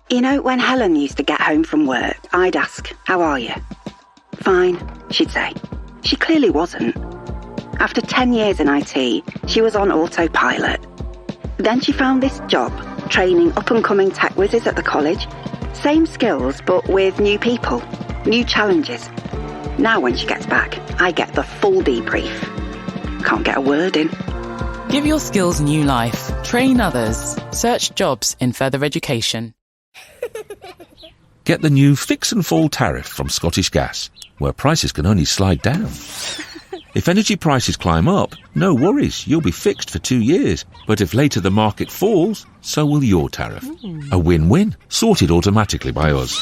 You know, when Helen used to get home from work, I'd ask, "How are you?" "Fine," she'd say. She clearly wasn't. After 10 years in IT, she was on autopilot. Then she found this job, training up-and-coming tech whizzes at the college. Same skills, but with new people, new challenges. Now when she gets back, I get the full debrief. Can't get a word in. Give your skills new life. Train others. Search jobs in further education. Get the new Fix and Fall tariff from Scottish Gas, where prices can only slide down. If energy prices climb up, no worries, you'll be fixed for 2 years. But if later the market falls, so will your tariff. A win-win, sorted automatically by us.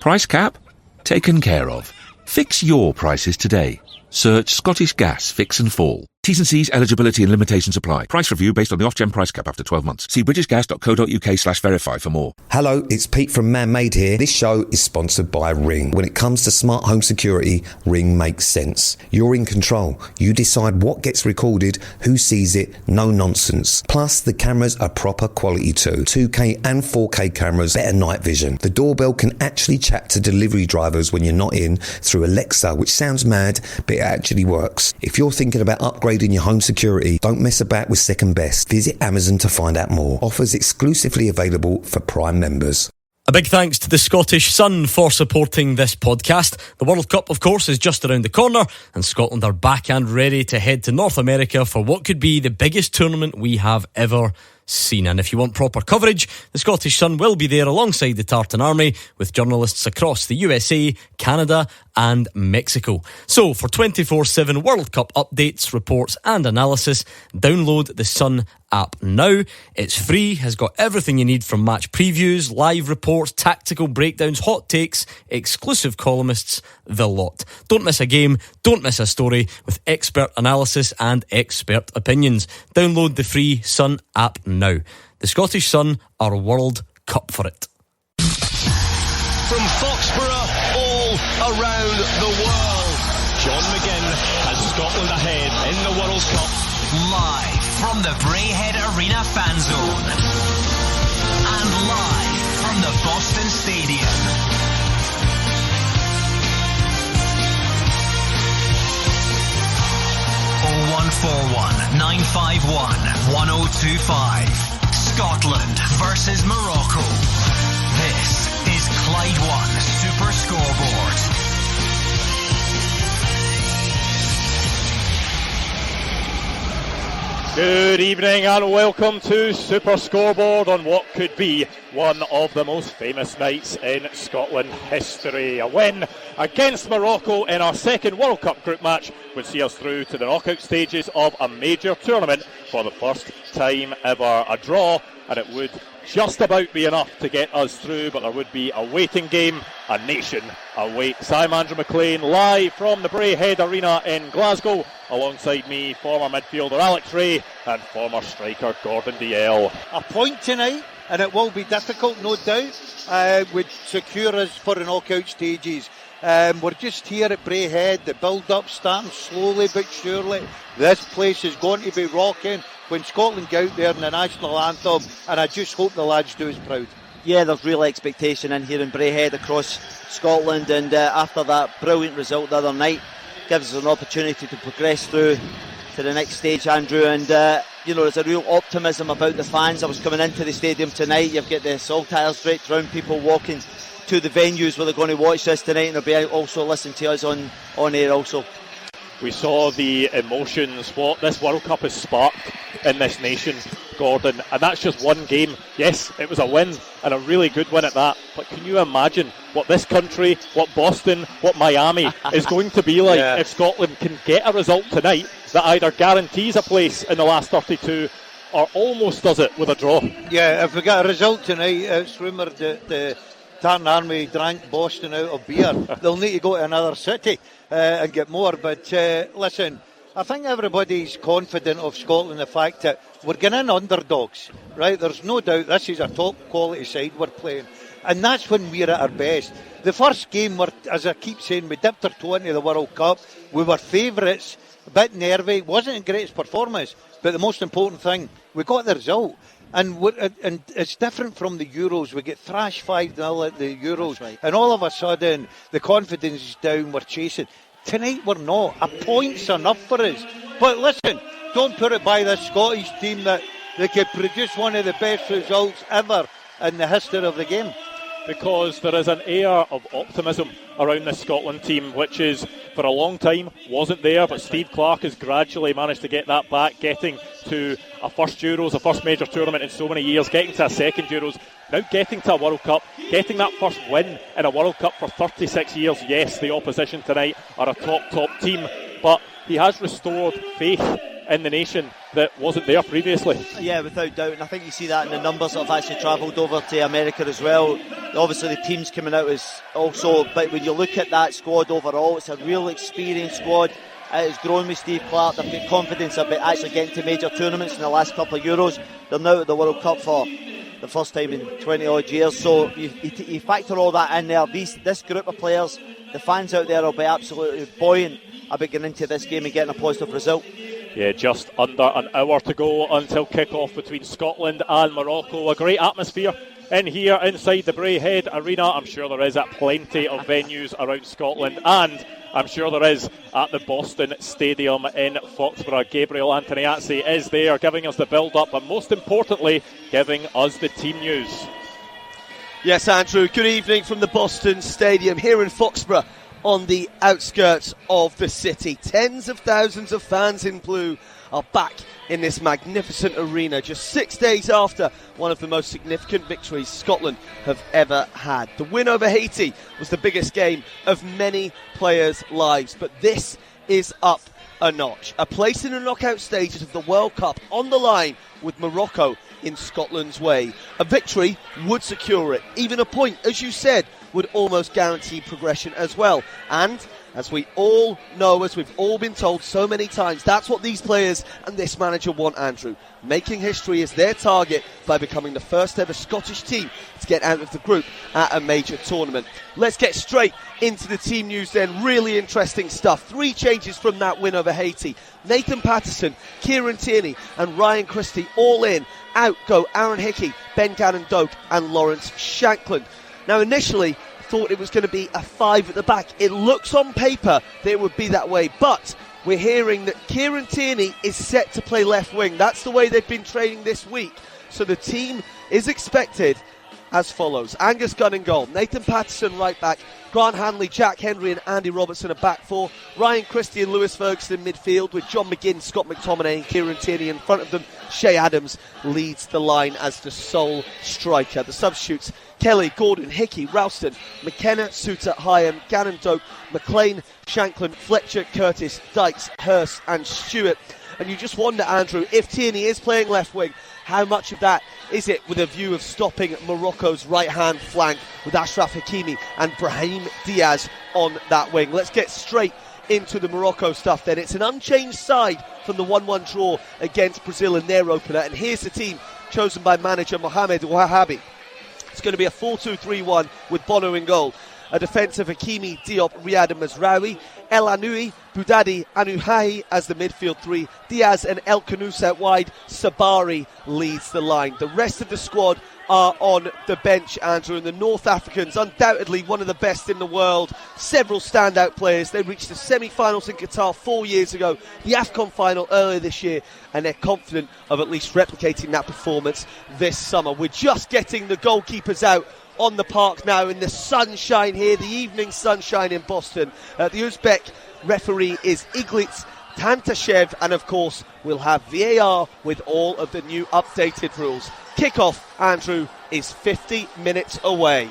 Price cap? Taken care of. Fix your prices today. Search Scottish Gas Fix and Fall. T's and C's, eligibility and limitations apply. Price review based on the off-gen price cap after 12 months. See britishgas.co.uk/verify for more. Hello, it's Pete from Man-Made here. This show is sponsored by Ring. When it comes to smart home security, Ring makes sense. You're in control. You decide what gets recorded, who sees it, no nonsense. Plus, the cameras are proper quality too. 2K and 4K cameras, better night vision. The doorbell can actually chat to delivery drivers when you're not in through Alexa, which sounds mad, but it actually works. If you're thinking about upgrading your home security, don't mess about with second best. Visit Amazon to find out more. Offers exclusively available for Prime members. A big thanks to the Scottish Sun for supporting this podcast. The World Cup, of course, is just around the corner, and Scotland are back and ready to head to North America for what could be the biggest tournament we have ever seen. And if you want proper coverage, the Scottish Sun will be there alongside the Tartan Army with journalists across the USA, Canada and Mexico. So for 24/7 World Cup updates, reports and analysis, download the Sun app now. It's free, has got everything you need from match previews, live reports, tactical breakdowns, hot takes, exclusive columnists, the lot. Don't miss a game, don't miss a story with expert analysis and expert opinions. Download the free Sun app now. The Scottish Sun are World Cup for it. From Foxborough all around the world, John McGinn has Scotland ahead in the World Cup. Live from the Braehead Arena fan zone and live from the Boston Stadium. Oh, 0141 951 1025. Scotland versus Morocco. This is Clyde One Super Scoreboard. Good evening and welcome to Super Scoreboard on what could be one of the most famous nights in Scotland history. A win against Morocco in our second World Cup group match would see us through to the knockout stages of a major tournament for the first time ever. A draw, and it would just about be enough to get us through, but there would be a waiting game. A nation awaits. I'm Andrew Maclean, live from the Braehead Arena in Glasgow. Alongside me, former midfielder Alex Rae and former striker Gordon Dalziel. A point tonight, and it will be difficult, no doubt, would secure us for the knockout stages. We're just here at Braehead. The build-up starting slowly but surely. This place is going to be rocking when Scotland go out there in the national anthem, and I just hope the lads do us proud. Yeah, there's real expectation in here in Braehead across Scotland, and after that brilliant result the other night, gives us an opportunity to progress through to the next stage, Andrew. And there's a real optimism about the fans. I was coming into the stadium tonight. You've got the saltires draped around, people walking to the venues where they're going to watch this tonight, and they'll be out also listening to us on air also. We saw the emotions, what this World Cup has sparked in this nation, Gordon, and that's just one game. Yes, it was a win, and a really good win at that, but can you imagine what this country, what Boston, what Miami is going to be like if Scotland can get a result tonight that either guarantees a place in the last 32 or almost does it with a draw? Yeah, if we get a result tonight, it's rumoured that the Tartan Army drank Boston out of beer. They'll need to go to another city and get more. But listen, I think everybody's confident of Scotland, the fact that we're getting in underdogs, right? There's no doubt this is a top quality side we're playing, and that's when we're at our best. The first game, as I keep saying, we dipped our toe into the World Cup. We were favourites, a bit nervy, wasn't the greatest performance, but the most important thing, we got the result. And it's different from the Euros. We get thrashed 5-0 at the Euros. Right. And all of a sudden, the confidence is down, we're chasing. Tonight, we're not. A point's enough for us. But listen, don't put it by the Scottish team that they could produce one of the best results ever in the history of the game. Because there is an air of optimism around this Scotland team, which is, for a long time, wasn't there, but Steve Clarke has gradually managed to get that back, getting to a first Euros, a first major tournament in so many years, getting to a second Euros, now getting to a World Cup, getting that first win in a World Cup for 36 years. Yes, the opposition tonight are a top team, but he has restored faith in the nation that wasn't there previously. Yeah, without doubt, and I think you see that in the numbers that have actually travelled over to America as well. Obviously the teams coming out is also, but when you look at that squad overall, it's a real experienced squad. It has grown with Steve Clarke. They've got confidence about actually getting to major tournaments in the last couple of Euros. They're now at the World Cup for the first time in 20 odd years, so you factor all that in there. This group of players, the fans out there will be absolutely buoyant about getting into this game and getting a positive result. Yeah, just under an hour to go until kick-off between Scotland and Morocco. A great atmosphere in here inside the Braehead Arena. I'm sure there is at plenty of venues around Scotland, and I'm sure there is at the Boston Stadium in Foxborough. Gabriel Antoniazzi is there giving us the build-up, but most importantly giving us the team news. Yes, Andrew, good evening from the Boston Stadium here in Foxborough, on the outskirts of the city. Tens of thousands of fans in blue are back in this magnificent arena just 6 days after one of the most significant victories Scotland have ever had. The win over Haiti was the biggest game of many players' lives, but this is up a notch. A place in the knockout stages of the World Cup on the line with Morocco in Scotland's way. A victory would secure it. Even a point, as you said, would almost guarantee progression as well. And as we all know, as we've all been told so many times, that's what these players and this manager want, Andrew. Making history is their target by becoming the first ever Scottish team to get out of the group at a major tournament. Let's get straight into the team news then. Really interesting stuff. 3 changes from that win over Haiti. Nathan Patterson, Kieran Tierney and Ryan Christie all in. Out go Aaron Hickey, Ben Gannon-Doak and Lawrence Shankland. Now initially thought it was going to be a 5 at the back. It looks on paper that it would be that way, but we're hearing that Kieran Tierney is set to play left wing. That's the way they've been training this week. So the team is expected as follows. Angus Gunn in goal, Nathan Patterson right back, Grant Hanley, Jack Henry and Andy Robertson at back 4, Ryan Christie and Lewis Ferguson in midfield with John McGinn, Scott McTominay and Kieran Tierney in front of them. Shay Adams leads the line as the sole striker. The substitutes: Kelly, Gordon, Hickey, Ralston, McKenna, Suter, Hyam, Gannon-Doak, Maclean, Shankland, Fletcher, Curtis, Dykes, Hurst and Stewart. And you just wonder, Andrew, if Tierney is playing left wing, how much of that is it with a view of stopping Morocco's right-hand flank with Achraf Hakimi and Brahim Diaz on that wing? Let's get straight into the Morocco stuff then. It's an unchanged side from the 1-1 draw against Brazil in their opener, and here's the team chosen by manager Mohamed Wahabi. It's going to be a 4-2-3-1 with Bono in goal. A defence of Hakimi, Diop, Riyad and Mazraoui, El Anoui, Boudadi, Anuhahi as the midfield 3, Diaz and El Khanous out wide, Sabari leads the line. The rest of the squad are on the bench, Andrew, and the North Africans, undoubtedly one of the best in the world. Several standout players. They reached the semi-finals in Qatar 4 years ago, the AFCON final earlier this year, and they're confident of at least replicating that performance this summer. We're just getting the goalkeepers out on the park now in the sunshine here, the evening sunshine in Boston. The Uzbek referee is Iglitz Tantashev, and of course we'll have VAR with all of the new updated rules. Kick-off, Andrew, is 50 minutes away.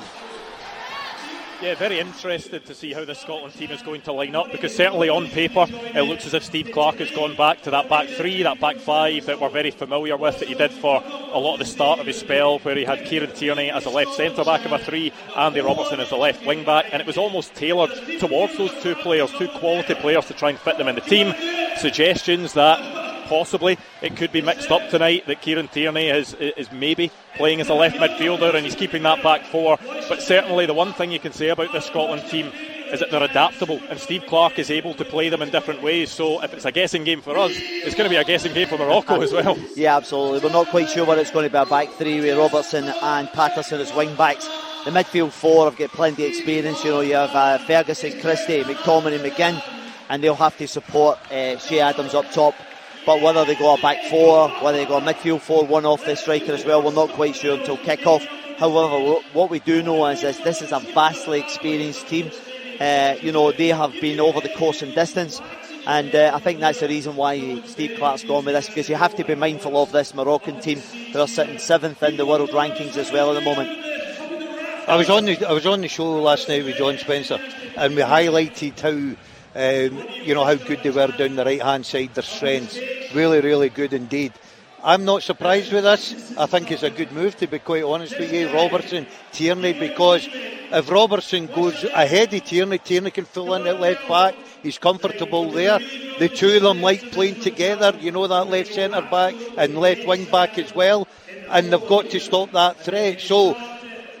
Yeah, very interested to see how the Scotland team is going to line up, because certainly on paper it looks as if Steve Clarke has gone back to that back 3, that back 5 that we're very familiar with, that he did for a lot of the start of his spell, where he had Kieran Tierney as a left centre-back of a 3, Andy Robertson as a left wing-back, and it was almost tailored towards those 2 players, 2 quality players, to try and fit them in the team. Suggestions that possibly it could be mixed up tonight, that Kieran Tierney is maybe playing as a left midfielder and he's keeping that back 4. But certainly the one thing you can say about this Scotland team is that they're adaptable, and Steve Clarke is able to play them in different ways. So if it's a guessing game for us, it's going to be a guessing game for Morocco as well. Yeah, absolutely. We're not quite sure whether it's going to be a back three with Robertson and Patterson as wing backs. The midfield four have got plenty of experience. You know, you have Ferguson, Christie, McTominay, McGinn, and they'll have to support Shea Adams up top. But whether they go a back four, whether they go a midfield four, one off the striker as well, we're not quite sure until kick-off. However, what we do know is this is a vastly experienced team. You know, they have been over the course and distance, and I think that's the reason why Steve Clarke's gone with this, because you have to be mindful of this Moroccan team who are sitting 7th in the world rankings as well at the moment. I was on the show last night with John Spencer, and we highlighted how good they were down the right hand side, their strengths, really, really good indeed. I'm not surprised with this. I think it's a good move, to be quite honest with you, Robertson, Tierney, because if Robertson goes ahead of Tierney, Tierney can fill in at left back. He's comfortable there. The two of them like playing together, you know, that left centre back and left wing back as well, and they've got to stop that threat. So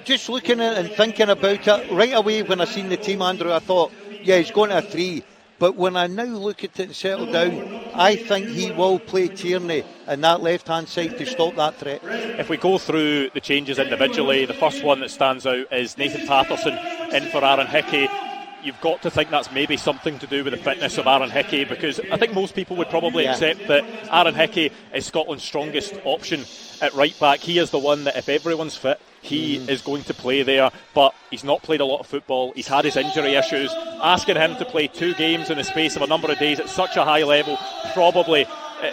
just looking at it and thinking about it right away, when I seen the team, Andrew, I thought, yeah, he's going to a 3. But when I now look at it and settle down, I think he will play Tierney in that left-hand side to stop that threat. If we go through the changes individually, the first one that stands out is Nathan Patterson in for Aaron Hickey. You've got to think that's maybe something to do with the fitness of Aaron Hickey, because I think most people would probably accept that Aaron Hickey is Scotland's strongest option at right back. He is the one that, if everyone's fit, he is going to play there, but he's not played a lot of football. He's had his injury issues. Asking him to play 2 games in the space of a number of days at such a high level, probably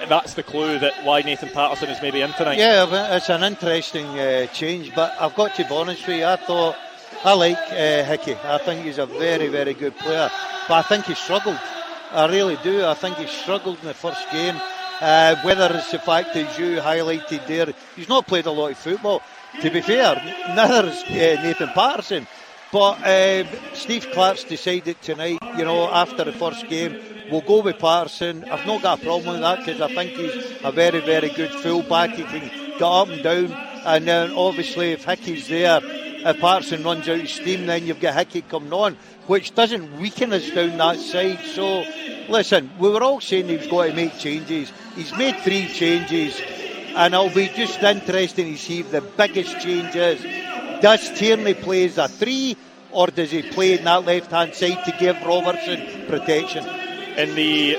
that's the clue that why Nathan Patterson is maybe in tonight. Yeah, it's an interesting change, but I've got to be honest with you, I like Hickey. I think he's a very, very good player, but I think he struggled. I really do. I think he struggled in the first game. Whether it's the fact that you highlighted there, he's not played a lot of football. To be fair, neither is Nathan Patterson. But Steve Clarke's decided tonight, you know, after the first game, we'll go with Patterson. I've not got a problem with that, because I think he's a very, very good full-back. He can get up and down. And then obviously if Hickey's there, if Patterson runs out of steam, then you've got Hickey coming on, which doesn't weaken us down that side. So, listen, we were all saying he was going to make changes. He's made 3 changes. And it'll be just interesting to see if the biggest change is, does Tierney play as a 3, or does he play in that left-hand side to give Robertson protection? In the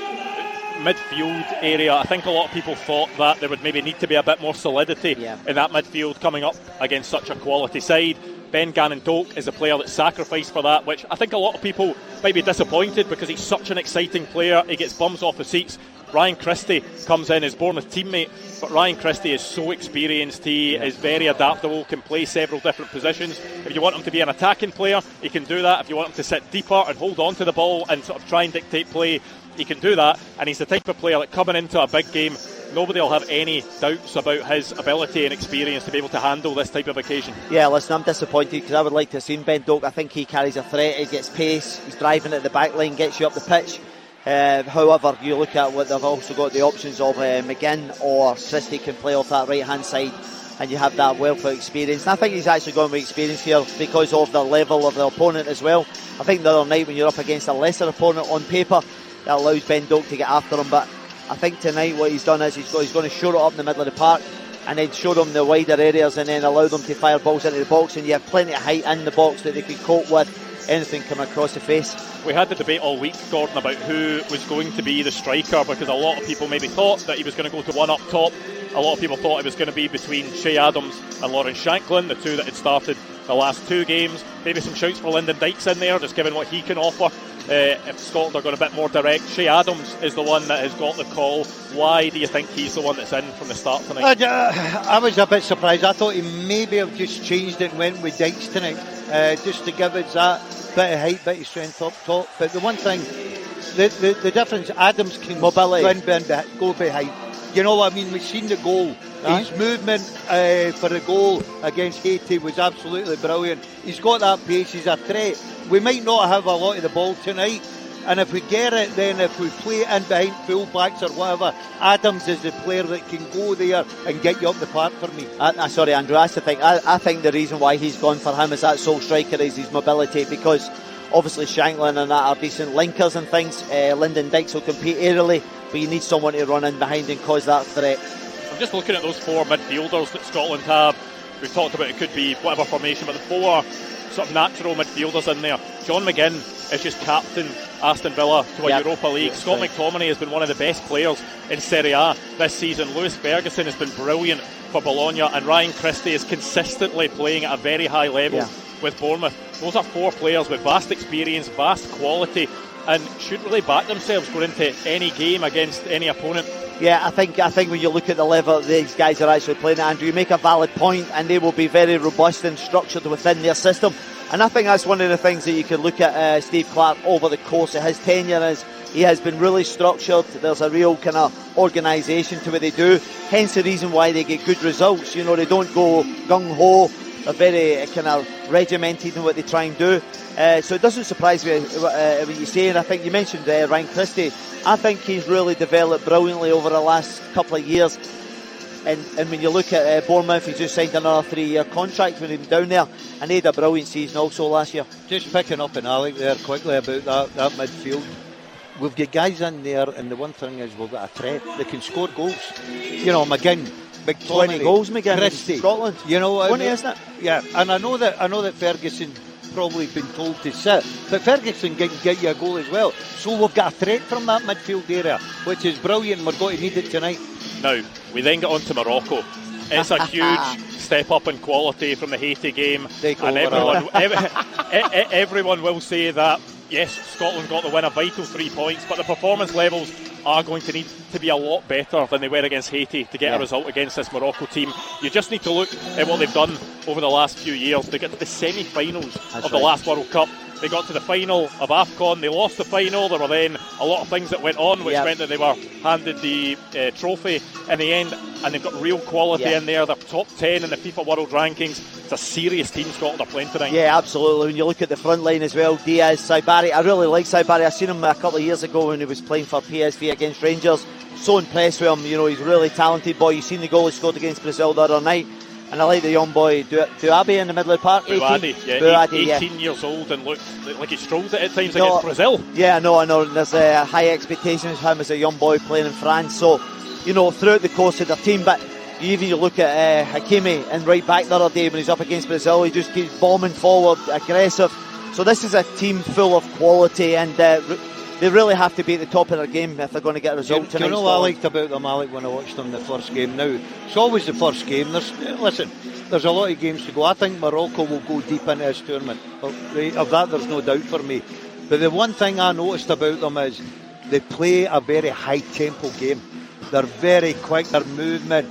midfield area, I think a lot of people thought that there would maybe need to be a bit more solidity in that midfield coming up against such a quality side. Ben Gannon-Doak is a player that's sacrificed for that, which I think a lot of people might be disappointed, because he's such an exciting player. He gets bums off the seats. Ryan Christie comes in, his Bournemouth teammate, but Ryan Christie is so experienced. He is very adaptable, can play several different positions. If you want him to be an attacking player, he can do that. If you want him to sit deeper and hold on to the ball and sort of try and dictate play, he can do that. And he's the type of player that, coming into a big game, nobody will have any doubts about his ability and experience to be able to handle this type of occasion. Yeah, listen, I'm disappointed, because I would like to have seen Ben Doak. I think he carries a threat, he gets pace, he's driving at the back line, gets you up the pitch. However, you look at what they've also got the options of McGinn or Christie can play off that right hand side, and you have that wealth of experience. And I think he's actually going with experience here because of the level of the opponent as well. I think the other night when you're up against a lesser opponent on paper, that allows Ben Doak to get after him, but I think tonight what he's done is he's going to show it up in the middle of the park, and then show them the wider areas, and then allow them to fire balls into the box, and you have plenty of height in the box that they can cope with anything coming across the face. We had the debate all week, Gordon, about who was going to be the striker, because a lot of people maybe thought that he was going to go to one up top. A lot of people thought it was going to be between Shea Adams and Lawrence Shanklin, the two that had started the last 2 games. Maybe some shouts for Lyndon Dykes in there, just given what he can offer. If Scotland are going a bit more direct, Shea Adams is the one that has got the call. Why do you think he's the one that's in from the start tonight? I was a bit surprised. I thought he maybe have just changed it and went with Dykes tonight, just to give us that bit of height, bit of strength up top. But the one thing, the difference, Adams can go behind. You know what I mean? We've seen the goal. His movement for the goal against Haiti was absolutely brilliant. He's got that pace, he's a threat. We might not have a lot of the ball tonight, and if we get it, then if we play in behind full-backs or whatever, Adams is the player that can go there and get you up the park for me. Sorry, Andrew, that's the thing. I think the reason why he's gone for him as that sole striker is his mobility, because Obviously Shanklin and that are decent linkers and things. Lyndon Dykes will compete aerially, but you need someone to run in behind and cause that threat. I'm just looking at those 4 midfielders that Scotland have. We talked about it could be whatever formation, but the 4 sort of natural midfielders in there. John McGinn is just captain Aston Villa to a Europa League. Scott McTominay has been one of the best players in Serie A this season. Lewis Ferguson has been brilliant for Bologna, and Ryan Christie is consistently playing at a very high level with Bournemouth. Those are 4 players with vast experience, vast quality, and should really back themselves going into any game against any opponent. Yeah, I think when you look at the level these guys are actually playing at, Andrew, you make a valid point, and they will be very robust and structured within their system. And I think that's one of the things that you can look at Steve Clarke over the course of his tenure is he has been really structured. There's a real kind of organisation to what they do, hence the reason why they get good results. You know, they don't go gung-ho, they're very kind of regimented in what they try and do. So it doesn't surprise me what you say. And I think you mentioned Ryan Christie. I think he's really developed brilliantly over the last couple of years. And when you look at Bournemouth, he's just signed another 3-year contract when he was down there, and he had a brilliant season also last year. Just picking up on Alec there quickly about that midfield. We've got guys in there, and the one thing is we've got a threat. They can score goals. You know, McGinn, big 20 goals, McGinn, Christie, Scotland. You know, 20, isn't it? Yeah, and I know that Ferguson probably been told to sit, but Ferguson can get you a goal as well. So we've got a threat from that midfield area, which is brilliant, and we're going to need it tonight. Now, we then get on to Morocco. It's a huge step up in quality from the Haiti game, and everyone will say that yes, Scotland got the win, a vital 3 points, but the performance levels are going to need to be a lot better than they were against Haiti to get a result against this Morocco team. You just need to look at what they've done over the last few years. They got to the semi-finals of the last World Cup. They got to the final of AFCON. They lost the final. There were then a lot of things that went on, which meant that they were handed the trophy in the end, and they've got real quality in there. They're top 10 in the FIFA World Rankings. It's a serious team Scotland are playing tonight. Yeah, absolutely. When you look at the front line as well, Diaz, Saibari, I really like Saibari. I seen him a couple of years ago when he was playing for PSV against Rangers. So impressed with him. You know, he's a really talented boy. You've seen the goal he scored against Brazil the other night. And I like the young boy Duabe in the middle of the park. 18 years old, and looked like he strolled it at times against Brazil. Yeah, I know. There's high expectations of him as a young boy playing in France. So, you know, throughout the course of their team, but you look at Hakimi and right back the other day when he's up against Brazil, he just keeps bombing forward, aggressive. So this is a team full of quality, and they really have to be at the top of their game if they're going to get a result tonight. You know what I liked about them, Alec, when I watched them the first game? Now, it's always the first game. There's a lot of games to go. I think Morocco will go deep into this tournament. Of that, there's no doubt for me. But the one thing I noticed about them is they play a very high-tempo game. They're very quick, their movement.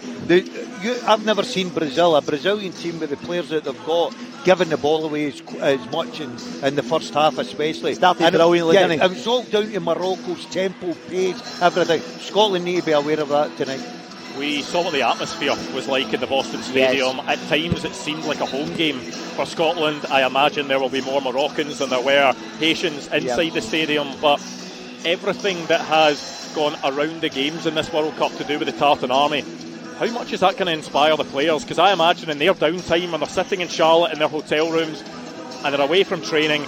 I've never seen a Brazilian team with the players that they've got giving the ball away as much in the first half especially. Started brilliantly, didn't he? It was all down to Morocco's tempo, pace, everything. Scotland need to be aware of that tonight. We saw what the atmosphere was like in the Boston Stadium. At times it seemed like a home game for Scotland. I imagine there will be more Moroccans than there were Haitians inside the stadium, but everything that has gone around the games in this World Cup to do with the Tartan Army, how much is that going to inspire the players? Because I imagine in their downtime, when they're sitting in Charlotte in their hotel rooms and they're away from training,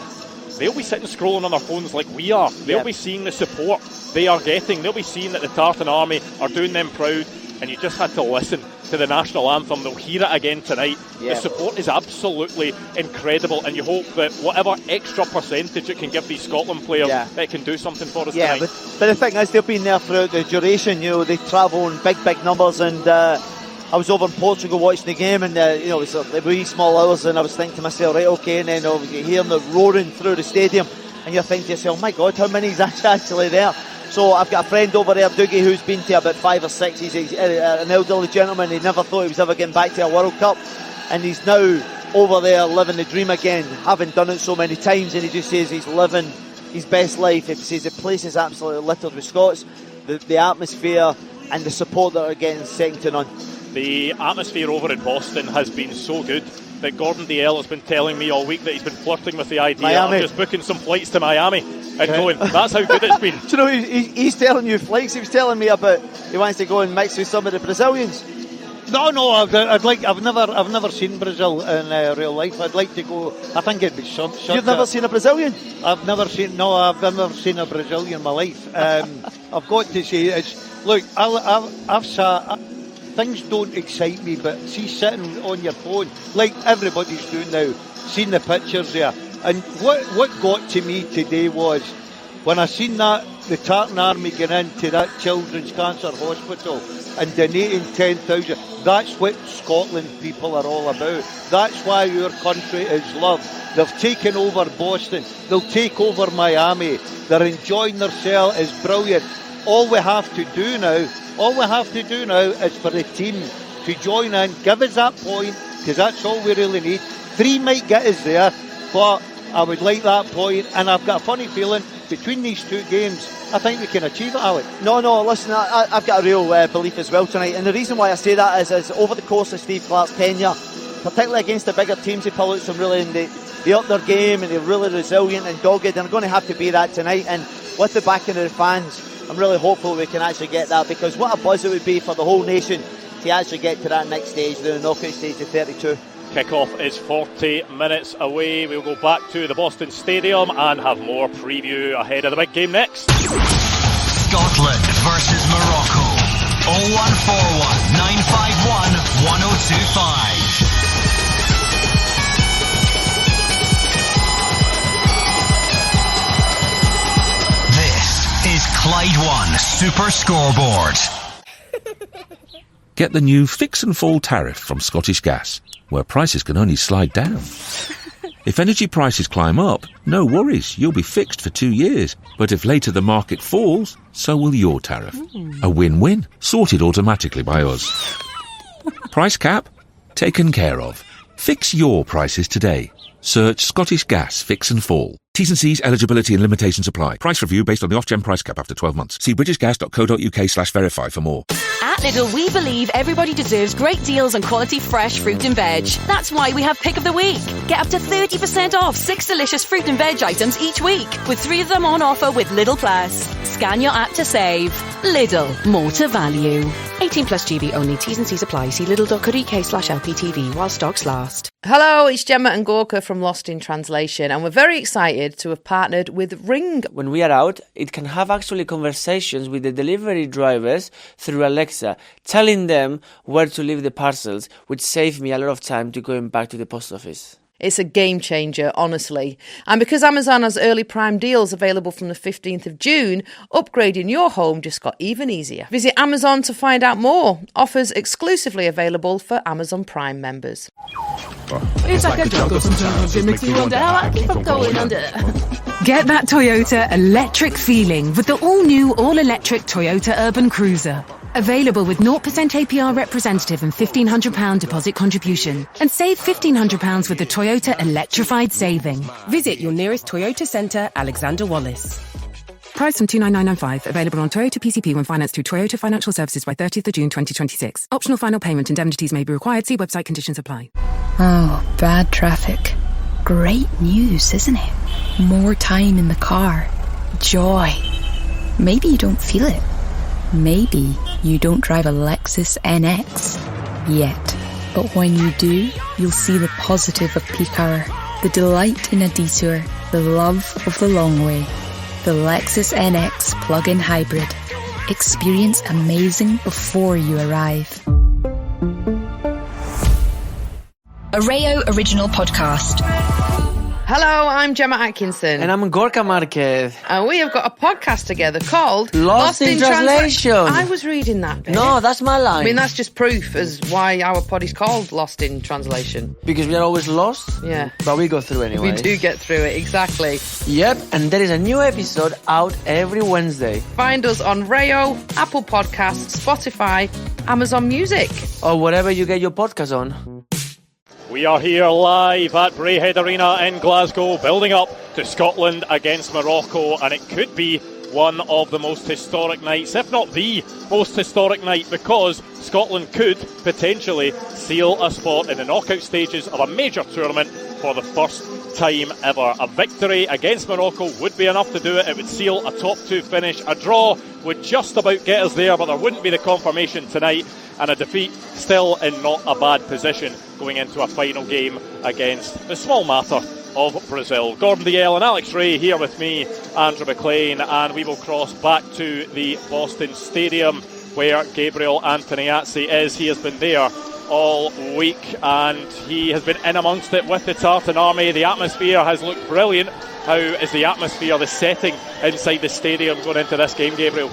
they'll be sitting scrolling on their phones like we are. They'll be seeing the support they are getting. They'll be seeing that the Tartan Army are doing them proud, and you just had to listen to the national anthem. They'll hear it again tonight. The support is absolutely incredible, and you hope that whatever extra percentage it can give these Scotland players, it can do something for us tonight. But the thing is, they've been there throughout the duration. You know, they travel in big numbers, and I was over in Portugal watching the game, and you know, it was the wee small hours, and I was thinking to myself, right, okay, and then you're hearing the roaring through the stadium, and you're thinking to yourself, my God, how many is actually there? So I've got a friend over there, Dougie, who's been to about 5 or 6. He's an elderly gentleman. He never thought he was ever getting back to a World Cup, and he's now over there living the dream again, having done it so many times, and he just says he's living his best life. He says the place is absolutely littered with Scots, the atmosphere and the support that are getting second to none. The atmosphere over in Boston has been so good that Gordon Dalziel has been telling me all week that he's been flirting with the idea of just booking some flights to Miami and going. That's how good it's been. Do you know, he's telling you flights. He was telling me about he wants to go and mix with some of the Brazilians. No, I've never seen Brazil in real life. I'd like to go. I think it'd be such. You've never seen a Brazilian? I've never seen a Brazilian in my life. I've got to say, I've sat. Things don't excite me, but see, sitting on your phone like everybody's doing now, seeing the pictures there, and what got to me today was when I seen that the Tartan Army get into that children's cancer hospital and donating 10,000. That's what Scotland people are all about. That's why your country is loved. They've taken over Boston. They'll take over Miami. They're enjoying themselves. It's brilliant. All we have to do now is for the team to join in, give us that point, because that's all we really need. 3 might get us there, but I would like that point, and I've got a funny feeling between these 2 games, I think we can achieve it, Alec. No, listen, I've got a real belief as well tonight, and the reason why I say that is over the course of Steve Clarke's tenure, particularly against the bigger teams, they pull out some really, they up their game, and they're really resilient and dogged, and they're going to have to be that tonight, and with the backing of the fans, I'm really hopeful we can actually get that, because what a buzz it would be for the whole nation to actually get to that next stage, the knockout stage, the 32. Kick-off is 40 minutes away. We'll go back to the Boston Stadium and have more preview ahead of the big game next. Scotland versus Morocco. 0141 951 1025. Is Clyde One Super Scoreboard. Get the new Fix and Fall tariff from Scottish Gas, where prices can only slide down. If energy prices climb up, no worries, you'll be fixed for 2 years. But if later the market falls, so will your tariff. A win-win, sorted automatically by us. Price cap? Taken care of. Fix your prices today. Search Scottish Gas Fix and Fall. T's and C's, eligibility and limitations apply. Price review based on the off-gen price cap after 12 months. See britishgas.co.uk/verify for more. At Lidl, we believe everybody deserves great deals on quality fresh fruit and veg. That's why we have Pick of the Week. Get up to 30% off 6 delicious fruit and veg items each week, with 3 of them on offer with Lidl Plus. Scan your app to save. Lidl, more to value. 18 plus GB only. T's and C's apply. See lidl.co.uk/LPTV while stocks last. Hello, it's Gemma and Gorka from Lost in Translation, and we're very excited to have partnered with Ring. When we are out, it can have actually conversations with the delivery drivers through Alexa, telling them where to leave the parcels, which saved me a lot of time to going back to the post office. It's a game changer, honestly. And because Amazon has early Prime deals available from the 15th of June, upgrading your home just got even easier. Visit Amazon to find out more. Offers exclusively available for Amazon Prime members. It's like a jungle sometimes, it makes me wonder how I keep on going under. Get that Toyota electric feeling with the all-new, all-electric Toyota Urban Cruiser. Available with 0% APR representative and £1,500 deposit contribution. And save £1,500 with the Toyota Electrified Saving. Visit your nearest Toyota centre, Alexander Wallace. Price from $29995. Available on Toyota PCP when financed through Toyota Financial Services by 30th of June 2026. Optional final payment indemnities may be required. See website conditions apply. Oh, bad traffic. Great news, isn't it? More time in the car. Joy. Maybe you don't feel it. Maybe you don't drive a Lexus NX yet. But when you do, you'll see the positive of peak hour, the delight in a detour, the love of the long way. The Lexus NX plug-in hybrid. Experience amazing before you arrive. A Rayo original podcast. Hello, I'm Gemma Atkinson. And I'm Gorka Marquez. And we have got a podcast together called Lost in Translation. I was reading that bit. No, that's my line. I mean, that's just proof as why our pod is called Lost in Translation. Because we are always lost? Yeah. But we go through anyway. We do get through it, exactly. Yep, and there is a new episode out every Wednesday. Find us on Rayo, Apple Podcasts, Spotify, Amazon Music. Or wherever you get your podcast on. We are here live at Braehead Arena in Glasgow, building up to Scotland against Morocco, and it could be one of the most historic nights, if not the most historic night, because Scotland could potentially seal a spot in the knockout stages of a major tournament for the first time ever. A victory against Morocco would be enough to do it. It would seal a top 2 finish. A draw would just about get us there, but there wouldn't be the confirmation tonight. and a defeat, still in not a bad position going into a final game against the small matter of Brazil. Gordon Dalziel and Alex Rae here with me, Andrew Maclean, and we will cross back to the Boston Stadium where Gabriel Antoniazzi is. He has been there all week and he has been in amongst it with the Tartan Army. The atmosphere has looked brilliant. How is the atmosphere, the setting inside the stadium going into this game, Gabriel?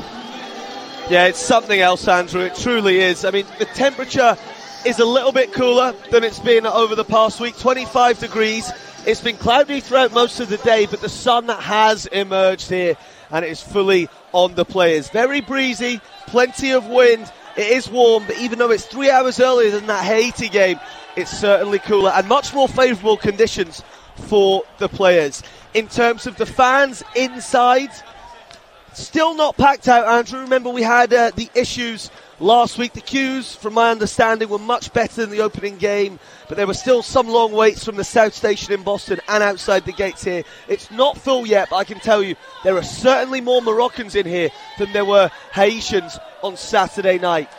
Yeah, it's something else, Andrew. It truly is. I mean, the temperature is a little bit cooler than it's been over the past week. 25 degrees. It's been cloudy throughout most of the day, but the sun has emerged here and it is fully on the players. Very breezy, plenty of wind. It is warm, but even though it's 3 hours earlier than that Haiti game, it's certainly cooler and much more favourable conditions for the players. In terms of the fans inside, still not packed out, Andrew. Remember, we had the issues last week. The queues, from my understanding, were much better than the opening game, but there were still some long waits from the South Station in Boston and outside the gates here. It's not full yet, but I can tell you there are certainly more Moroccans in here than there were Haitians on Saturday night.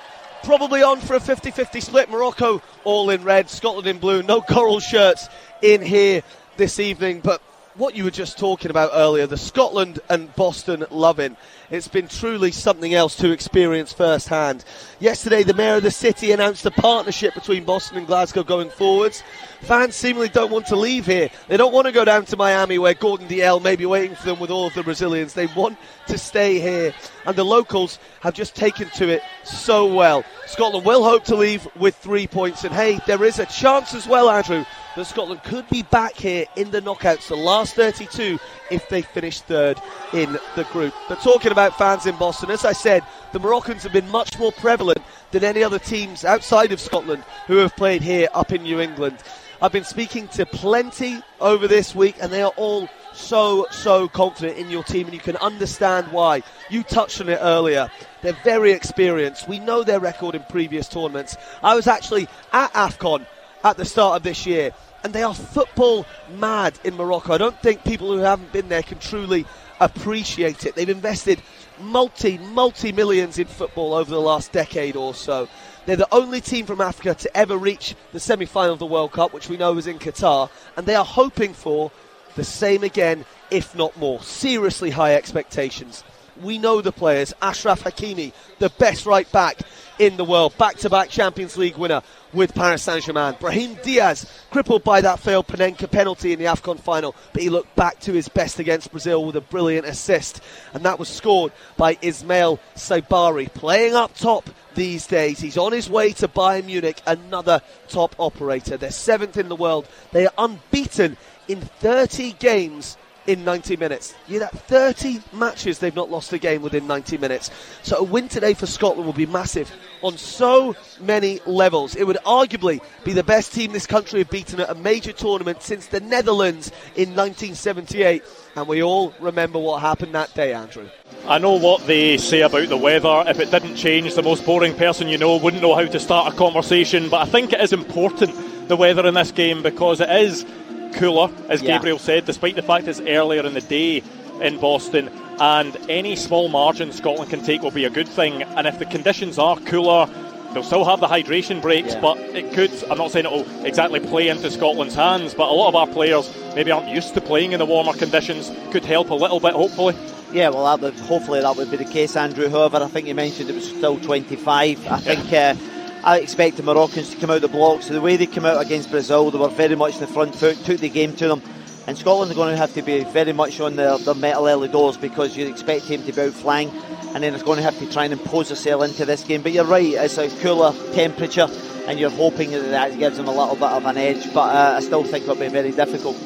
Probably on for a 50-50 split. Morocco all in red, Scotland in blue. No coral shirts in here this evening, but what you were just talking about earlier, the Scotland and Boston loving, it's been truly something else to experience firsthand. Yesterday, the Mayor of the City announced a partnership between Boston and Glasgow going forwards. Fans seemingly don't want to leave here. They don't want to go down to Miami where Gordon Dalziel may be waiting for them with all of the Brazilians. They want to stay here. And the locals have just taken to it so well. Scotland will hope to leave with 3 points. And hey, there is a chance as well, Andrew, that Scotland could be back here in the knockouts, the last 32, if they finish third in the group. But talking about fans in Boston, as I said, the Moroccans have been much more prevalent than any other teams outside of Scotland who have played here up in New England. I've been speaking to plenty over this week, and they are all so confident in your team, and you can understand why. You touched on it earlier. They're very experienced. We know their record in previous tournaments. I was actually at AFCON at the start of this year, and they are football mad in Morocco. I don't think people who haven't been there can truly appreciate it. They've invested multi-millions in football over the last decade or so. They're the only team from Africa to ever reach the semi-final of the World Cup, which we know was in Qatar, and they are hoping for the same again, if not more. Seriously high expectations. We know the players. Achraf Hakimi, the best right back in the world, back-to-back Champions League winner with Paris Saint-Germain. Brahim Diaz, crippled by that failed Panenka penalty in the AFCON final, but he looked back to his best against Brazil with a brilliant assist, and that was scored by Ismail Saibari, playing up top these days. He's on his way to Bayern Munich, another top operator. They're 7th in the world. They are unbeaten in 30 games in 90 minutes. You know, 30 matches they've not lost a game within 90 minutes. So a win today for Scotland will be massive on so many levels. It would arguably be the best team this country have beaten at a major tournament since the Netherlands in 1978. And we all remember what happened that day, Andrew. I know what they say about the weather. If it didn't change, the most boring person you know wouldn't know how to start a conversation. But I think it is important, the weather in this game, because it is cooler, as Gabriel said, despite the fact it's earlier in the day in Boston, and any small margin Scotland can take will be a good thing. And if the conditions are cooler, they'll still have the hydration breaks, but it could, I'm not saying it will exactly play into Scotland's hands, but a lot of our players maybe aren't used to playing in the warmer conditions. Could help a little bit, hopefully. Yeah, well, hopefully that would be the case, Andrew. However, I think you mentioned it was still 25. I think I expect the Moroccans to come out the blocks. So the way they came out against Brazil, they were very much in the front foot, took the game to them. And Scotland are going to have to be very much on their metal early doors, because you expect him to be out flying, and then it's going to have to try and impose themselves into this game. But you're right, it's a cooler temperature, and you're hoping that gives them a little bit of an edge, but I still think it'll be very difficult.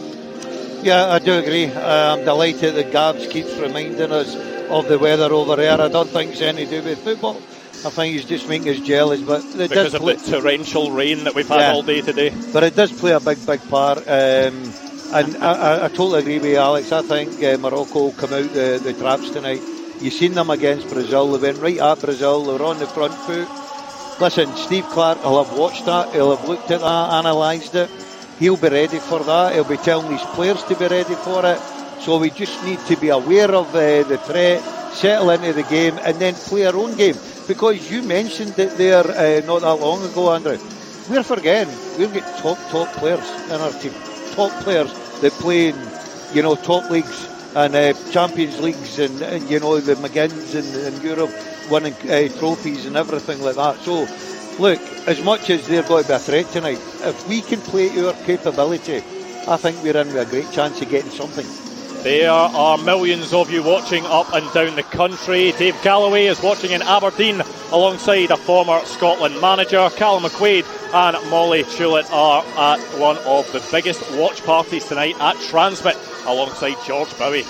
Yeah, I do agree. I'm delighted that Gabs keeps reminding us of the weather over there. I don't think it's anything to do with football. I think he's just making us jealous, but it because of the torrential rain that we've had all day today. But it does play a big part, and I totally agree with you, Alex. I think Morocco will come out the traps tonight. You've seen them against Brazil. They went right at Brazil. They were on the front foot. Listen, Steve Clarke will have watched that. He'll have looked at that, analysed it. He'll be ready for that. He'll be telling his players to be ready for it. So we just need to be aware of the threat, settle into the game, and then play our own game. because you mentioned it there not that long ago, Andrew. We're forgetting we've got top players in our team, top players that play in top leagues and Champions Leagues and the McGinns in Europe winning trophies and everything like that. So look, as much as they're going to be a threat tonight, if we can play to our capability, I think we're in with a great chance of getting something. There are millions of you watching up and down the country. Dave Galloway is watching in Aberdeen alongside a former Scotland manager. Callum McQuade and Molly Tullett are at one of the biggest watch parties tonight at Transmit alongside George Bowie.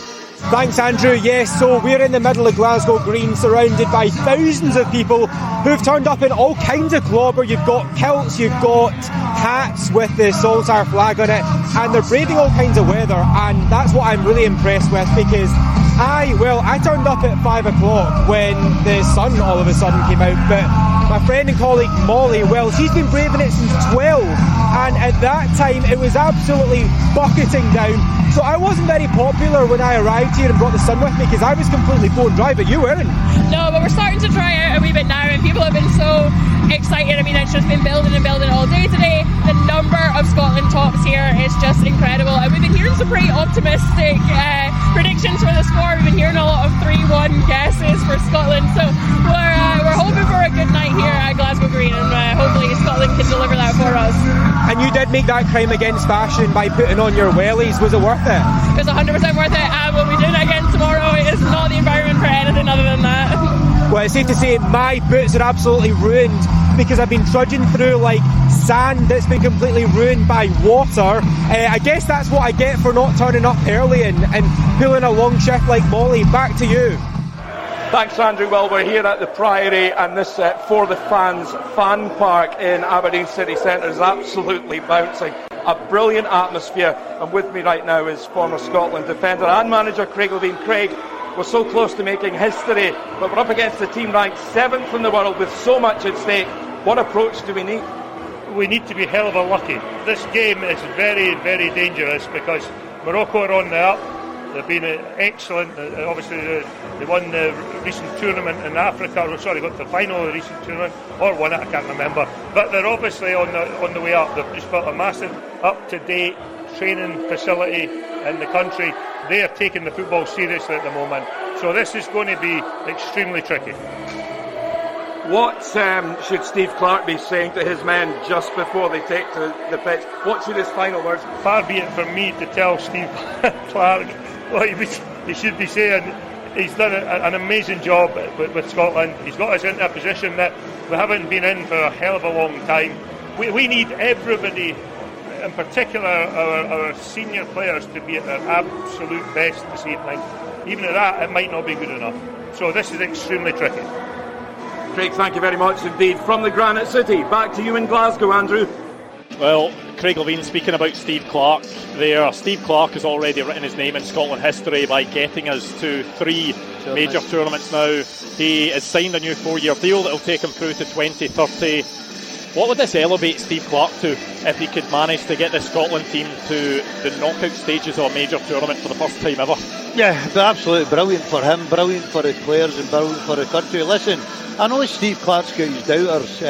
Thanks, Andrew. Yes, so we're in the middle of Glasgow Green, surrounded by thousands of people who've turned up in all kinds of clobber. You've got kilts, you've got hats with the Solskjaer flag on it, and they're braving all kinds of weather, and that's what I'm really impressed with, because I turned up at 5 o'clock when the sun all of a sudden came out, but my friend and colleague Molly, well, she's been braving it since 12, and at that time it was absolutely bucketing down. So I wasn't very popular when I arrived here and brought the sun with me, because I was completely bone dry, but you weren't. No, but we're starting to dry out a wee bit now, and people have been so excited. I mean, it's just been building and building all day today. The number of Scotland tops here is just incredible, and we've been hearing some pretty optimistic predictions for the score. We've been hearing a lot of 3-1 guesses for Scotland, so we're hoping for a good night here at Glasgow Green, and hopefully Scotland can deliver that for us. And you did make that crime against fashion by putting on your wellies. Was it worth it? It was 100% worth it, and when we do it again tomorrow, it is not the environment for anything other than that. Well, it's safe to say my boots are absolutely ruined, because I've been trudging through like sand that's been completely ruined by water. I guess that's what I get for not turning up early and pulling a long shift like Molly. Back to you. Thanks, Andrew. Well, we're here at the Priory, and this For the Fans fan park in Aberdeen City Centre is absolutely bouncing. A brilliant atmosphere, and with me right now is former Scotland defender and manager Craig Levein. Craig, we're so close to making history, but we're up against a team ranked 7th in the world with so much at stake. What approach do we need? We need to be hell of a lucky. This game is very, very dangerous because Morocco are on the up. They've been excellent. Obviously, they won the recent tournament in Africa. Got to the final of the recent tournament, or won it, I can't remember. But they're obviously on the way up. They've just built a massive, up-to-date training facility in the country. They are taking the football seriously at the moment. So this is going to be extremely tricky. What should Steve Clarke be saying to his men just before they take to the pitch? What should his final words be? Far be it from me to tell Steve Clarke what he should be saying. He's done an amazing job with Scotland. He's got us into a position that we haven't been in for a hell of a long time. We need everybody, in particular our senior players, to be at their absolute best this evening. Even at that, it might not be good enough. So this is extremely tricky. Craig, thank you very much indeed. From the Granite City, back to you in Glasgow, Andrew. Well, Craig Levein speaking about Steve Clarke there. Steve Clarke has already written his name in Scotland history by getting us to 3 major tournaments now. He has signed a new 4-year deal that will take him through to 2030. What would this elevate Steve Clarke to if he could manage to get the Scotland team to the knockout stages of a major tournament for the first time ever? Yeah, absolutely brilliant for him, brilliant for his players and brilliant for the country. Listen, I know Steve Clarke's got his doubters.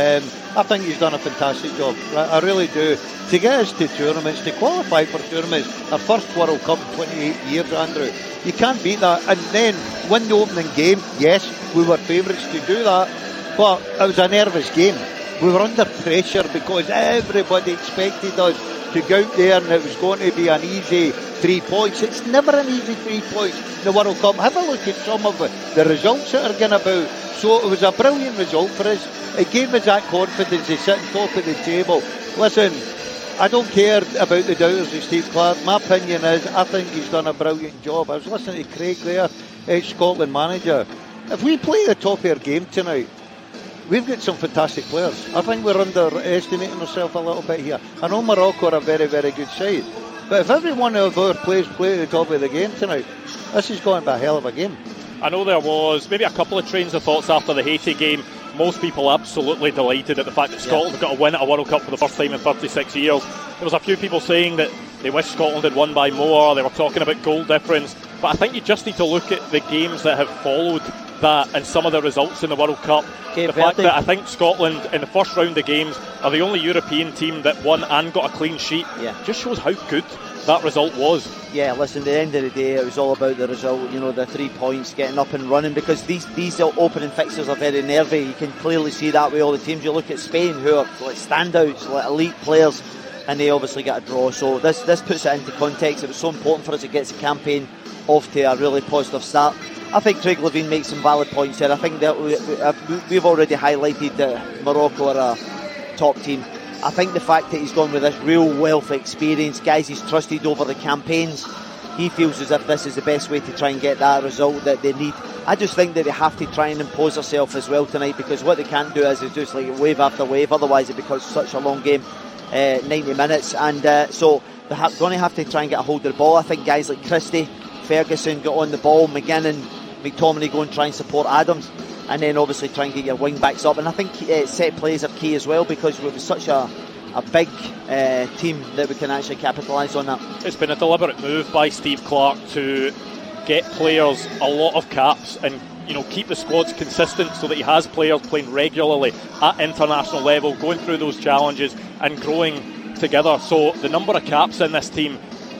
I think he's done a fantastic job. I really do. To get us to tournaments, to qualify for tournaments, our first World Cup in 28 years, Andrew. You can't beat that. And then win the opening game. Yes, we were favourites to do that, but it was a nervous game. We were under pressure because everybody expected us to go out there and it was going to be an easy 3 points. It's never an easy 3 points in the World Cup. Have a look at some of the results that are going about. So it was a brilliant result for us. It gave us that confidence to sit on top of the table. Listen, I don't care about the doubters of Steve Clarke. My opinion is I think he's done a brilliant job. I was listening to Craig there, ex-Scotland manager. If we play the top of our game tonight, we've got some fantastic players. I think we're underestimating ourselves a little bit here. I know Morocco are a very, very good side, but if every one of our players play at the top of the game tonight, this is going to be a hell of a game. I know there was maybe a couple of trains of thoughts after the Haiti game. Most people absolutely delighted at the fact that Scotland have got to win at a World Cup for the first time in 36 years. There was a few people saying that they wish Scotland had won by more. They were talking about goal difference. But I think you just need to look at the games that have followed that and some of the results in the World Cup, the fact that I think Scotland in the first round of games are the only European team that won and got a clean sheet, just shows how good that result was. Yeah, listen, at the end of the day, it was all about the result, the 3 points, getting up and running, because these opening fixtures are very nervy. You can clearly see that with all the teams. You look at Spain, who are like standouts, like elite players, and they obviously get a draw. So this puts it into context. It was so important for us to get the campaign off to a really positive start. I think Craig Levein makes some valid points there. I think that we've already highlighted that Morocco are a top team. I think the fact that he's gone with this real wealth of experience, guys he's trusted over the campaigns, he feels as if this is the best way to try and get that result that they need. I just think that they have to try and impose themselves as well tonight, because what they can't do is just like wave after wave, otherwise it becomes such a long game, 90 minutes, and so they're going to have to try and get a hold of the ball. I think guys like Christie, Ferguson got on the ball, McGinnon, McTominay go and try and support Adams, and then obviously try and get your wing backs up. And I think set plays are key as well, because we're such a big team that we can actually capitalise on that. It's been a deliberate move by Steve Clarke to get players a lot of caps and keep the squads consistent, so that he has players playing regularly at international level, going through those challenges and growing together. So the number of caps in this team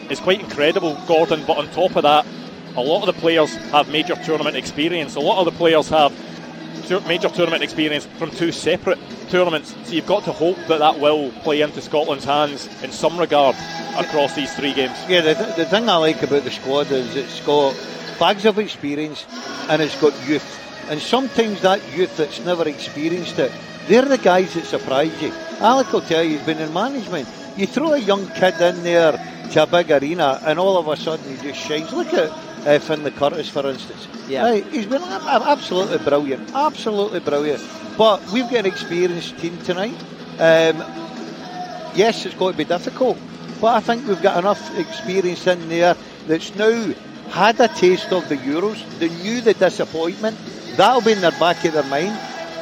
is quite incredible, Gordon, but on top of that, a lot of the players have major tournament experience. A lot of the players have major tournament experience from 2 separate tournaments, so you've got to hope that will play into Scotland's hands in some regard across these 3 games. Yeah, the thing I like about the squad is it's got bags of experience and it's got youth, and sometimes that youth that's never experienced it, they're the guys that surprise you. Alec will tell you, he's been in management, you throw a young kid in there to a big arena and all of a sudden he just shines. Look at Finlay Curtis, for instance. He's been absolutely brilliant, but we've got an experienced team tonight. Yes, it's got to be difficult, but I think we've got enough experience in there that's now had a taste of the Euros. They knew the disappointment, that'll be in the back of their mind.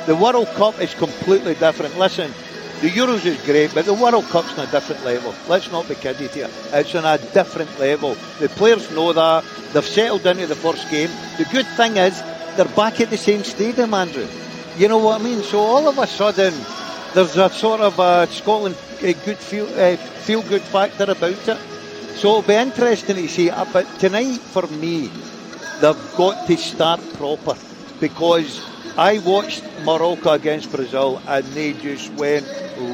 The World Cup is completely different. Listen, the Euros is great, but the World Cup's on a different level. Let's not be kidded here. It's on a different level. The players know that. They've settled into the first game. The good thing is, they're back at the same stadium, Andrew. You know what I mean? So all of a sudden, there's a sort of a Scotland good feel-good factor about it. So it'll be interesting to see. But tonight, for me, they've got to start proper, because I watched Morocco against Brazil and they just went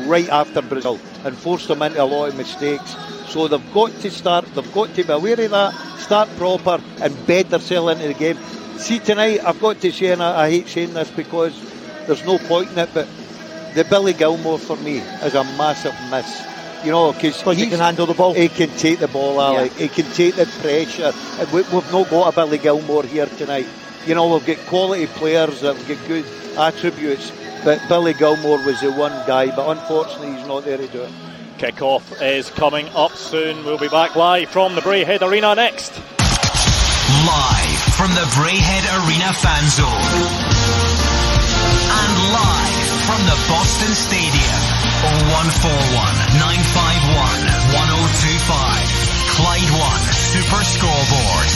right after Brazil and forced them into a lot of mistakes. So they've got to be aware of that, start proper and bed themselves into the game. See, tonight, I've got to say, and I hate saying this because there's no point in it, but the Billy Gilmore for me is a massive miss. Because he can handle the ball. He can take the ball, Alec. He can take the pressure. We've not got a Billy Gilmore here tonight. We've got quality players that have got good attributes, but Billy Gilmore was the one guy, but unfortunately he's not there to do it. Kick-off is coming up soon. We'll be back live from the Braehead Arena next. Live from the Braehead Arena fan zone. And live from the Boston Stadium. 0141 951 1025. Clyde 1 Super Scoreboard.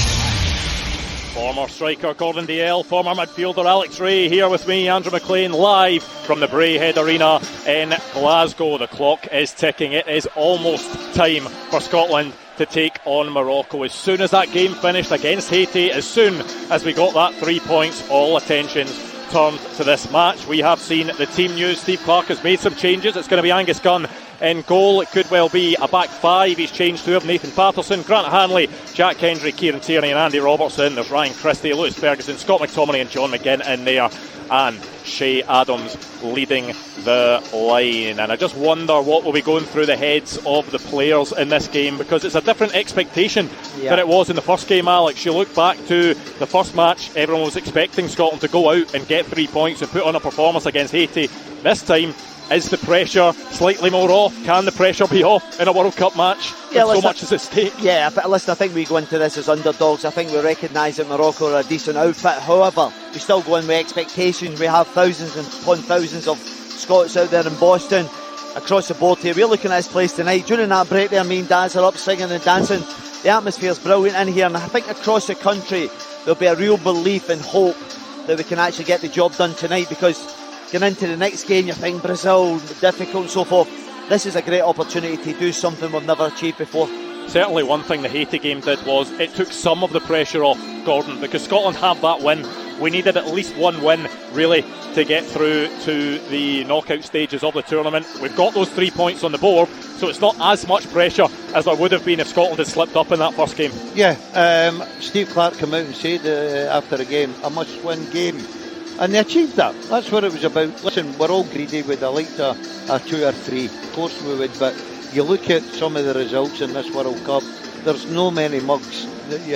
Former striker Gordon Dalziel, former midfielder Alex Rae here with me, Andrew Maclean, live from the Braehead Arena in Glasgow. The clock is ticking. It is almost time for Scotland to take on Morocco. As soon as that game finished against Haiti, as soon as we got that 3 points, all attentions turned to this match. We have seen the team news. Steve Clarke has made some changes. It's going to be Angus Gunn in goal. It could well be a back 5. He's changed 2 of Nathan Patterson, Grant Hanley, Jack Hendry, Kieran Tierney and Andy Robertson. There's Ryan Christie, Lewis Ferguson, Scott McTominay and John McGinn in there, and Shay Adams leading the line. And I just wonder what will be going through the heads of the players in this game, because it's a different expectation than it was in the first game, Alex. You look back to the first match, everyone was expecting Scotland to go out and get 3 points and put on a performance against Haiti. This time, is the pressure slightly more off? Can the pressure be off in a World Cup match? So much is at stake. Yeah, but listen, I think we go into this as underdogs. I think we recognise that Morocco are a decent outfit. However, we still go in with expectations. We have thousands and upon thousands of Scots out there in Boston, across the board here. We're looking at this place tonight. During that break there, me and Daz are up singing and dancing. The atmosphere is brilliant in here, and I think across the country there'll be a real belief and hope that we can actually get the job done tonight, because going into the next game, you think Brazil, difficult and so forth. This is a great opportunity to do something we've never achieved before. Certainly one thing the Haiti game did was it took some of the pressure off, Gordon, because Scotland have that win. We needed at least one win, really, to get through to the knockout stages of the tournament. We've got those 3 points on the board, so it's not as much pressure as there would have been if Scotland had slipped up in that first game. Yeah, Steve Clarke came out and said after the game, a must-win game. And they achieved that. That's what it was about. Listen, we're all greedy. We'd have liked a 2 or 3. Of course we would, but you look at some of the results in this World Cup, there's no many mugs that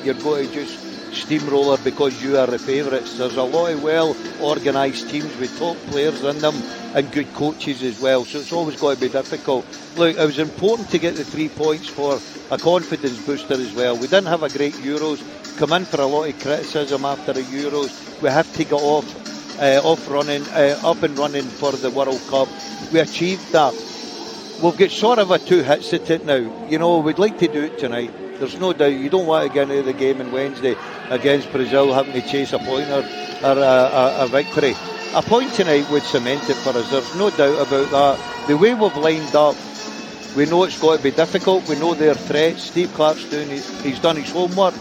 you're going to just steamroller because you are the favourites. There's a lot of well organised teams with top players in them and good coaches as well, so it's always got to be difficult. Look, it was important to get the 3 points for a confidence booster as well. We didn't have a great Euros, come in for a lot of criticism after the Euros. We have to get up and running for the World Cup. We achieved that. We've got sort of a 2 hits at it now. You know, we'd like to do it tonight. There's no doubt. You don't want to get into the game on Wednesday against Brazil having to chase a point or a victory. A point tonight would cement it for us. There's no doubt about that. The way we've lined up, we know it's got to be difficult. We know their threats. Steve Clarke's he's done his homework.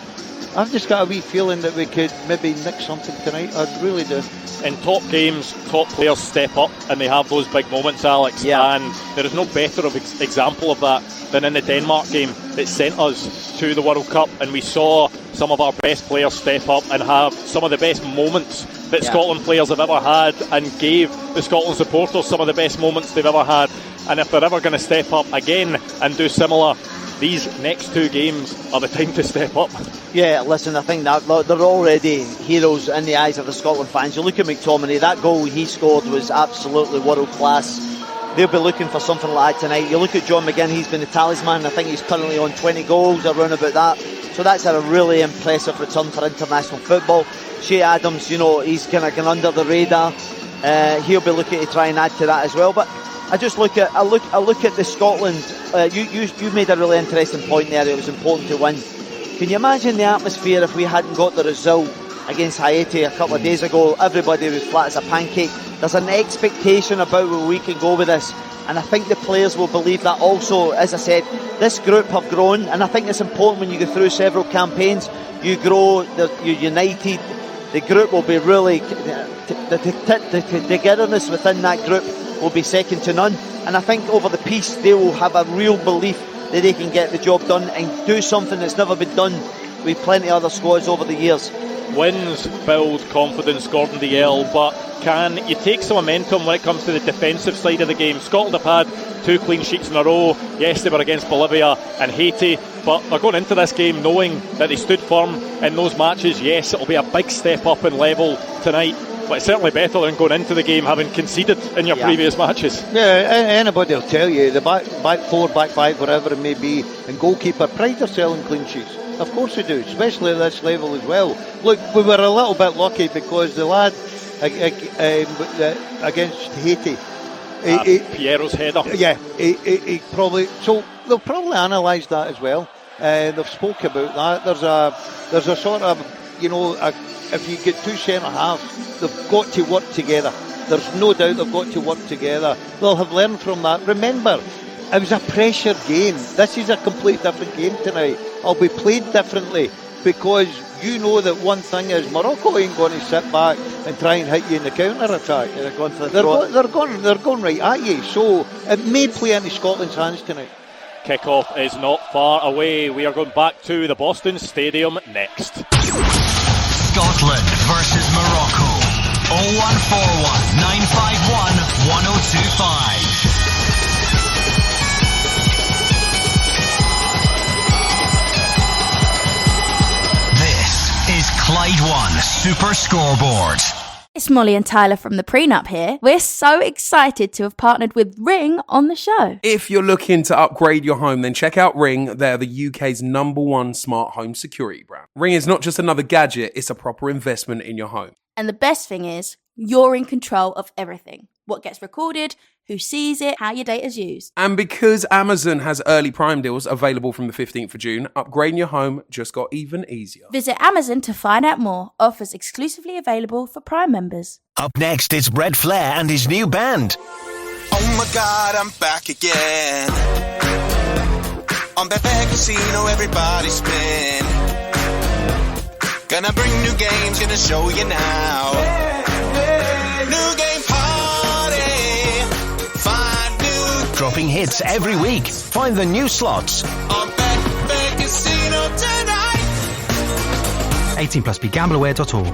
I've just got a wee feeling that we could maybe nick something tonight. I really do. In top games, top players step up and they have those big moments, Alex. Yeah. And there is no better of example of that than in the Denmark game that sent us to the World Cup, and we saw some of our best players step up and have some of the best moments that Scotland players have ever had, and gave the Scotland supporters some of the best moments they've ever had. And if they're ever going to step up again and do similar, these next 2 games are the time to step up. Yeah, listen, I think that they're already heroes in the eyes of the Scotland fans. You look at McTominay, that goal he scored was absolutely world class. They'll be looking for something like that tonight. You look at John McGinn, he's been the talisman. I think he's currently on 20 goals, around about that. So that's a really impressive return for international football. Shea Adams, you know, he's kind of gone under the radar. He'll be looking to try and add to that as well. But I just look at the Scotland. You made a really interesting point there. It was important to win. Can you imagine the atmosphere if we hadn't got the result against Haiti a couple of days ago? Everybody was flat as a pancake. There's an expectation about where we can go with this, and I think the players will believe that also. As I said, this group have grown, and I think it's important when you go through several campaigns, you grow, you're united. The group will be really, the togetherness within that group will be second to none, and I think over the piece they will have a real belief that they can get the job done and do something that's never been done with plenty of other squads over the years. Wins build confidence, Gordon Dalziel, but can you take some momentum when it comes to the defensive side of the game? Scotland have had 2 clean sheets in a row. Yes, they were against Bolivia and Haiti, but they're going into this game knowing that they stood firm in those matches. Yes, it'll be a big step up in level tonight, but it's certainly better than going into the game having conceded in your previous matches. Yeah, anybody will tell you the back 4, back 5, whatever it may be, and goalkeeper pride themselves in clean sheets. Of course we do, especially at this level as well. Look, we were a little bit lucky because the lad against Haiti, Piero's header. Yeah, he probably. So they'll probably analyse that as well. They've spoke about that. There's a sort of, you know, if you get 2 centre halves, they've got to work together. There's no doubt they've got to work together. They'll have learned from that. Remember, it was a pressure game. This is a complete different game tonight. It'll be played differently because you know that one thing is Morocco ain't going to sit back and try and hit you in the counter attack. They're going for the they're going right at you. So it may play into Scotland's hands tonight. Kick-off is not far away. We are going back to the Boston Stadium next. Scotland versus Morocco. 0141 951 1025. Clyde 1 Super Scoreboard. It's Molly and Tyler from the Prenup here. We're so excited to have partnered with Ring on the show. If you're looking to upgrade your home, then check out Ring. They're the UK's #1 smart home security brand. Ring is not just another gadget, it's a proper investment in your home. And the best thing is, you're in control of everything. What gets recorded, who sees it how your data's used. And because Amazon has early Prime deals available from the 15th of June, upgrading your home just got even easier. Visit Amazon to find out more. Offers exclusively available for Prime members. Up next, it's Brett Flair and his new band. Oh my God, I'm back again. On Betfair Casino, everybody spin. Gonna bring new games, gonna show you now. New game party. Find new. Dropping hits every week. Find the new slots. On Betfair Casino tonight. 18+ BeGambleAware.org.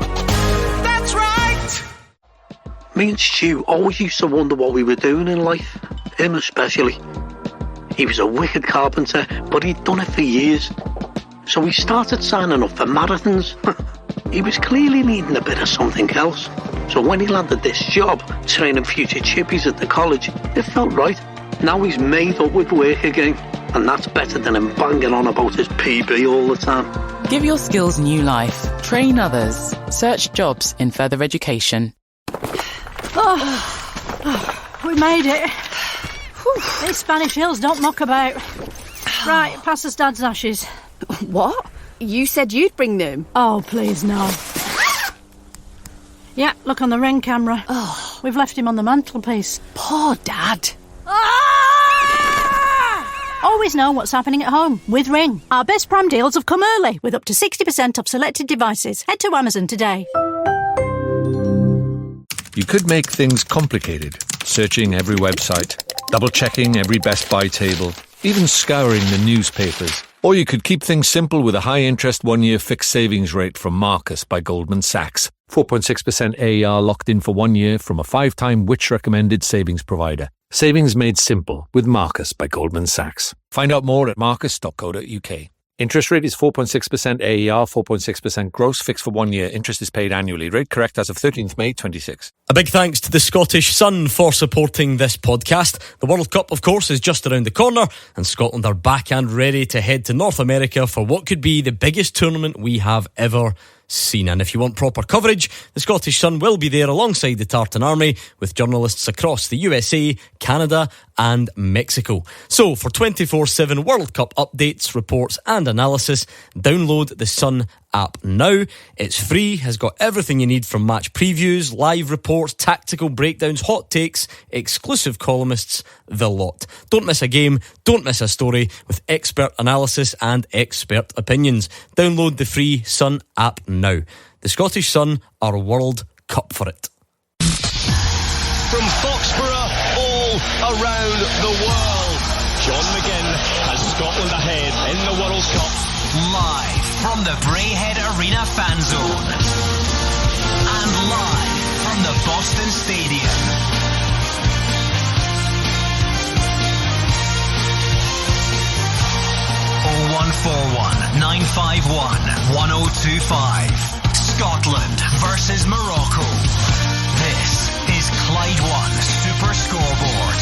That's right. Me and Stu always used to wonder what we were doing in life. Him especially. He was a wicked carpenter, but he'd done it for years. So he started signing up for marathons. He was clearly needing a bit of something else. So when he landed this job, training future chippies at the college, it felt right. Now he's made up with work again. And that's better than him banging on about his PB all the time. Give your skills new life. Train others. Search jobs in further education. We made it. These Spanish hills don't muck about. Right, pass us Dad's ashes. What? You said you'd bring them? Oh, please, no. Yeah, look on the ring camera. Oh. We've left him on the mantelpiece. Poor Dad. Always know what's happening at home with Ring. Our best Prime deals have come early, with up to 60% off selected devices. Head to Amazon today. You could make things complicated, searching every website, double-checking every Best Buy table, even scouring the newspapers. Or you could keep things simple with a high-interest one-year fixed savings rate from Marcus by Goldman Sachs. 4.6% AER locked in for 1 year from a 5-time Which-recommended savings provider. Savings made simple with Marcus by Goldman Sachs. Find out more at marcus.co.uk. Interest rate is 4.6% AER, 4.6% gross, fixed for 1 year. Interest is paid annually. Rate correct as of 13th May 26. A big thanks to the Scottish Sun for supporting this podcast. The World Cup, of course, is just around the corner, and Scotland are back and ready to head to North America for what could be the biggest tournament we have ever seen. And if you want proper coverage, the Scottish Sun will be there alongside the Tartan Army with journalists across the USA, Canada and Mexico. So for 24/7 World Cup updates, reports and analysis, download the Sun app now. It's free, has got everything you need from match previews, live reports, tactical breakdowns, hot takes, exclusive columnists, the lot. Don't miss a game, don't miss a story with expert analysis and expert opinions. Download the free Sun app now. The Scottish Sun are World Cup for it. From Foxborough all around the world, John McGinn has Scotland ahead in the World Cup. Live from the Braehead Arena fan zone. And live from the Boston Stadium. Oh, 0141 951 1025. Scotland versus Morocco. This is Clyde 1 Super Scoreboard.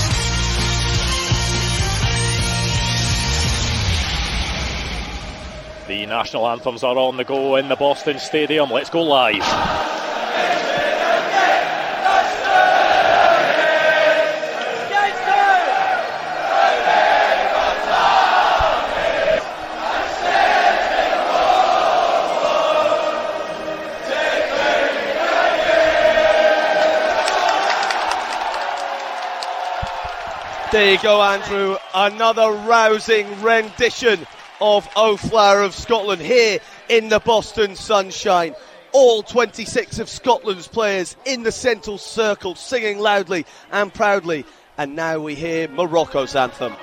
The national anthems are on the go in the Boston Stadium. Let's go live. There you go, Andrew. Another rousing rendition of O Flower of Scotland here in the Boston sunshine. All 26 of Scotland's players in the central circle singing loudly and proudly. And now we hear Morocco's anthem.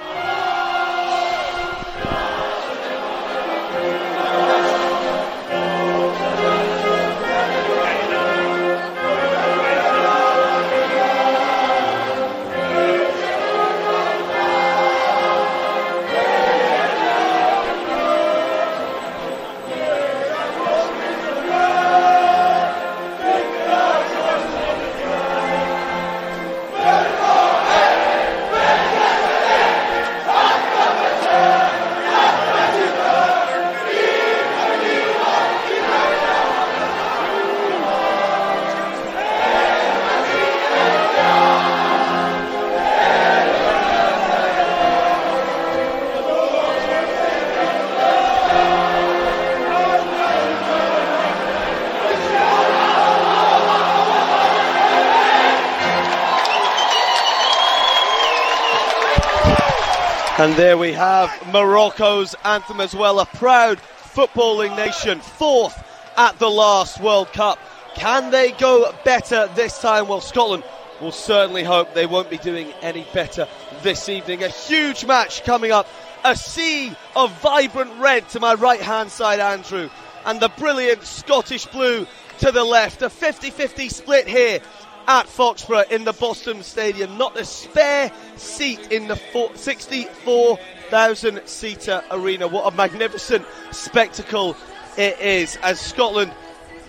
And there we have Morocco's anthem as well, a proud footballing nation, fourth at the last World Cup. Can they go better this time? Well, Scotland will certainly hope they won't be doing any better this evening. A huge match coming up, a sea of vibrant red to my right-hand side, Andrew, and the brilliant Scottish blue to the left. A 50-50 split here at Foxborough in the Boston Stadium. Not a spare seat in the 64,000-seater arena. What a magnificent spectacle it is as Scotland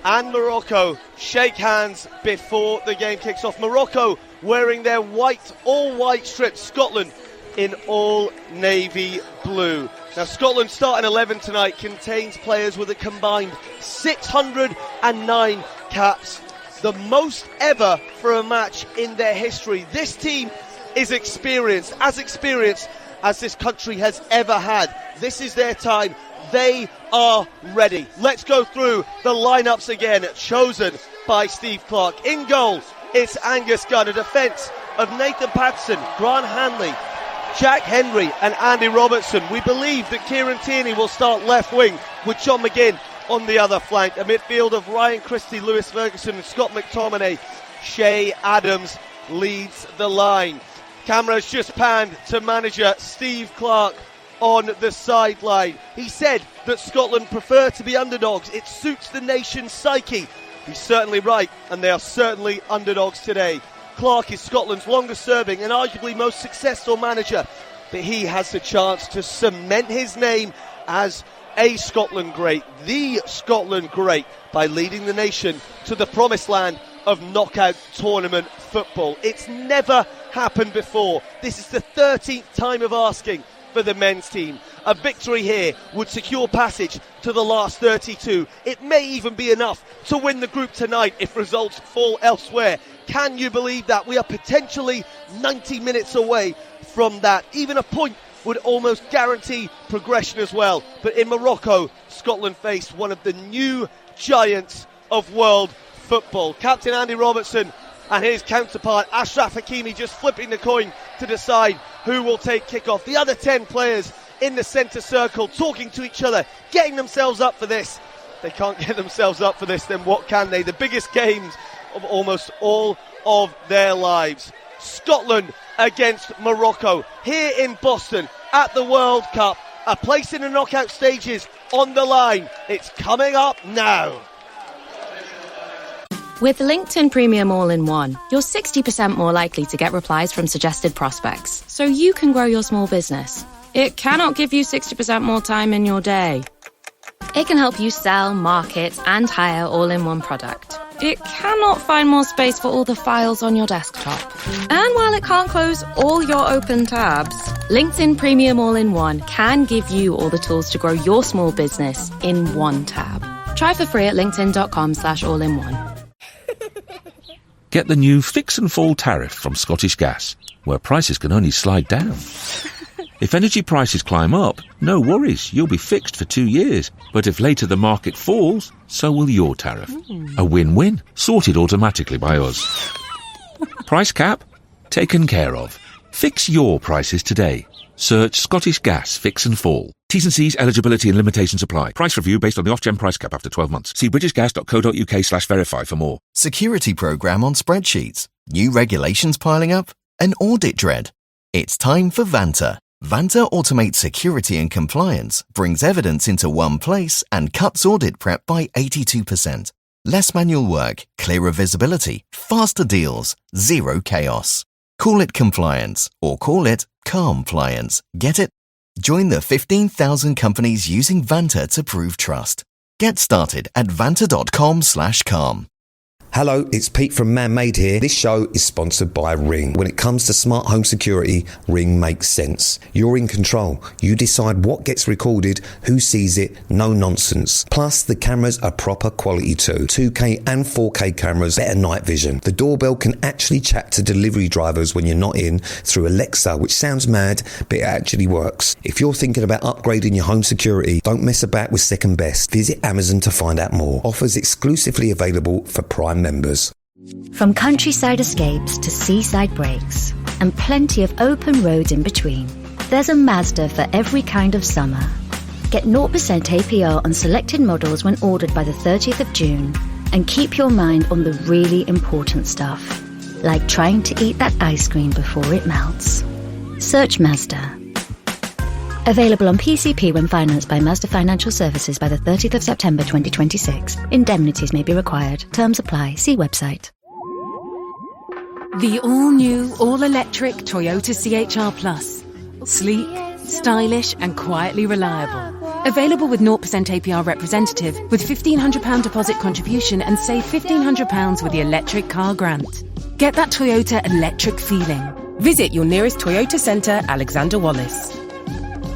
and Morocco shake hands before the game kicks off. Morocco wearing their all-white strips. Scotland in all navy blue. Now, Scotland's starting 11 tonight contains players with a combined 609 caps, the most ever for a match in their history. This team is experienced as this country has ever had. This is their time. They are ready. Let's go through the lineups again, chosen by Steve Clarke. In goal, it's Angus Gunn. A defence of Nathan Patterson, Grant Hanley, Jack Henry and Andy Robertson. We believe that Kieran Tierney will start left wing with John McGinn on the other flank. A midfield of Ryan Christie, Lewis Ferguson and Scott McTominay. Shay Adams leads the line. Cameras just panned to manager Steve Clarke on the sideline. He said that Scotland prefer to be underdogs. It suits the nation's psyche. He's certainly right, and they are certainly underdogs today. Clarke is Scotland's longest serving and arguably most successful manager, but he has the chance to cement his name as a Scotland great, the Scotland great, by leading the nation to the promised land of knockout tournament football. It's never happened before. This is the 13th time of asking for the men's team. A victory here would secure passage to the last 32. It may even be enough to win the group tonight if results fall elsewhere. Can you believe that? We are potentially 90 minutes away from that. Even a point would almost guarantee progression as well. But in Morocco, Scotland faced one of the new giants of world football. Captain Andy Robertson and his counterpart Ashraf Hakimi just flipping the coin to decide who will take kickoff. The other 10 players in the centre circle talking to each other, getting themselves up for this. They can't get themselves up for this, then what can they? The biggest games of almost all of their lives. Scotland against Morocco here in Boston at the World Cup. A place in the knockout stages on the line. It's coming up now. With LinkedIn Premium All-in-One, you're 60% more likely to get replies from suggested prospects, so you can grow your small business. It cannot give you 60% more time in your day. It can help you sell, market, and hire all in one product. It cannot find more space for all the files on your desktop. And while it can't close all your open tabs, LinkedIn Premium All-in-One can give you all the tools to grow your small business in one tab. Try for free at linkedin.com/all-in-one. Get the new Fix and Fall tariff from Scottish Gas, where prices can only slide down. If energy prices climb up, no worries, you'll be fixed for 2 years. But if later the market falls, so will your tariff. A win-win, sorted automatically by us. Price cap? Taken care of. Fix your prices today. Search Scottish Gas Fix and Fall. T's and C's, eligibility and limitations apply. Price review based on the off-gen price cap after 12 months. See britishgas.co.uk/verify for more. Security program on spreadsheets. New regulations piling up? An audit dread? It's time for Vanta. Vanta automates security and compliance, brings evidence into one place, and cuts audit prep by 82%. Less manual work, clearer visibility, faster deals, zero chaos. Call it compliance, or call it compliance. Get it? Join the 15,000 companies using Vanta to prove trust. Get started at vanta.com/calm. Hello, it's Pete from Man Made here. This show is sponsored by Ring. When it comes to smart home security, Ring makes sense. You're in control. You decide what gets recorded, who sees it, no nonsense. Plus, the cameras are proper quality too. 2K and 4K cameras, better night vision. The doorbell can actually chat to delivery drivers when you're not in through Alexa, which sounds mad, but it actually works. If you're thinking about upgrading your home security, don't mess about with second best. Visit Amazon to find out more. Offers exclusively available for Prime members. From countryside escapes to seaside breaks, and plenty of open road in between, There's a Mazda for every kind of summer. Get 0% APR on selected models when ordered by the 30th of June. And keep your mind on the really important stuff, like trying to eat that ice cream before it melts. Search Mazda. Available on PCP when financed by Mazda Financial Services by the 30th of September 2026. Indemnities may be required. Terms apply. See website. The all-new, all-electric Toyota CHR Plus. Sleek, stylish and quietly reliable. Available with 0% APR representative with £1,500 deposit contribution and save £1,500 with the electric car grant. Get that Toyota electric feeling. Visit your nearest Toyota centre, Alexander Wallace.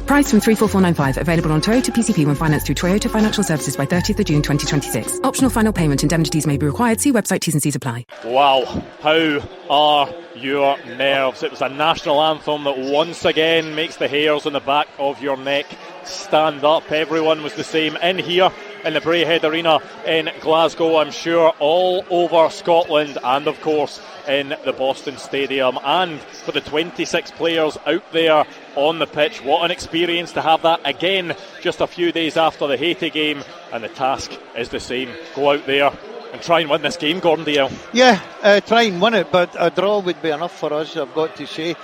Price from 34495. Available on Toyota PCP when financed through Toyota Financial Services by 30th of June 2026. Optional final payment. Indemnities may be required. See website. T's and C's apply. Wow, how are your nerves? It was a national anthem that once again makes the hairs on the back of your neck stand up. Everyone was the same in here in the Braehead Arena in Glasgow, I'm sure, all over Scotland, and of course in the Boston Stadium. And for the 26 players out there on the pitch, what an experience to have that again just a few days after the Haiti game. And the task is the same: go out there and try and win this game, Gordon Dalziel. Yeah, try and win it, but a draw would be enough for us, I've got to say.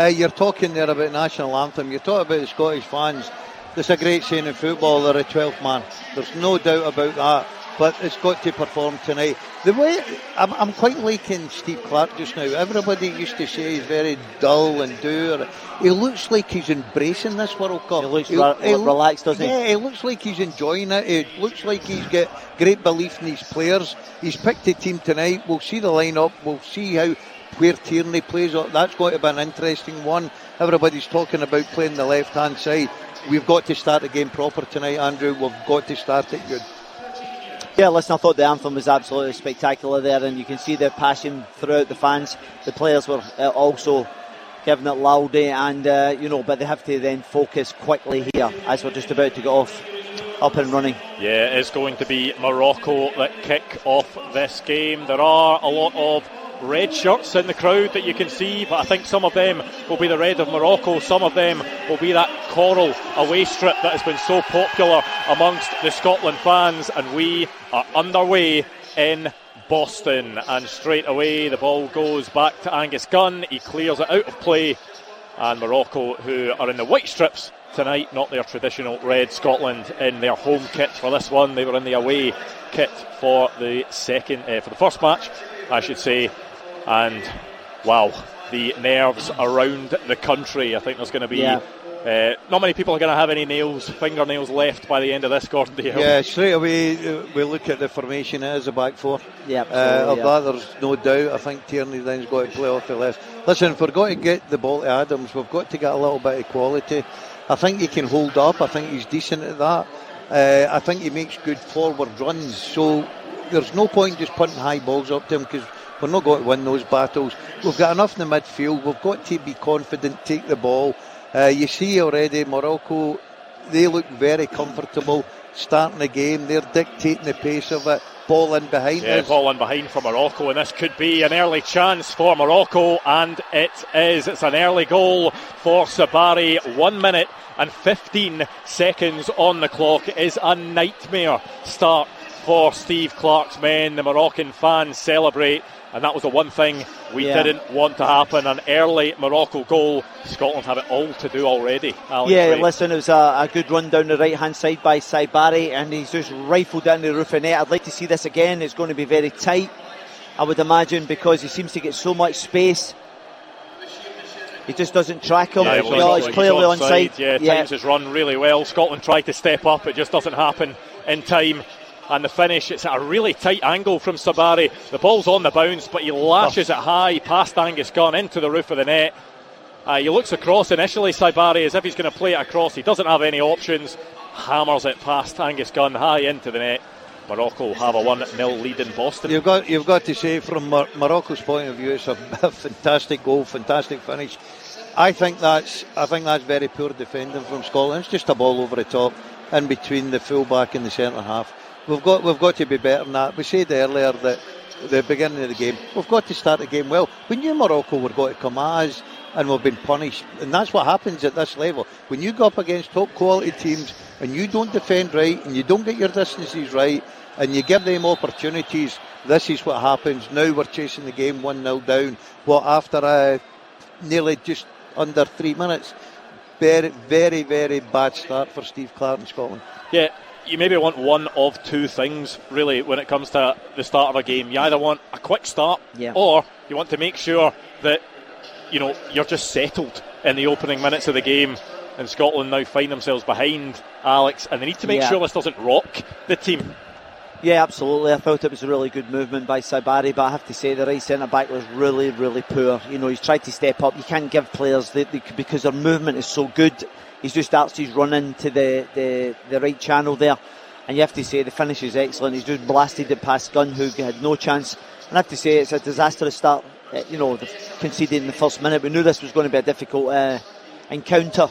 You're talking there about national anthem, you're talking about the Scottish fans. There's a great saying in football, they're a 12th man. There's no doubt about that. But it's got to perform tonight. The way I'm quite liking Steve Clarke just now. Everybody used to say he's very dull and dour. He looks like he's embracing this World Cup. He looks relaxed, doesn't he? Yeah, he looks like he's enjoying it. It looks like he's got great belief in his players. He's picked a team tonight. We'll see the line-up. We'll see where Tierney plays. That's going to be an interesting one. Everybody's talking about playing the left-hand side. We've got to start the game proper tonight, Andrew. We've got to start it good. Yeah, listen, I thought the anthem was absolutely spectacular there, and you can see the passion throughout the fans. The players were also giving it loudly, and but they have to then focus quickly here as we're just about to get up and running. Yeah, it's going to be Morocco that kick off this game. There are a lot of red shirts in the crowd that you can see, but I think some of them will be the red of Morocco, some of them will be that coral away strip that has been so popular amongst the Scotland fans. And we are underway in Boston, and straight away the ball goes back to Angus Gunn. He clears it out of play, and Morocco, who are in the white strips tonight, not their traditional red. Scotland in their home kit for this one. They were in the away kit for the first match, I should say. And wow, the nerves around the country. I think there's going to be not many people are going to have any fingernails left by the end of this, Gordon Dalziel. Yeah, straight away we look at the formation. It is a back four. Yeah, of that there's no doubt. I think Tierney then's got to play off the left. Listen, if we're going to get the ball to Adams, we've got to get a little bit of quality. I think he can hold up. I think he's decent at that. I think he makes good forward runs. So there's no point just putting high balls up to him, because we're not going to win those battles. We've got enough in the midfield. We've got to be confident, take the ball. You see already Morocco, they look very comfortable starting the game. They're dictating the pace of it. Ball in behind us. Yeah, ball in behind for Morocco, and this could be an early chance for Morocco, and it is. It's an early goal for Sabari. 1 minute and 15 seconds on the clock. It is a nightmare start for Steve Clarke's men. The Moroccan fans celebrate, and that was the one thing we didn't want to happen. An early Morocco goal. Scotland have it all to do already, Alex Rae. Listen, it was a good run down the right hand side by Sabari, and he's just rifled down the roof of net. I'd like to see this again. It's going to be very tight, I would imagine, because he seems to get so much space. He just doesn't track him. He's clearly onside. Times his run really well. Scotland tried to step up, it just doesn't happen in time. And the finish, it's at a really tight angle from Sabari. The ball's on the bounce, but he lashes it high past Angus Gunn into the roof of the net. He looks across initially, Sabari, as if he's going to play it across. He doesn't have any options. Hammers it past Angus Gunn high into the net. Morocco have a 1-0 lead in Boston. You've got to say, from Morocco's point of view, it's a fantastic goal, fantastic finish. I think that's very poor defending from Scotland. It's just a ball over the top, in between the full-back and the centre half. We've got to be better than that. We said earlier that the beginning of the game, we've got to start the game well. We knew Morocco were going to come at us. and we've been punished. And that's what happens at this level. When you go up against top quality teams and you don't defend right and you don't get your distances right and you give them opportunities, this is what happens. Now we're chasing the game 1-0 down. After nearly just under 3 minutes. Very, very, very bad start for Steve Clarke in Scotland. Yeah, you maybe want one of two things, really, when it comes to the start of a game. You either want a quick start, or you want to make sure that, you know, you're just settled in the opening minutes of the game. And Scotland now find themselves behind, Alex, and they need to make sure this doesn't rock the team. Yeah, absolutely. I thought it was a really good movement by Sabari, but I have to say the right centre-back was really, really poor. You know, he's tried to step up. You can't give players, because their movement is so good, he's just starts his run into the right channel there. And you have to say the finish is excellent. He's just blasted it past Gunn, who had no chance. And I have to say it's a disastrous start. You know, conceding in the first minute. We knew this was going to be a difficult encounter.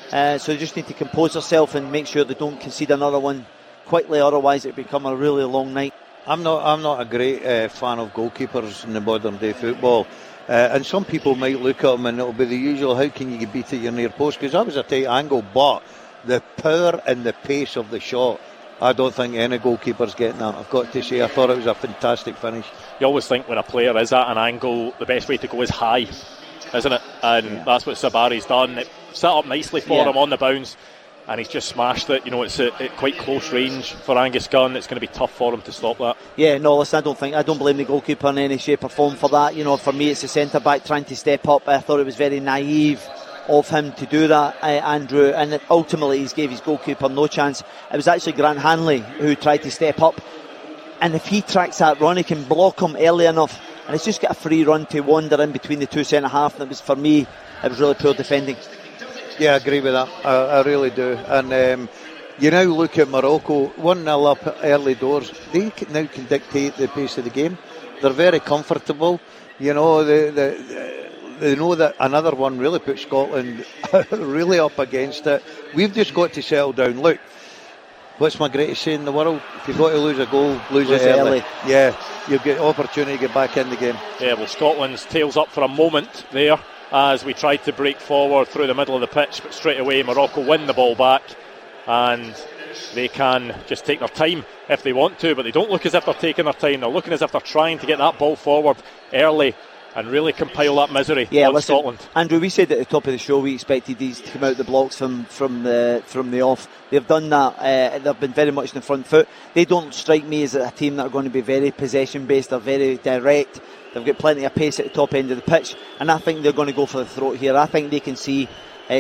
So they just need to compose themselves and make sure they don't concede another one quickly, otherwise it become a really long night. I'm not a great fan of goalkeepers in the modern day football, and some people might look at them and it'll be the usual, how can you beat at your near post, because that was a tight angle, but the power and the pace of the shot, I don't think any goalkeeper's getting that. I've got to say, I thought it was a fantastic finish. You always think when a player is at an angle, the best way to go is high, isn't it? And that's what Sabari's done. It set up nicely for him on the bounce, and he's just smashed it. You know, it's at quite close range for Angus Gunn. It's going to be tough for him to stop that. Yeah, no, listen, I don't blame the goalkeeper in any shape or form for that. You know, for me, it's the centre-back trying to step up. I thought it was very naive of him to do that, Andrew, and ultimately he's gave his goalkeeper no chance. It was actually Grant Hanley who tried to step up, and if he tracks that run, he can block him early enough, and it's just got a free run to wander in between the two centre-half, and it was, for me, it was really poor defending. Yeah, I agree with that. I really do. And you now look at Morocco, 1-0 up early doors. They now can dictate the pace of the game. They're very comfortable. You know, they know that another one really puts Scotland really up against it. We've just got to settle down. Look, what's my greatest saying in the world? If you've got to lose a goal, lose it early. Yeah, you'll get opportunity to get back in the game. Yeah, well, Scotland's tails up for a moment there, as we tried to break forward through the middle of the pitch, but straight away Morocco win the ball back, and they can just take their time if they want to, but they don't look as if they're taking their time. They're looking as if they're trying to get that ball forward early and really compile that misery on Scotland. Andrew, we said at the top of the show we expected these to come out the blocks from the off. They've done that. They've been very much in the front foot. They don't strike me as a team that are going to be very possession based. They're very direct. They've got plenty of pace at the top end of the pitch, and I think they're going to go for the throat here. I think they can see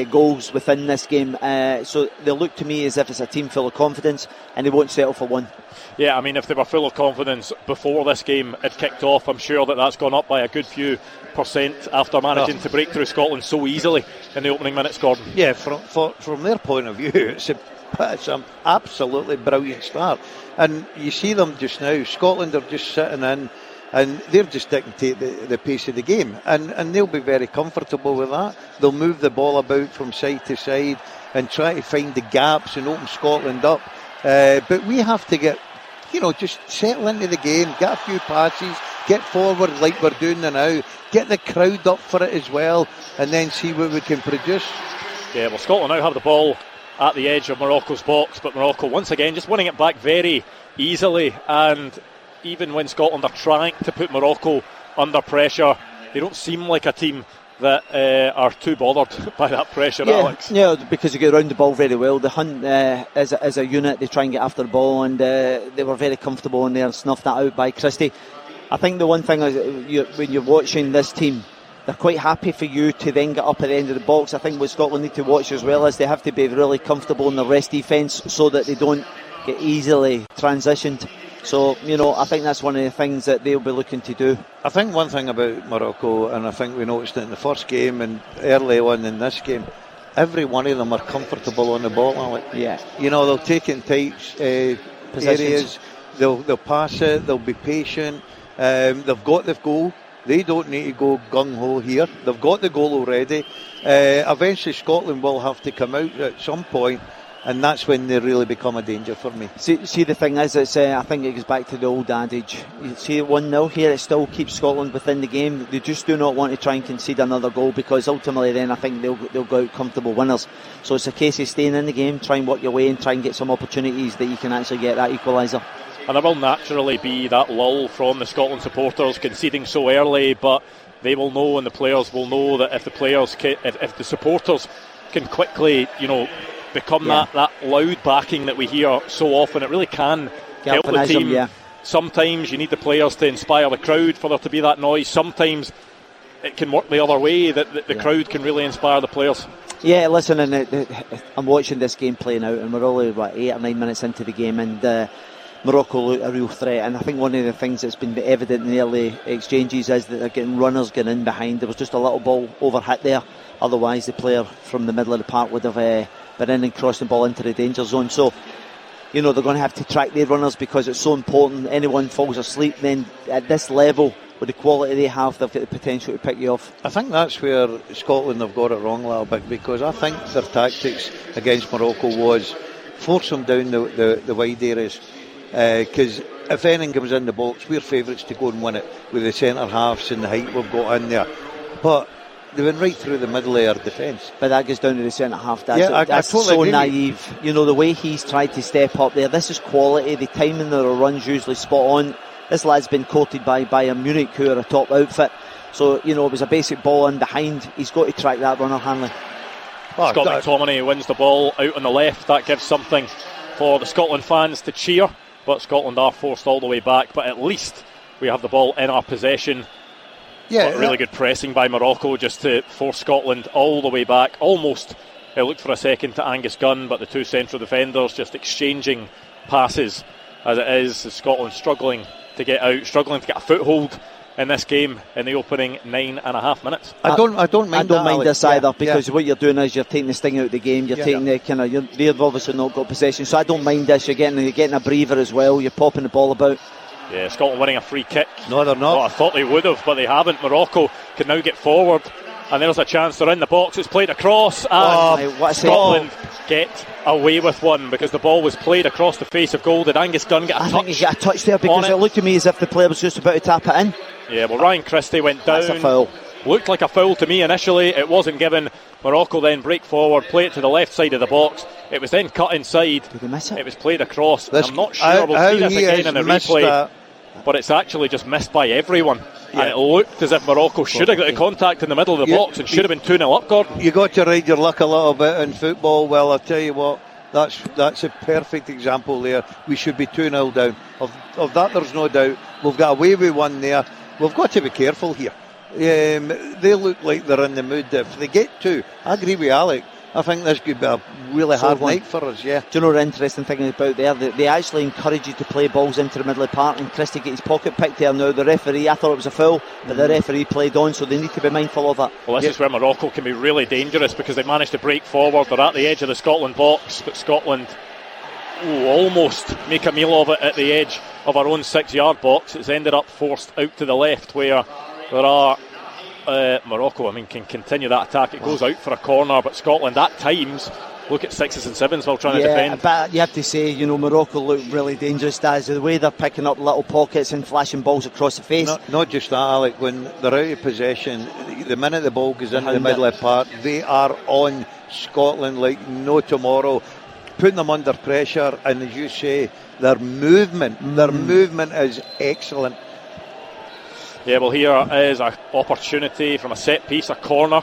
goals within this game, so they look to me as if it's a team full of confidence, and they won't settle for one. Yeah, I mean, if they were full of confidence before this game had kicked off, I'm sure that's gone up by a good few percent after managing to break through Scotland so easily in the opening minutes, Gordon. Yeah, from their point of view, it's an absolutely brilliant start. And you see them just now, Scotland are just sitting in, and they're just dictating the pace of the game, and they'll be very comfortable with that. They'll move the ball about from side to side and try to find the gaps and open Scotland up. But we have to get, just settle into the game, get a few passes, get forward like we're doing now, get the crowd up for it as well, and then see what we can produce. Yeah, well, Scotland now have the ball at the edge of Morocco's box, but Morocco once again just winning it back very easily, and even when Scotland are trying to put Morocco under pressure, they don't seem like a team that are too bothered by that pressure, Alex. Yeah, because they get around the ball very well. They hunt as a unit, they try and get after the ball, and they were very comfortable in there and snuffed that out by Christie. I think the one thing is, when you're watching this team, they're quite happy for you to then get up at the end of the box. I think what Scotland need to watch as well is they have to be really comfortable in the rest defence so that they don't get easily transitioned. So, I think that's one of the things that they'll be looking to do. I think one thing about Morocco, and I think we noticed it in the first game and early on in this game, every one of them are comfortable on the ball, Alex. Yeah. They'll take it in tight areas, they'll pass it, they'll be patient, they've got the goal. They don't need to go gung-ho here. They've got the goal already. Eventually Scotland will have to come out at some point and that's when they really become a danger for me. See the thing is, it's I think it goes back to the old adage. You see 1-0 here, it still keeps Scotland within the game. They just do not want to try and concede another goal, because ultimately then I think they'll go out comfortable winners. So it's a case of staying in the game, try and work your way and try and get some opportunities that you can actually get that equaliser. And there will naturally be that lull from the Scotland supporters conceding so early, but they will know, and the players will know, that if the supporters can quickly, become that loud backing that we hear so often, it really can help the team. Sometimes you need the players to inspire the crowd for there to be that noise. Sometimes it can work the other way, that the crowd can really inspire the players. Yeah, listen, and I'm watching this game playing out, and we're only 8 or 9 minutes into the game, and Morocco look a real threat. And I think one of the things that's been evident in the early exchanges is that they're getting runners getting in behind. There was just a little ball overhit there, otherwise the player from the middle of the park would have been in and crossed the ball into the danger zone. So they're going to have to track their runners, because it's so important. Anyone falls asleep, then at this level, with the quality they have, they've got the potential to pick you off. I think that's where Scotland have got it wrong a little bit, because I think their tactics against Morocco was force them down the wide areas, because if anything comes in the box, we're favourites to go and win it with the centre halves and the height we've got in there. But they went right through the middle of our defence. But that goes down to the centre half. That's I totally so agree. naive. The way he's tried to step up there, this is quality. The timing of the run's usually spot on. This lad's been courted by Bayern Munich, who are a top outfit. So, it was a basic ball in behind. He's got to track that runner, Hanley. Scott McTominay wins the ball out on the left. That gives something for the Scotland fans to cheer. But Scotland are forced all the way back. But at least we have the ball in our possession. Yeah, really good pressing by Morocco just to force Scotland all the way back. Almost, it looked for a second to Angus Gunn, but the two central defenders just exchanging passes as it is. Scotland struggling to get out, struggling to get a foothold in this game in the opening 9.5 minutes. I don't mind this either, because what you're doing is you're taking the sting out of the game. You're taking the they've obviously not got possession, so I don't mind this. You're getting a breather as well. You're popping the ball about. Yeah, Scotland winning a free kick. No, they're not. Well, I thought they would have, but they haven't. Morocco can now get forward, and there's a chance. They're in the box. It's played across, and Scotland get away with one, because the ball was played across the face of goal. Did Angus Gunn get a touch? I think he got a touch there, because it looked to me as if the player was just about to tap it in. Yeah, well, Ryan Christie went down. That's a foul. Looked like a foul to me initially. It wasn't given. Morocco then break forward, play it to the left side of the box. It was then cut inside. Did they miss it? It was played across. I'm not sure we'll see this again in the replay. But it's actually just missed by everyone. Yeah. And it looked as if Morocco should have got the contact in the middle of the box and should have been 2-0 up, Gordon. You got to ride your luck a little bit in football. Well, I'll tell you what, that's a perfect example there. We should be 2-0 down. Of that, there's no doubt. We've got away with one there. We've got to be careful here. They look like they're in the mood. If they get two, I agree with Alec. I think this could be a really hard night for us, yeah. Do you know the interesting thing about there? They actually encourage you to play balls into the middle of the park, and Christie gets his pocket picked there now. The referee, I thought it was a foul, but the referee played on, so they need to be mindful of that. Well, this is where Morocco can be really dangerous, because they managed to break forward. They're at the edge of the Scotland box, but Scotland almost make a meal of it at the edge of our own 6-yard box. It's ended up forced out to the left, where there are Morocco, can continue that attack. It goes out for a corner, but Scotland at times look at 6s and 7s while trying to defend. But you have to say, Morocco look really dangerous. That's the way they're picking up little pockets and flashing balls across the face. Not just that, Alec. When they're out of possession, the minute the ball goes into the middle of the park, they are on Scotland like no tomorrow, putting them under pressure. And as you say, their movement is excellent. Yeah, well, here is an opportunity from a set piece, a corner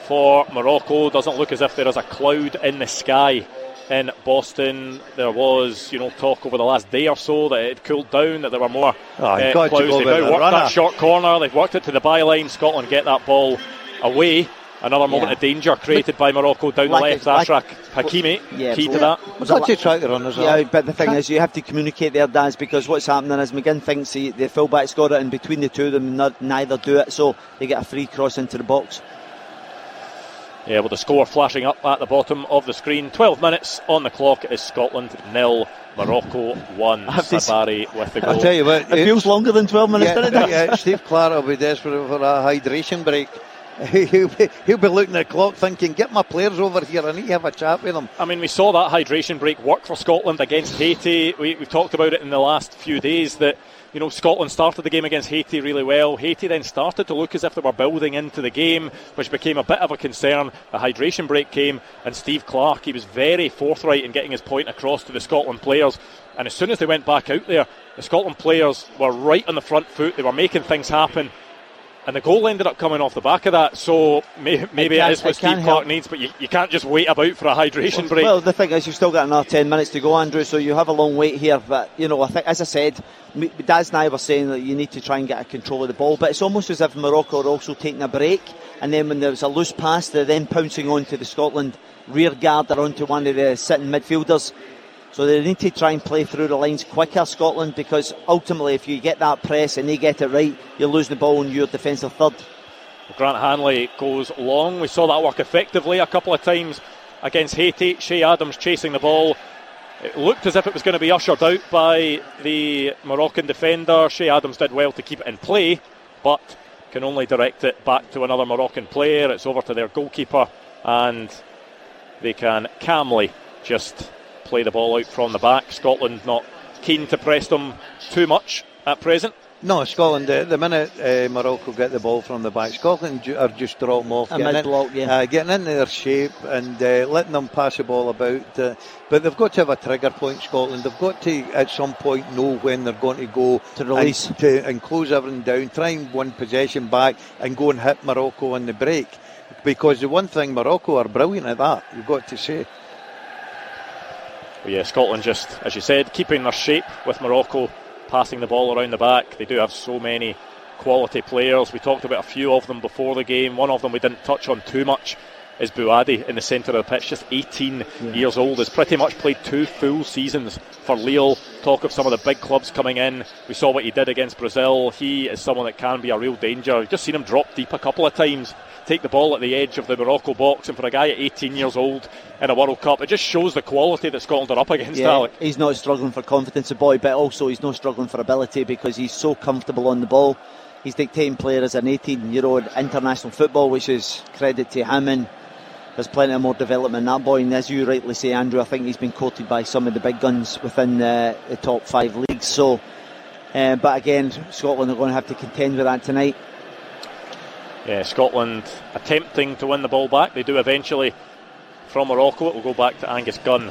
for Morocco. Doesn't look as if there is a cloud in the sky in Boston. There was, talk over the last day or so that it had cooled down, that there were more clouds. They've now worked that short corner. They've worked it to the byline. Scotland get that ball away. Another moment of danger created by Morocco down the left. Ashraf Hakimi, key to that. We've got to try to run as well. Yeah, but the thing is, you have to communicate there, Daz, because what's happening is McGinn thinks the fullback's got it, and between the two of them, neither do it, so they get a free cross into the box. Yeah, well, the score flashing up at the bottom of the screen. 12 minutes on the clock. It is Scotland 0, Morocco 1. Sabari with the goal. I'll tell you what, it feels longer than 12 minutes, doesn't it? Yeah, Steve Clark will be desperate for a hydration break. he'll be looking at the clock thinking, get my players over here, I need to have a chat with them. I mean, we saw that hydration break work for Scotland against Haiti. We've talked about it in the last few days that, you know, Scotland started the game against Haiti really well. Haiti then started to look as if they were building into the game, which became a bit of a concern. The hydration break came, and Steve Clarke, he was very forthright in getting his point across to the Scotland players. And as soon as they went back out there, the Scotland players were right on the front foot. They were making things happen. And the goal ended up coming off the back of that. So maybe it is what Steve Clarke needs, but you can't just wait about for a hydration break. Well, the thing is, you've still got another 10 minutes to go, Andrew, so you have a long wait here. But, you know, I think, as I said, Daz and I were saying that you need to try and get a control of the ball, but it's almost as if Morocco are also taking a break, and then when there's a loose pass, they're then pouncing onto the Scotland rear guard or onto one of the sitting midfielders. So they need to try and play through the lines quicker, Scotland, because ultimately if you get that press and they get it right, you're losing the ball in your defensive third. Grant Hanley goes long. We saw that work effectively a couple of times against Haiti. Shea Adams chasing the ball. It looked as if it was going to be ushered out by the Moroccan defender. Shea Adams did well to keep it in play, but can only direct it back to another Moroccan player. It's over to their goalkeeper, and they can calmly just play the ball out from the back. Scotland not keen to press them too much at present. No, Scotland, the minute Morocco get the ball from the back, Scotland are just draw them off, getting into their shape and letting them pass the ball about. But they've got to have a trigger point, Scotland. They've got to, at some point, know when they're going to go to release and close everything down, try and win possession back and go and hit Morocco on the break. Because the one thing, Morocco are brilliant at that, you've got to say. Well, yeah, Scotland just, as you said, keeping their shape with Morocco passing the ball around the back. They do have so many quality players. We talked about a few of them before the game. One of them we didn't touch on too much is Bouadi in the centre of the pitch, just 18 years old, has pretty much played 2 full seasons for Lille. Talk of some of the big clubs coming in. We saw what he did against Brazil. He is someone that can be a real danger. We've just seen him drop deep a couple of times, take the ball at the edge of the Morocco box, and for a guy at 18 years old in a World Cup, it just shows the quality that Scotland are up against. Alec, he's not struggling for confidence, the boy, but also he's not struggling for ability because he's so comfortable on the ball. He's dictating player as an 18-year-old international football, which is credit to him, and there's plenty of more development in that boy. And as you rightly say, Andrew, I think he's been courted by some of the big guns within the top 5 leagues. So, but again, Scotland are going to have to contend with that tonight. Yeah, Scotland attempting to win the ball back. They do eventually from Morocco. It will go back to Angus Gunn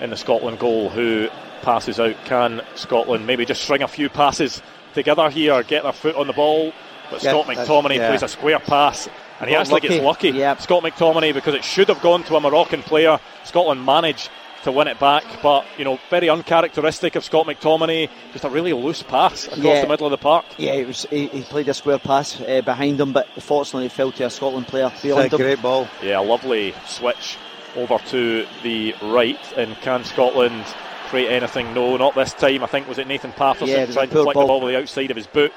in the Scotland goal, who passes out. Can Scotland maybe just string a few passes together here, get their foot on the ball? But Scott McTominay plays a square pass, and he actually gets lucky. Scott McTominay, because it should have gone to a Moroccan player. Scotland managed to win it back, but very uncharacteristic of Scott McTominay, just a really loose pass across the middle of the park. Yeah, he played a square pass behind him, but fortunately it fell to a Scotland player beyond him. Great ball. Yeah, a lovely switch over to the right. And can Scotland create anything? No, not this time. I think was it Nathan Patterson trying to flick the ball with the outside of his boot,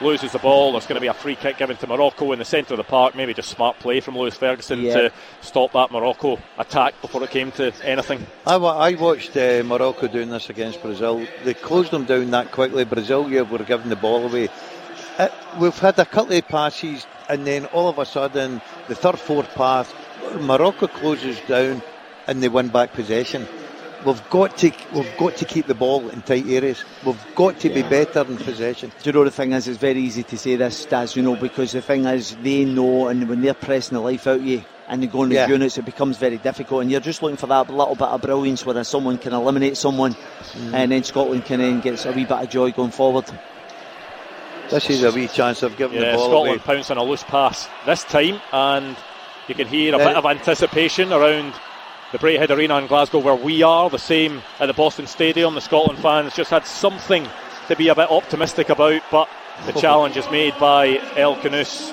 loses the ball. There's going to be a free kick given to Morocco in the centre of the park. Maybe just smart play from Lewis Ferguson to stop that Morocco attack before it came to anything. I watched Morocco doing this against Brazil. They closed them down that quickly. Brazil were giving the ball away. We've had a couple of passes, and then all of a sudden the third, fourth pass, Morocco closes down and they win back possession. We've got to keep the ball in tight areas. We've got to be better in possession. Do you know, the thing is, it's very easy to say this, Daz, because the thing is, they know, and when they're pressing the life out of you and they go in the units, it becomes very difficult, and you're just looking for that little bit of brilliance where someone can eliminate someone, and then Scotland can then get a wee bit of joy going forward. This is a wee chance of giving the ball Scotland away. pounce on a loose pass this time, and you can hear a bit of anticipation around the Braehead Arena in Glasgow, where we are. The same at the Boston Stadium. The Scotland fans just had something to be a bit optimistic about, but the challenge is made by El Khanous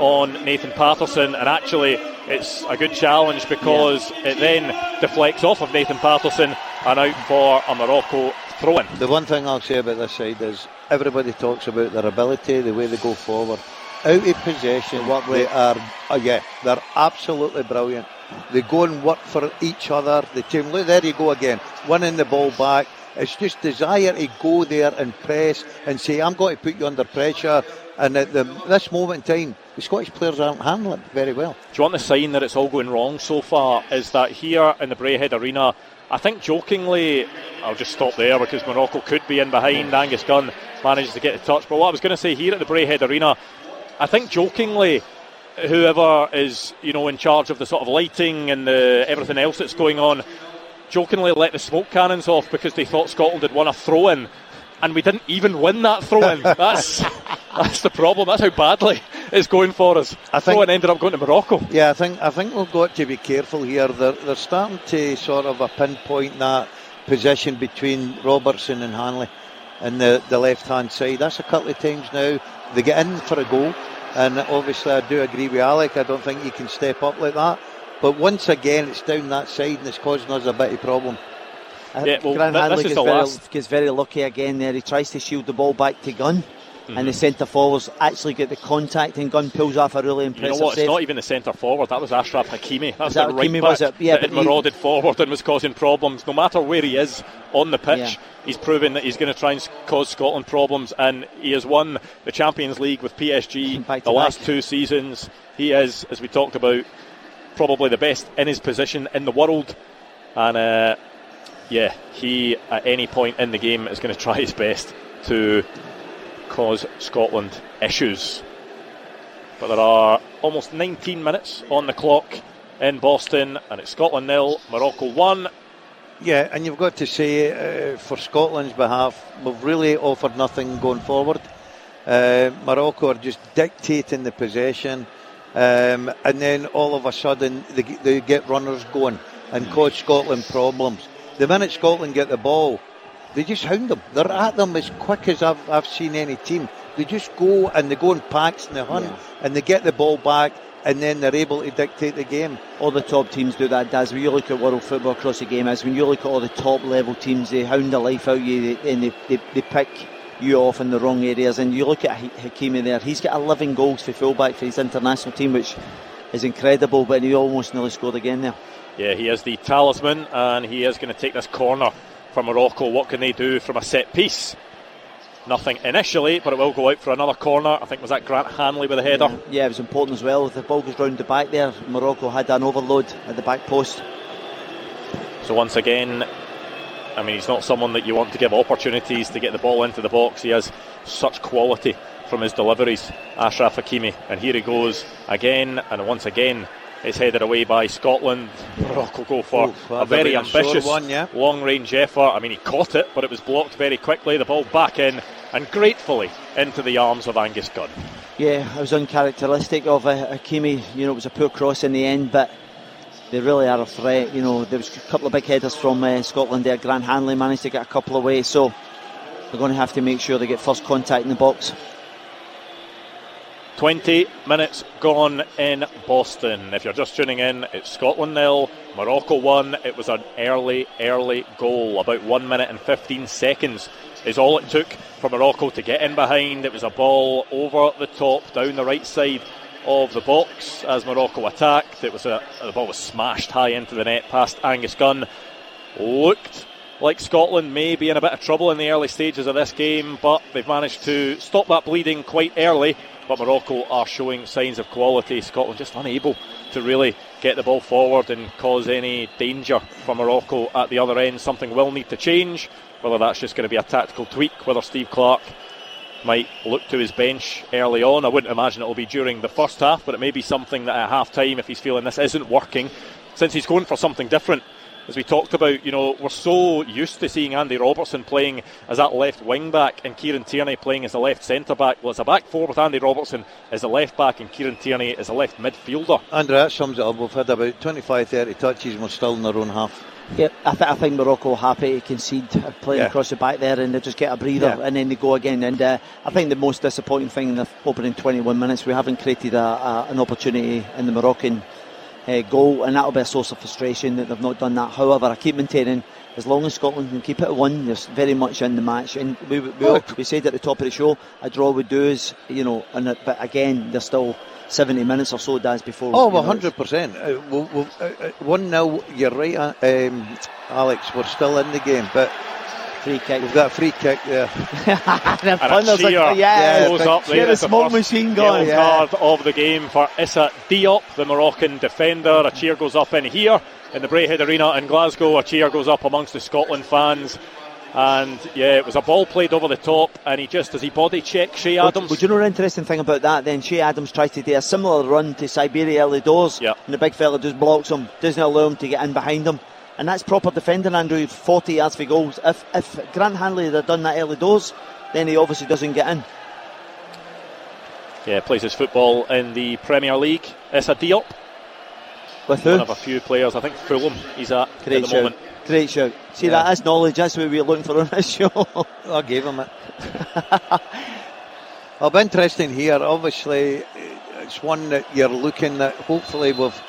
on Nathan Patterson, and actually it's a good challenge because it then deflects off of Nathan Patterson and out for a Morocco throw-in. The one thing I'll say about this side is everybody talks about their ability, the way they go forward. Out of possession, they're absolutely brilliant. They go and work for each other. The team, look, there you go again, winning the ball back. It's just desire to go there and press and say, I'm going to put you under pressure. And at this moment in time, the Scottish players aren't handling it very well. Do you want the sign that it's all going wrong so far? Is that here in the Braehead Arena, I think jokingly, I'll just stop there because Morocco could be in behind. Angus Gunn manages to get the touch. But what I was going to say, here at the Braehead Arena, I think jokingly, whoever is, in charge of the sort of lighting and everything else that's going on, jokingly let the smoke cannons off because they thought Scotland had won a throw-in, and we didn't even win that throw-in. That's the problem. That's how badly it's going for us. Throw-in ended up going to Morocco. Yeah, I think we've got to be careful here. They're starting to sort of pinpoint that position between Robertson and Hanley and the left-hand side. That's a couple of times now. They get in for a goal, and obviously I do agree with Alec. I don't think you can step up like that. But once again, it's down that side and it's causing us a bit of problem. Grant Hanley gets very lucky again there. He tries to shield the ball back to Gunn, and the centre forwards actually get the contact, and Gunn pulls off a really impressive You know what? save. It's not even the centre forward. That was Ashraf Hakimi. That's that the right Hakimi, back was it? Yeah, that had marauded forward and was causing problems. No matter where he is on the pitch, he's proven that he's going to try and cause Scotland problems, and he has won the Champions League with PSG the last 2 seasons. He is, as we talked about, probably the best in his position in the world, and he at any point in the game is going to try his best to cause Scotland issues. But there are almost 19 minutes on the clock in Boston, and it's Scotland 0, Morocco 1. Yeah, and you've got to say, for Scotland's behalf, we've really offered nothing going forward. Morocco are just dictating the possession, and then all of a sudden they get runners going and cause Scotland problems. The minute Scotland get the ball, they just hound them. They're at them as quick as I've seen any team. They just go and they go in packs and they hunt and they get the ball back, and then they're able to dictate the game. All the top teams do that, Daz. When you look at world football across the game, when you look at all the top level teams, they hound the life out of you and they pick you off in the wrong areas. And you look at Hakimi there, he's got 11 goals for fullback for his international team, which is incredible, but he almost nearly scored again there. Yeah, he is the talisman, and he is going to take this corner for Morocco. What can they do from a set piece? Nothing initially, but it will go out for another corner. I think was that Grant Hanley with a header. Yeah, it was important as well. If the ball goes round the back there, Morocco had an overload at the back post. So once again, I mean, he's not someone that you want to give opportunities to get the ball into the box. He has such quality from his deliveries, Ashraf Hakimi. And here he goes again, and once again it's headed away by Scotland. Morocco go for a very ambitious long-range effort. I mean, he caught it, but it was blocked very quickly. The ball back in and gratefully into the arms of Angus Gunn. Yeah, it was uncharacteristic of Hakimi. It was a poor cross in the end, but they really are a threat. There was a couple of big headers from Scotland there. Grant Hanley managed to get a couple away, so they're going to have to make sure they get first contact in the box. 20 minutes gone in Boston. If you're just tuning in, it's Scotland 0, Morocco 1. It was an early goal. About 1 minute and 15 seconds is all it took for Morocco to get in behind. It was a ball over the top, down the right side of the box as Morocco attacked. The ball was smashed high into the net past Angus Gunn. Looked like Scotland may be in a bit of trouble in the early stages of this game, but they've managed to stop that bleeding quite early. But Morocco are showing signs of quality. Scotland just unable to really get the ball forward and cause any danger for Morocco at the other end. Something will need to change, whether that's just going to be a tactical tweak, whether Steve Clarke might look to his bench early on. I wouldn't imagine it will be during the first half, but it may be something that at half time, if he's feeling this isn't working, since he's going for something different. As we talked about, we're so used to seeing Andy Robertson playing as that left wing back and Kieran Tierney playing as a left centre back. Well, it's a back four with Andy Robertson as a left back and Kieran Tierney as a left midfielder. Andrew, that sums it up. We've had about 25-30 touches and we're still in their own half. Yep, I think Morocco happy to concede playing across the back there, and they just get a breather and then they go again. And I think the most disappointing thing in the opening 21 minutes, we haven't created an opportunity in the Moroccan goal, and that'll be a source of frustration that they've not done that. However, I keep maintaining, as long as Scotland can keep it at 1, they're very much in the match. And we said at the top of the show, a draw would do us, but again, there's still 70 minutes or so, Daz, before. 100%. 1-0, you're right, Alex, we're still in the game, but Free kick. We've got a free kick there. The And a cheer goes up there. The It's the smoke first machine yellow going. card of the game for Issa Diop, the Moroccan defender. A cheer goes up in here in the Braehead Arena in Glasgow. A cheer goes up amongst the Scotland fans. And yeah, it was a ball played over the top, and he just, as he body checked Shea Adams. Would you know the interesting thing about that then? Shea Adams tried to do a similar run to Siberia early doors, and the big fella just blocks him, doesn't allow him to get in behind him. And that's proper defending, Andrew. 40 yards for goals. If Grant Hanley had done that early doors, then he obviously doesn't get in. Yeah, plays his football in the Premier League. Issa Diop. With who? One of a few players. I think Fulham he's at Great the shout. moment. Great shout. See, that's knowledge. That's what we're looking for on this show. I gave him it. It'll be interesting here. Obviously, it's one that you're looking at. Hopefully, we've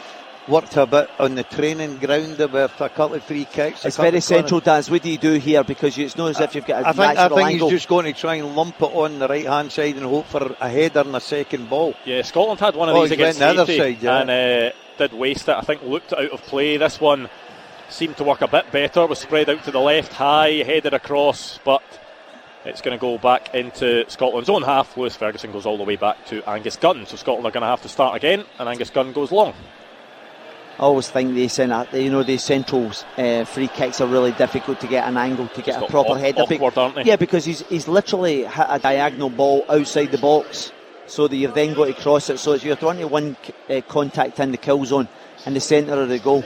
worked a bit on the training ground with a couple of free kicks. It's very central, Daz. What do you do here? Because it's not as if you've got a I natural think angle. he's just going to try and lump it on the right hand side and hope for a header and a second ball. Yeah, Scotland had one of these against the other Haiti side, yeah. and did waste it. I think looked out of play. This one seemed to work a bit better. Was spread out to the left, high, headed across, but it's going to go back into Scotland's own half. Lewis Ferguson goes all the way back to Angus Gunn, so Scotland are going to have to start again, and Angus Gunn goes long. I always think these centrals free kicks are really difficult to get an angle, to get a proper header. Awkward, aren't they? Yeah, because he's literally hit a diagonal ball outside the box, so that you've then got to cross it. So you're trying to win contact in the kill zone in the centre of the goal.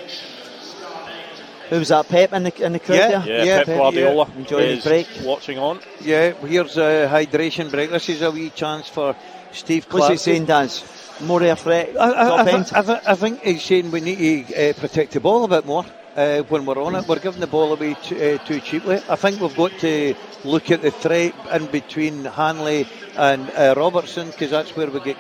Who was that? Pep in the crowd there? Yeah, Pep Guardiola enjoying his break. Watching on. Yeah, here's a hydration break. This is a wee chance for Steve Clark. What's he saying, Daz? More of a threat? I think he's saying we need to protect the ball a bit more when we're on it. We're giving the ball away too cheaply. I think we've got to look at the threat in between Hanley and Robertson, because that's where we get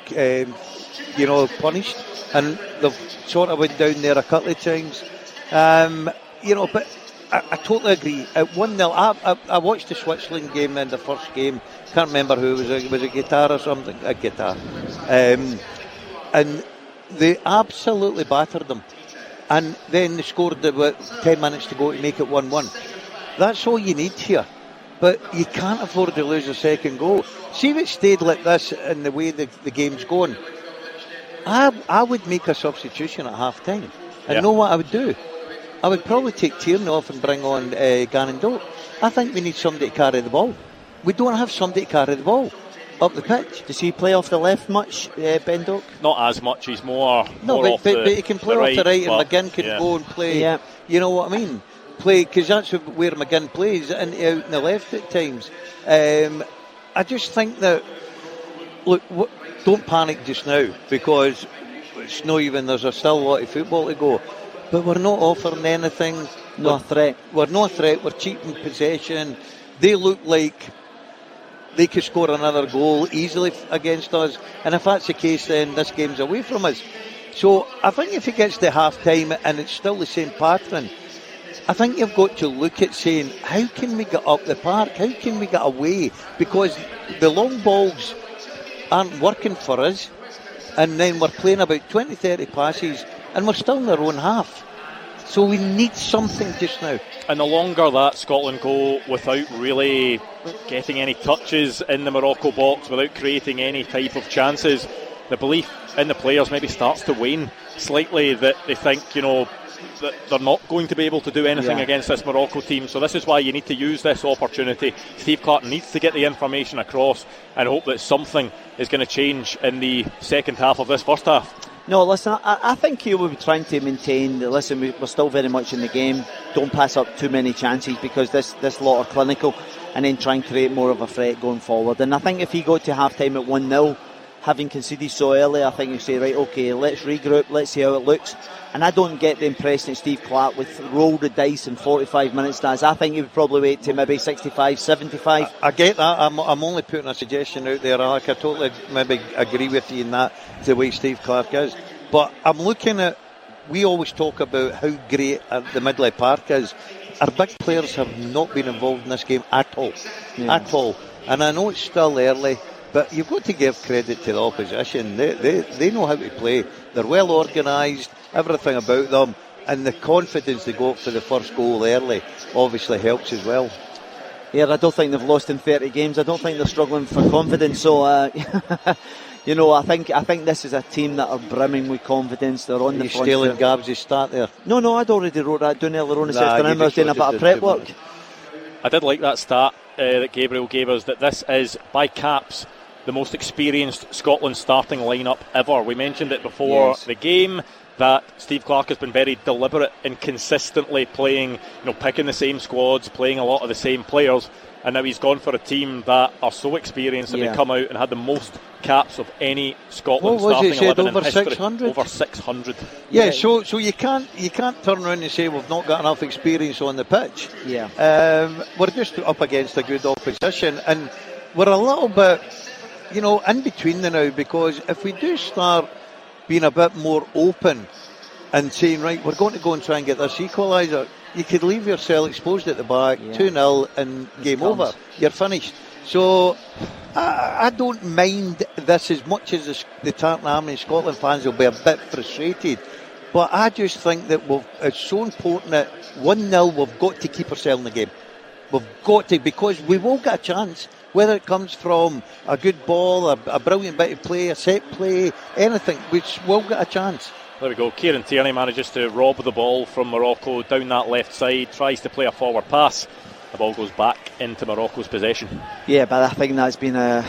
punished, and they've sort of went down there a couple of times. But I totally agree. At 1-0, I watched the Switzerland game in the first game. Can't remember who it was. A guitar or something? A guitar. And they absolutely battered them. And then they scored about 10 minutes to go to make it 1-1. That's all you need here. But you can't afford to lose a second goal. See if it stayed like this in the way the game's going. I would make a substitution at half time. And know what I would do? I would probably take Tierney off and bring on Gannon Doak. I think we need somebody to carry the ball. We don't have somebody to carry the ball up the pitch. Does he play off the left much, Ben Doak? Not as much. He's more but he can play off the right, and McGinn can go and play. Yeah. You know what I mean? Play, because that's where McGinn plays, and out in the left at times. I just think that, look, don't panic just now, because it's not even, there's still a lot of football to go. But we're not offering anything. No threat. We're not a threat. We're cheap in possession. They look like they could score another goal easily against us. And if that's the case, then this game's away from us. So I think if it gets to half-time and it's still the same pattern, I think you've got to look at saying, how can we get up the park? How can we get away? Because the long balls aren't working for us. And then we're playing about 20, 30 passes and we're still in their own half. So we need something just now. And the longer that Scotland go without really getting any touches in the Morocco box, without creating any type of chances, the belief in the players maybe starts to wane slightly, that they think, that they're not going to be able to do anything against this Morocco team. So this is why you need to use this opportunity. Steve Clark needs to get the information across and hope that something is going to change in the second half of this first half. No, listen, I think he will be trying to maintain that, listen, we're still very much in the game. Don't pass up too many chances, because this lot are clinical, and then try and create more of a threat going forward. And I think if he got to half-time at 1-0, having conceded so early, I think you say, right, okay, let's regroup, let's see how it looks. And I don't get the impression that Steve Clark would roll the dice in 45 minutes, Daz. I think he would probably wait to maybe 65, 75. I get that. I'm only putting a suggestion out there, Alec. I totally maybe agree with you in that, the way Steve Clark is. But I'm looking at, we always talk about how great the Midley Park is. Our big players have not been involved in this game at all. At all. And I know it's still early, but you've got to give credit to the opposition. They know how to play. They're well organised, everything about them, and the confidence they got for the first goal early obviously helps as well. Yeah, I don't think they've lost in 30 games. I don't think they're struggling for confidence. So, you know, I think this is a team that are brimming with confidence. They're on the front. You're stealing Gabs' start there. No, I'd already wrote that down earlier on this afternoon. I was doing a bit of prep work. I did like that stat that Gabriel gave us, that this is, by caps, the most experienced Scotland starting lineup ever. We mentioned it before the game, that Steve Clarke has been very deliberate in consistently playing, picking the same squads, playing a lot of the same players, and now he's gone for a team that are so experienced that they come out and had the most caps of any Scotland starting 11 in history. 600? Over 600. Yeah, so you can't turn around and say we've not got enough experience on the pitch. Yeah. We're just up against a good opposition, and we're a little bit, in between the now, because if we do start being a bit more open and saying, right, we're going to go and try and get this equaliser, you could leave yourself exposed at the back, 2-0 and game over. You're finished. So I don't mind this as much as the Tartan Army Scotland fans will be a bit frustrated. But I just think that it's so important that 1-0 we've got to keep ourselves in the game. We've got to, because we will get a chance, whether it comes from a good ball, a brilliant bit of play, a set play, anything, which will get a chance. There we go. Kieran Tierney manages to rob the ball from Morocco down that left side, tries to play a forward pass. The ball goes back into Morocco's possession. Yeah, but I think that's been a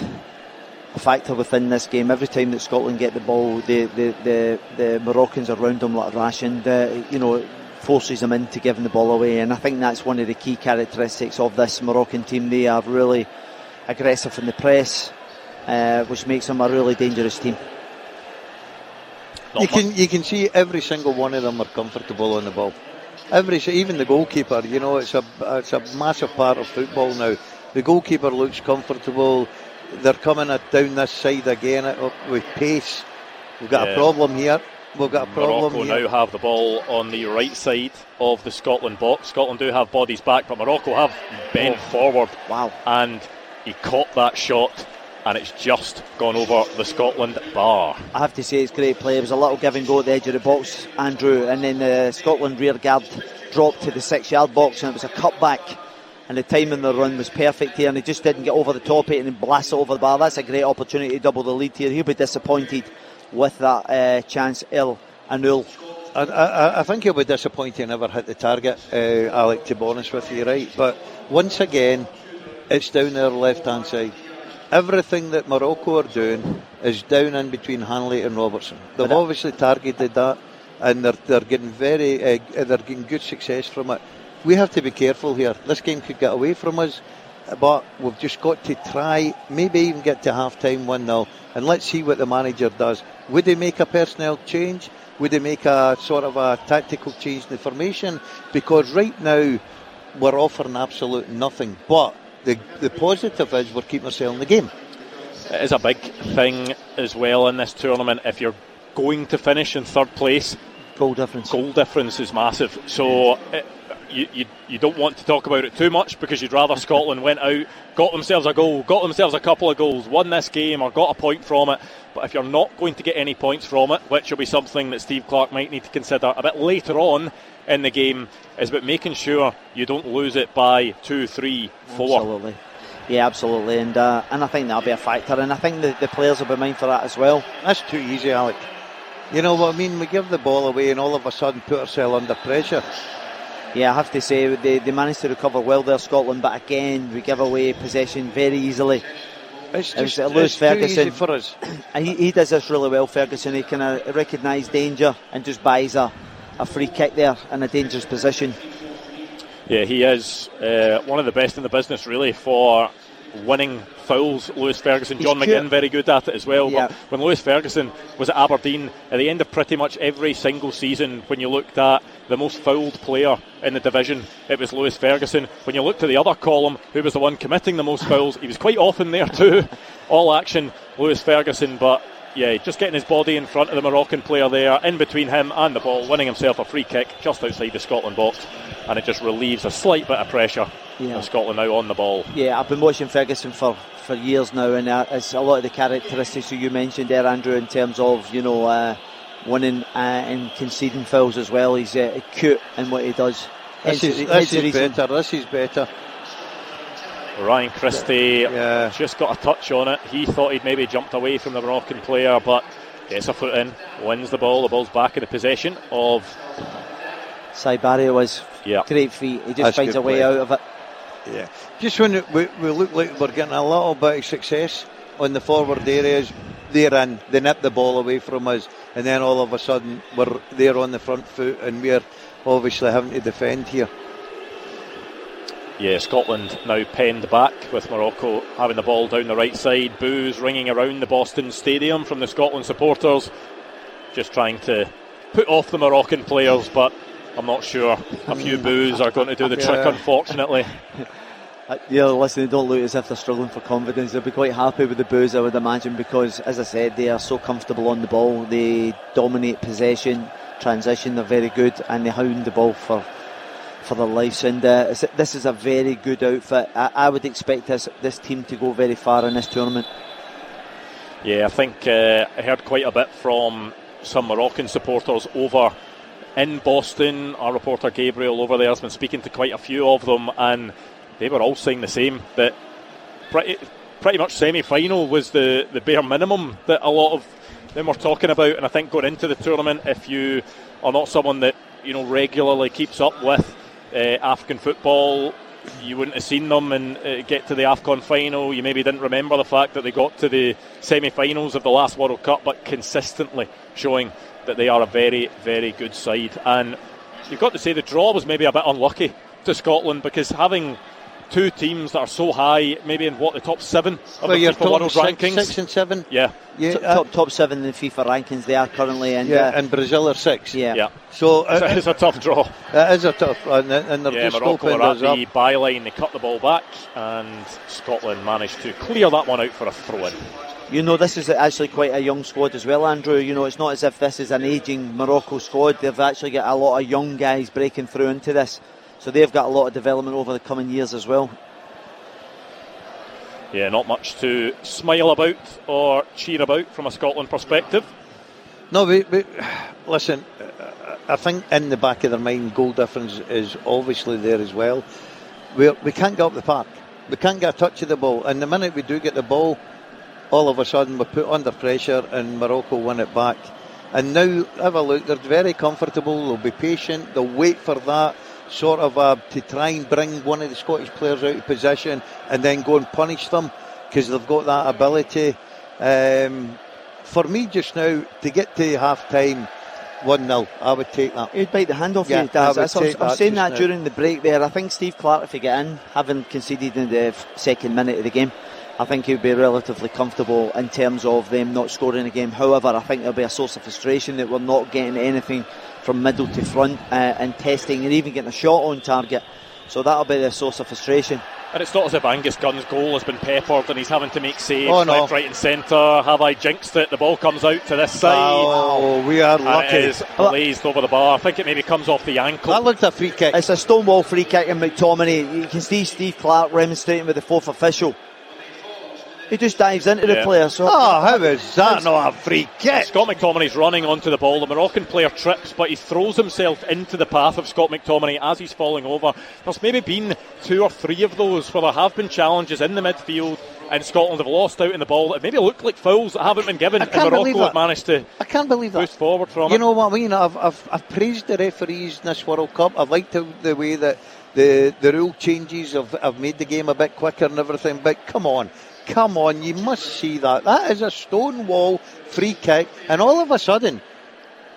factor within this game. Every time that Scotland get the ball, the Moroccans are round them like a rash, and forces them into giving the ball away. And I think that's one of the key characteristics of this Moroccan team. They are really aggressive in the press, which makes them a really dangerous team. You can see every single one of them are comfortable on the ball. Even the goalkeeper, it's a massive part of football now. The goalkeeper looks comfortable. They're coming down this side again with pace. We've got a problem here. Morocco now have the ball on the right side of the Scotland box. Scotland do have bodies back, but Morocco have bent forward. Wow. And he caught that shot, and it's just gone over the Scotland bar. I have to say it's great play. It was a little give and go at the edge of the box, Andrew, and then the Scotland rear guard dropped to the 6-yard box, and it was a cut back, and the timing of the run was perfect here, and he just didn't get over the top of it and then blast it over the bar. That's a great opportunity to double the lead here. He'll be disappointed with that chance. El Anul. I think he'll be disappointed he never hit the target, Alec, to be honest with you, right? But once again, it's down their left-hand side. Everything that Morocco are doing is down in between Hanley and Robertson. They've obviously targeted that, and they're getting they're getting good success from it. We have to be careful here. This game could get away from us, but we've just got to try, maybe even get to half-time 1-0, and let's see what the manager does. Would they make a personnel change? Would they make a sort of a tactical change in the formation? Because right now we're offering absolute nothing, but the positive is we're keeping ourselves in the game. It is a big thing as well in this tournament. If you're going to finish in third place, goal difference is massive. So you don't want to talk about it too much, because you'd rather Scotland went out, got themselves a goal, got themselves a couple of goals, won this game or got a point from it. But if you're not going to get any points from it, which will be something that Steve Clarke might need to consider a bit later on in the game, is about making sure you don't lose it by 2, 3, 4. Absolutely. Yeah, absolutely. And I think that'll be a factor, and I think the players will be mindful of that as well. That's too easy, Alec. You know what I mean? We give the ball away and all of a sudden put ourselves under pressure. Yeah, I have to say they managed to recover well there, Scotland, but again we give away possession very easily. It's Lewis Ferguson, too easy for us. And he does this really well, Ferguson. He can recognise danger and just buys a free kick there in a dangerous position. Yeah, he is one of the best in the business, really, for winning fouls, Lewis Ferguson. John McGinn very good at it as well. Yeah. But when Lewis Ferguson was at Aberdeen, at the end of pretty much every single season, when you looked at the most fouled player in the division, it was Lewis Ferguson. When you looked at the other column, who was the one committing the most fouls, he was quite often there too. All action, Lewis Ferguson. But yeah, just getting his body in front of the Moroccan player there, in between him and the ball, winning himself a free kick just outside the Scotland box, and it just relieves a slight bit of pressure. Scotland now on the ball. Yeah, I've been watching Ferguson for years now, and it's a lot of the characteristics that you mentioned there, Andrew, in terms of winning and conceding fouls as well. He's acute in what he does. This is better. Ryan Christie just got a touch on it. He thought he'd maybe jumped away from the Moroccan player, but gets a foot in, wins the ball. The ball's back in the possession of Saibari. Was great feat. He just finds a way out of it. Yeah, just when we look like we're getting a little bit of success on the forward areas, they're in. They nip the ball away from us, and then all of a sudden we're there on the front foot, and we're obviously having to defend here. Yeah, Scotland now penned back with Morocco having the ball down the right side. Boos ringing around the Boston Stadium from the Scotland supporters, just trying to put off the Moroccan players, but I'm not sure a few boos are going to do the trick, unfortunately. Listen, they don't look as if they're struggling for confidence. They'll be quite happy with the boos, I would imagine, because, as I said, they are so comfortable on the ball. They dominate possession, transition, they're very good, and they hound the ball for their lives. And this is a very good outfit. I would expect this team to go very far in this tournament. Yeah, I think I heard quite a bit from some Moroccan supporters over in Boston. Our reporter Gabriel over there has been speaking to quite a few of them, and they were all saying the same, that pretty much semi-final was the bare minimum that a lot of them were talking about. And I think going into the tournament, if you are not someone that regularly keeps up with African football, you wouldn't have seen them and get to the AFCON final. You maybe didn't remember the fact that they got to the semi-finals of the last World Cup, but consistently showing that they are a very, very good side. And you've got to say the draw was maybe a bit unlucky to Scotland, because having two teams that are so high, maybe in the top 7 of the FIFA World Rankings. 6 and 7. Yeah, top 7 in the FIFA rankings they are currently. And Brazil are 6. Yeah. So it's a tough draw. It is a tough, and they're just Morocco opened are at us up. the byline. They cut the ball back, and Scotland managed to clear that one out for a throw-in. This is actually quite a young squad as well, Andrew. It's not as if this is an ageing Morocco squad. They've actually got a lot of young guys breaking through into this. So they've got a lot of development over the coming years as well. Yeah, not much to smile about or cheer about from a Scotland perspective. No, we listen, I think in the back of their mind, goal difference is obviously there as well. We can't get up the park. We can't get a touch of the ball. And the minute we do get the ball, all of a sudden we're put under pressure and Morocco win it back. And now, have a look, they're very comfortable, they'll be patient, they'll wait for that sort of to try and bring one of the Scottish players out of position and then go and punish them, because they've got that ability. For me just now, to get to half time 1-0, I would take that. He'd bite the hand off you. I'm saying that during the break there. I think Steve Clark, if he get in, having conceded in the second minute of the game, I think he'll be relatively comfortable in terms of them not scoring a game. However, I think there'll be a source of frustration that we're not getting anything from middle to front and testing and even getting a shot on target. So that'll be the source of frustration. And it's not as if Angus Gunn's goal has been peppered and he's having to make saves left, right and centre. Have I jinxed it? The ball comes out to this side. Oh, we are lucky. It is blazed over the bar. I think it maybe comes off the ankle. That looked a free kick. It's a stonewall free kick in McTominay. You can see Steve Clark remonstrating with the fourth official. He just dives into the player. So how is that not a free kick? Scott McTominay's running onto the ball. The Moroccan player trips, but he throws himself into the path of Scott McTominay as he's falling over. There's maybe been 2 or 3 of those where there have been challenges in the midfield and Scotland have lost out in the ball that maybe look like fouls that haven't been given, and Morocco have managed to boost forward from it. You know what I mean? I've praised the referees in this World Cup. I've liked the way that the rule changes have made the game a bit quicker and everything, but come on, you must see that. That is a stonewall free kick, and all of a sudden,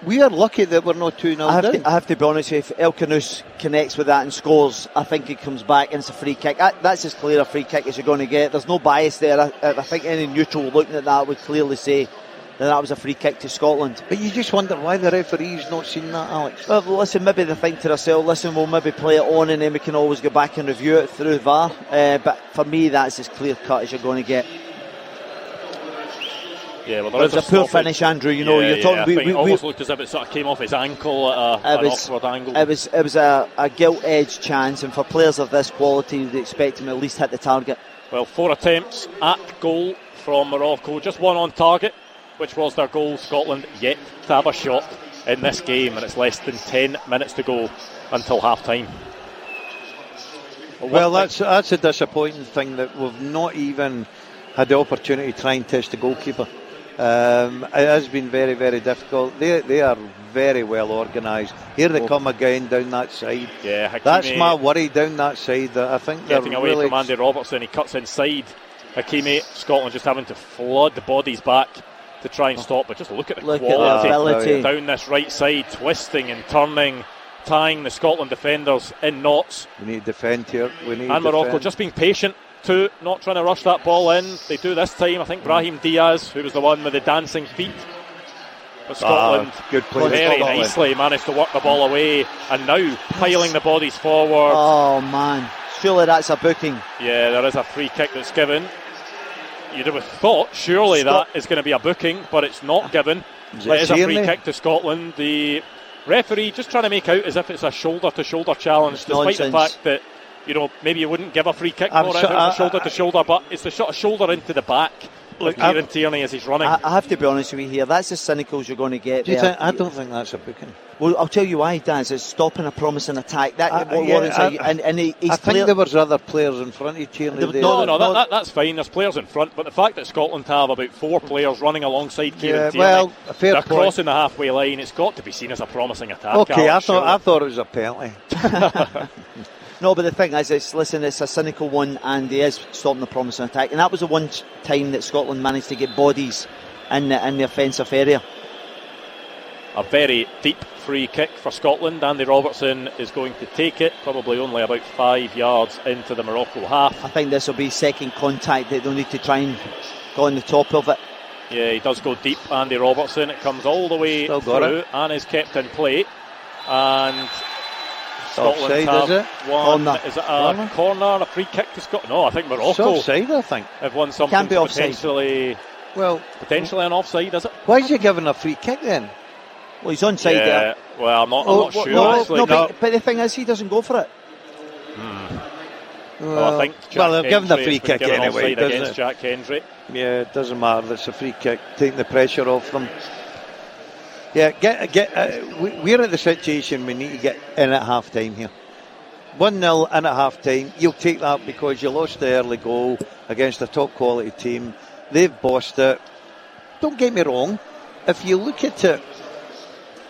we are lucky that we're not 2-0 down. I have to be honest with you, if El Khanous connects with that and scores, I think he comes back and it's a free kick. That's as clear a free kick as you're going to get. There's no bias there. I think any neutral looking at that would clearly say that was a free kick to Scotland. But you just wonder why the referee's not seen that, Alex. Well, listen, maybe they think to themselves, we'll maybe play it on and then we can always go back and review it through VAR. But for me, that's as clear cut as you're going to get. Yeah, well, it was a poor finish, Andrew. You're talking. It almost looked as if it sort of came off his ankle at an awkward angle. It was a gilt-edged chance, and for players of this quality, you'd expect him to at least hit the target. Well, 4 attempts at goal from Morocco, just 1 on target, which was their goal. Scotland yet to have a shot in this game, and it's less than 10 minutes to go until half time. Well, that's a disappointing thing that we've not even had the opportunity to try and test the goalkeeper. It has been very, very difficult. They are very well organised. Here they come again down that side. Yeah, Hakimi, that's my worry down that side. I think they're getting away really from Andy Robertson. He cuts inside. Hakimi, Scotland just having to flood the bodies back to try and stop. But just look at the quality down this right side, twisting and turning, tying the Scotland defenders in knots. We need to defend here. And Morocco just being patient too, not trying to rush that ball in. They do this time. I think Brahim Diaz, who was the one with the dancing feet. But Scotland good play. Very nicely managed to work the ball away, and now piling the bodies forward. Oh man, surely that's a booking. Yeah, there is a free kick that's given. You'd have thought surely that is going to be a booking, but it's not given. It is a free kick to Scotland. The referee just trying to make out as if it's a shoulder-to-shoulder challenge, despite the fact that, you know, maybe you wouldn't give a free kick for it if it was shoulder-to-shoulder, but it's the shot of shoulder into the back. Look, Kieran Tierney as he's running. I have to be honest with you here, that's as cynical as you're going to get. I don't think that's a booking. Well, I'll tell you why, Daz. It's stopping a promising attack. I think there was other players in front of Tierney. No, that's fine. There's players in front, but the fact that Scotland have about 4 players running alongside Kieran Tierney, they're crossing the halfway line. It's got to be seen as a promising attack. Okay, I thought it was a penalty. No, but the thing is, it's a cynical one, and he is stopping the promising attack. And that was the one time that Scotland managed to get bodies in the offensive area. A very deep free kick for Scotland. Andy Robertson is going to take it, probably only about 5 yards into the Morocco half. I think this will be second contact that they'll need to try and go on the top of it. Yeah, he does go deep, Andy Robertson. It comes all the way through and is kept in play. And Scotland offside, have won. Is it a corner, a free kick to Scotland? No, I think Morocco. It's offside, I think. Have won something. Can't be offside. Potentially an offside, is it? Why is he giving a free kick then? Well, he's onside there. Well, I'm not sure. But the thing is, he doesn't go for it. Well, I think they're giving the free kick anyway, against Jack Hendry. Yeah, it doesn't matter. It's a free kick, taking the pressure off them. Yeah, we're at the situation we need to get in at half time here. 1-0 in at half time. You'll take that because you lost the early goal against a top quality team. They've bossed it. Don't get me wrong, if you look at it,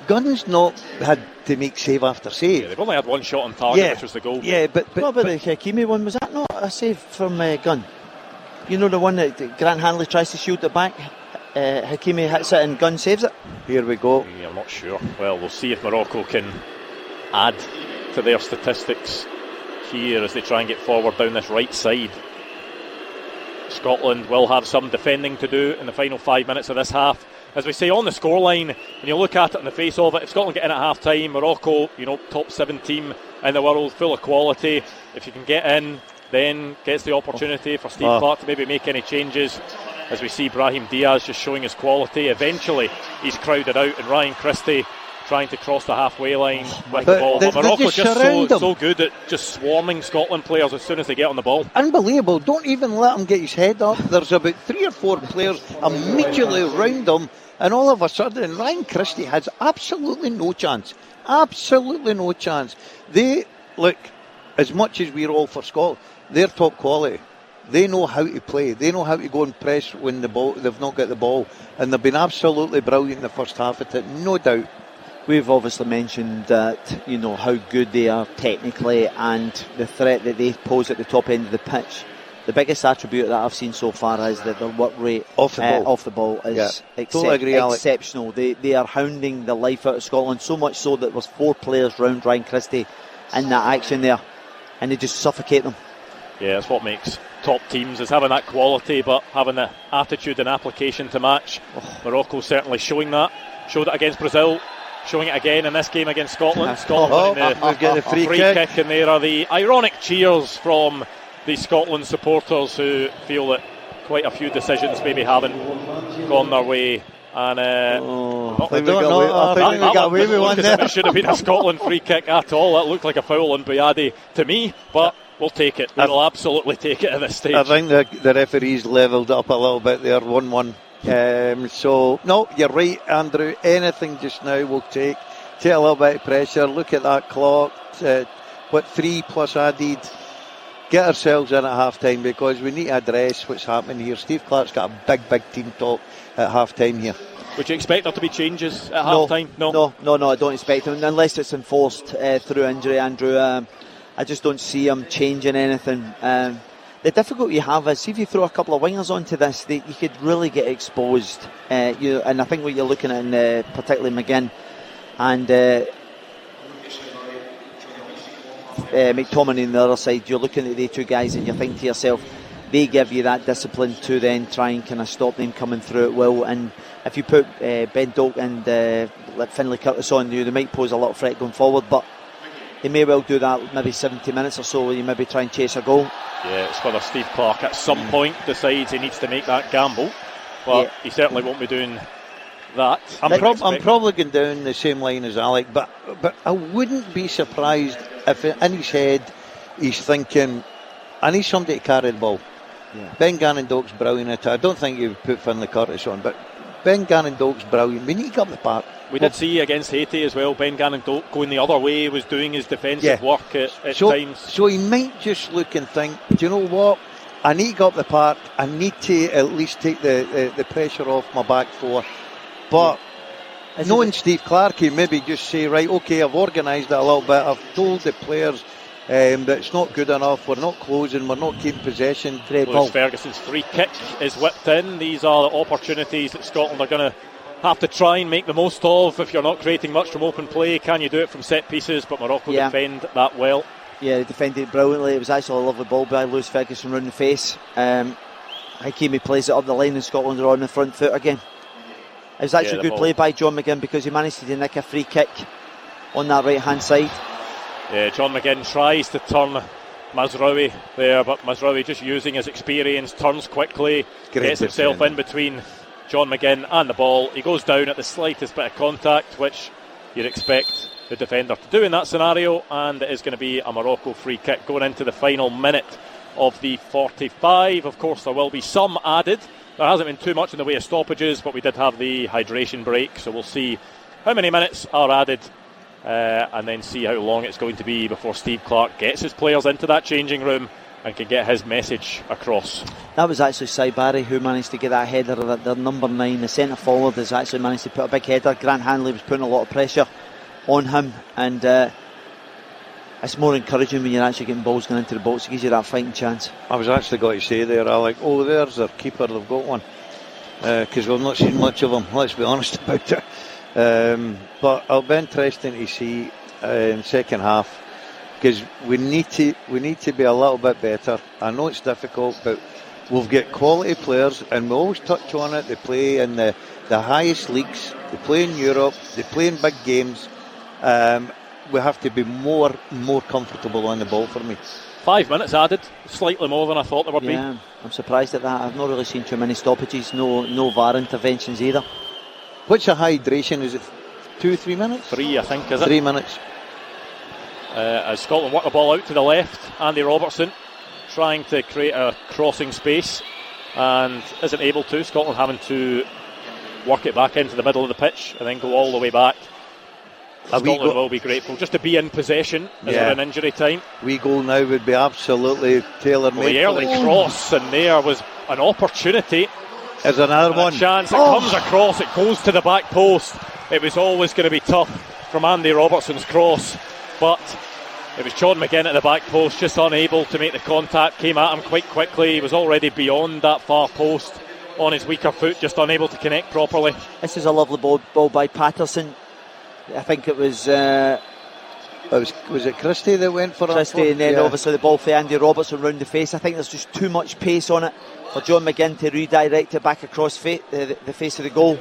Gunn's not had to make save after save. Yeah, they've only had one shot on target, which was the goal. Yeah, but the Hakimi one, was that not a save from Gunn? You know, the one that Grant Hanley tries to shoot it back, Hakimi hits it and Gunn saves it. Here we go. Yeah, I'm not sure. Well, we'll see if Morocco can add to their statistics here as they try and get forward down this right side. Scotland will have some defending to do in the final 5 minutes of this half. As we say on the scoreline, when you look at it in the face of it, if Scotland get in at half time, Morocco, top 7 team in the world, full of quality. If you can get in, then gets the opportunity for Steve Clark to maybe make any changes. As we see Brahim Diaz just showing his quality. Eventually he's crowded out, and Ryan Christie trying to cross the halfway line with the ball. But Morocco just so good at just swarming Scotland players as soon as they get on the ball. Unbelievable. Don't even let him get his head up. There's about 3 or 4 players immediately around him, and all of a sudden Ryan Christie has absolutely no chance. Absolutely no chance. They, look, as much as we're all for Scotland, they're top quality. They know how to play. They know how to go and press when they've not got the ball, and they've been absolutely brilliant in the first half of it, no doubt. We've obviously mentioned that, how good they are technically and the threat that they pose at the top end of the pitch. The biggest attribute that I've seen so far is that their work rate off the ball is exceptional. They are hounding the life out of Scotland, so much so that there's 4 players round Ryan Christie in that action there, and they just suffocate them. Yeah, that's what makes top teams, is having that quality but having the attitude and application to match. Morocco certainly showing that. Showed it against Brazil, showing it again in this game against Scotland. Scotland getting the free kick, and there are the ironic cheers from the Scotland supporters who feel that quite a few decisions maybe haven't gone their way. And I think we got away with one there. It should have been a Scotland free kick at all. That looked like a foul on Boyadi to me, but we'll take it. We'll absolutely take it at this stage. I think the referees levelled up a little bit there, 1-1. So, no, you're right, Andrew. Anything just now will take a little bit of pressure. Look at that clock. 3 plus added get ourselves in at half-time, because we need to address what's happening here. Steve Clarke's got a big team talk at half-time here. Would you expect there to be changes at half-time? No, I don't expect them, unless it's enforced through injury, Andrew. I just don't see him changing anything. The difficulty you have is, if you throw a couple of wingers onto this, you could really get exposed. And I think what you're looking at, particularly McGinn and McTominay on the other side, you're looking at the two guys and you think to yourself, they give you that discipline to then try and kind of stop them coming through at will. And if you put Ben Doak and let Finlay Curtis on you, they might pose a lot of threat going forward, but they may well do that maybe 70 minutes or so, where you maybe try and chase a goal. Yeah, it's whether Steve Clarke at some point decides he needs to make that gamble, but he certainly won't be doing that. I'm probably going down the same line as Alec, but I wouldn't be surprised if in his head he's thinking, I need somebody to carry the ball. Yeah. Ben Gannon-Doak's brilliant at it. I don't think you would put Finlay Curtis on, but Ben Gannon-Doak's brilliant. We need to get up the park. We did see against Haiti as well, Ben Gannon-Doak going the other way, was doing his defensive work at times. So he might just look and think, do you know what? I need to go up the park. I need to at least take the pressure off my back four. But knowing Steve Clarke, he maybe just say, right, okay, I've organised it a little bit. I've told the players that it's not good enough. We're not closing. We're not keeping possession. Lewis Ferguson's free kick is whipped in. These are the opportunities that Scotland are going to have to try and make the most of. If you're not creating much from open play, can you do it from set pieces? But Morocco defend that well. Yeah, they defended it brilliantly. It was actually a lovely ball by Lewis Ferguson round the face. Hakimi plays it up the line and Scotland are on the front foot again. It was actually a good play by John McGinn, because he managed to nick a free kick on that right hand side. Yeah, John McGinn tries to turn Mazraoui there, but Mazraoui, just using his experience, turns quickly, gets himself in between John McGinn and the ball. He goes down at the slightest bit of contact, which you'd expect the defender to do in that scenario, and it is going to be a Morocco free kick going into the final minute of the 45. Of course, there will be some added. There hasn't been too much in the way of stoppages, but we did have the hydration break, so we'll see how many minutes are added and then see how long it's going to be before Steve Clarke gets his players into that changing room and can get his message across. That was actually Cy Barry who managed to get that header. The number 9, the centre forward, has actually managed to put a big header. Grant Hanley was putting a lot of pressure on him, and it's more encouraging when you're actually getting balls going into the box. It gives you that fighting chance. I was actually going to say there, Alec, there's their keeper, they've got one, because we've not seen much of him, let's be honest about it. But it'll be interesting to see in second half, because we need to be a little bit better. I know it's difficult, but we've got quality players, and we always touch on it. They play in the highest leagues, they play in Europe, they play in big games. We have to be more comfortable on the ball for me. 5 minutes added, slightly more than I thought there would be. I'm surprised at that. I've not really seen too many stoppages, no VAR interventions either. What's the hydration? Is it 2-3 minutes? 3, I think, is it? 3 minutes. As Scotland work the ball out to the left, Andy Robertson trying to create a crossing space and isn't able to. Scotland having to work it back into the middle of the pitch and then go all the way back. Scotland will be grateful just to be in possession as we're in injury time. Wee goal now would be absolutely tailor-made. The early cross, and there was an opportunity. There's another one. A chance, it comes across, it goes to the back post. It was always going to be tough from Andy Robertson's cross, but it was John McGinn at the back post, just unable to make the contact. Came at him quite quickly. He was already beyond that far post on his weaker foot, just unable to connect properly. This is a lovely ball by Patterson. I think it was it Christie that went for Christie, and then obviously the ball for Andy Robertson round the face. I think there's just too much pace on it for John McGinn to redirect it back across the face of the goal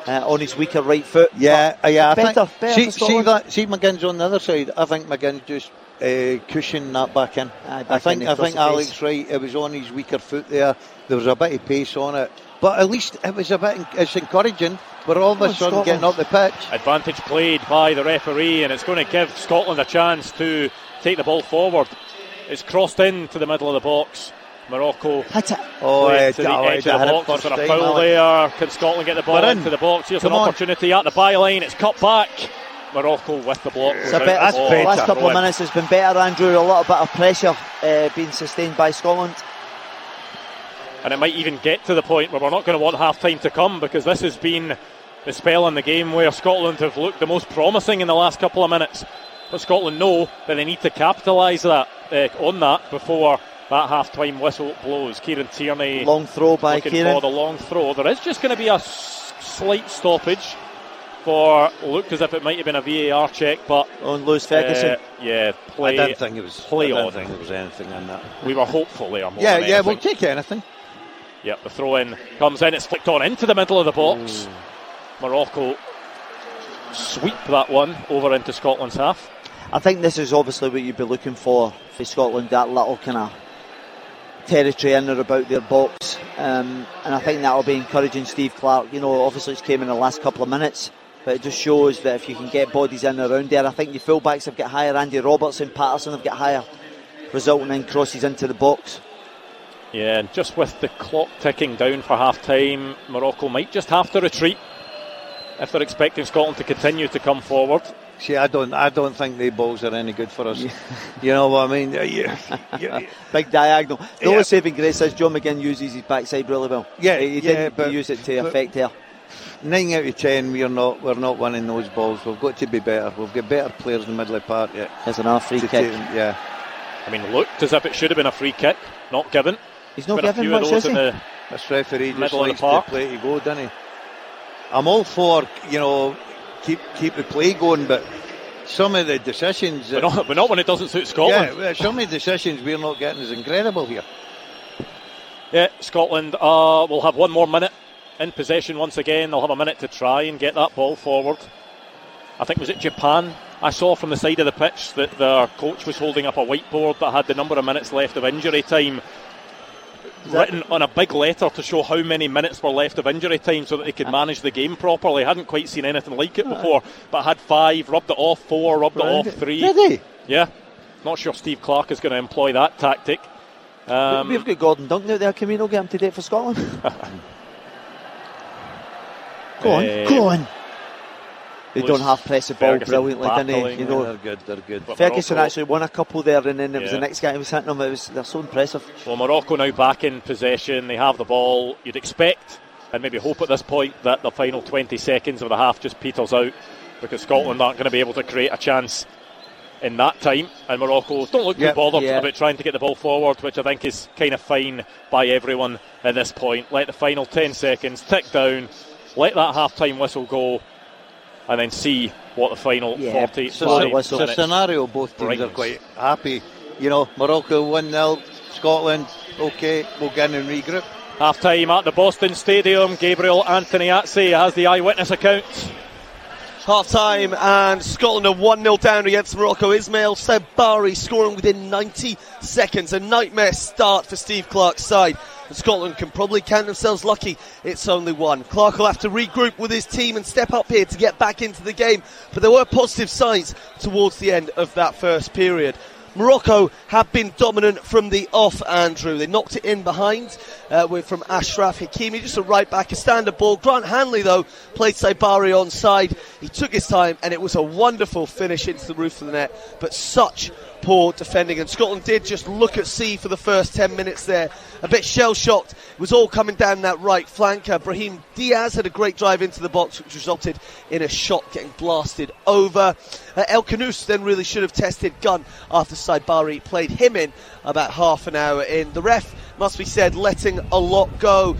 on his weaker right foot. I better see McGinn's on the other side. I think McGinn's just cushioning that back in. I think Alex Rae, it was on his weaker foot there. There was a bit of pace on it, but at least it was it's encouraging. We're all of a sudden getting up the pitch. Advantage played by the referee, and it's going to give Scotland a chance to take the ball forward. It's crossed into the middle of the box. Morocco to the edge of the box. Is there a foul there? Can Scotland get the ball into the box? Here's an opportunity at the byline. It's cut back, Morocco with the block. It's a bit, the last couple of minutes has been better, Andrew. A little bit of pressure being sustained by Scotland. And it might even get to the point where we're not going to want half-time to come, because this has been the spell in the game where Scotland have looked the most promising in the last couple of minutes. But Scotland know that they need to capitalise on that before that half-time whistle blows. Kieran Tierney, long throw by looking Kieran. for the long throw. There is just going to be a slight stoppage for, looked as if it might have been a VAR check, but on Lewis Ferguson. I didn't think it was. Play on. I didn't think there was anything in that. We were hopeful there. We'll take anything. Yep, the throw in comes in. It's flicked on into the middle of the box. Morocco sweep that one over into Scotland's half. I think this is obviously what you'd be looking for Scotland, that little kind of territory in or about their box, and I think that'll be encouraging Steve Clarke. You know, obviously it's came in the last couple of minutes, but it just shows that if you can get bodies in and around there, I think the fullbacks have got higher. Andy Robertson, Patterson have got higher, resulting in crosses into the box. Yeah, and just with the clock ticking down for half time, Morocco might just have to retreat if they're expecting Scotland to continue to come forward. See, I don't think the balls are any good for us. You know what I mean? Big diagonal. The only saving grace is John McGinn uses his backside really well. He didn't use it to effect here. 9 out of 10, we're not winning those balls. We've got to be better. We've got better players in the middle of the park. There's another free kick. I mean, looked as if it should have been a free kick, not given. He's not given much, is he? This referee just middle of likes the park to play to go, doesn't he? I'm all for, keep the play going, but some of the decisions... But not when it doesn't suit Scotland. Yeah, some of the decisions we're not getting is incredible here. Yeah, Scotland will have one more minute in possession once again. They'll have a minute to try and get that ball forward. I think, was it Japan? I saw from the side of the pitch that their coach was holding up a whiteboard that had the number of minutes left of injury time written on a big letter to show how many minutes were left of injury time so that they could manage the game properly. I hadn't quite seen anything like it before, but had 5, rubbed it off 4, rubbed it off 3. Did he? Yeah. Not sure Steve Clarke is going to employ that tactic. We've got Gordon Duncan out there. Can we not get him to date for Scotland? Go on. They don't half press the ball brilliantly, didn't they? They're good. Ferguson actually won a couple there, and then it was the next guy who was hitting them. They're so impressive. Well, Morocco now back in possession. They have the ball. You'd expect and maybe hope at this point that the final 20 seconds of the half just peters out, because Scotland aren't going to be able to create a chance in that time, and Morocco don't look too bothered about trying to get the ball forward, which I think is kind of fine by everyone at this point. Let the final 10 seconds tick down, let that half-time whistle go, and then see what the final 45 minutes It's a scenario both teams are quite happy. Morocco 1-0, Scotland, okay, we'll get in and regroup. Half-time at the Boston Stadium. Gabriel Antoniazzi has the eyewitness account. Half-time, and Scotland are 1-0 down against Morocco. Ismail Sabari scoring within 90 seconds. A nightmare start for Steve Clarke's side. And Scotland can probably count themselves lucky it's only one. Clarke will have to regroup with his team and step up here to get back into the game. But there were positive signs towards the end of that first period. Morocco have been dominant from the off, Andrew. They knocked it in behind from Ashraf Hakimi, just a right back, a standard ball. Grant Hanley, though, played Sabari onside. He took his time, and it was a wonderful finish into the roof of the net, but such poor defending, and Scotland did just look at sea for the first 10 minutes there, a bit shell-shocked. It was all coming down that right flank. Brahim Diaz had a great drive into the box, which resulted in a shot getting blasted over. El Khanous then really should have tested Gunn after Sabari played him in about half an hour in. The ref, must be said, letting a lot go.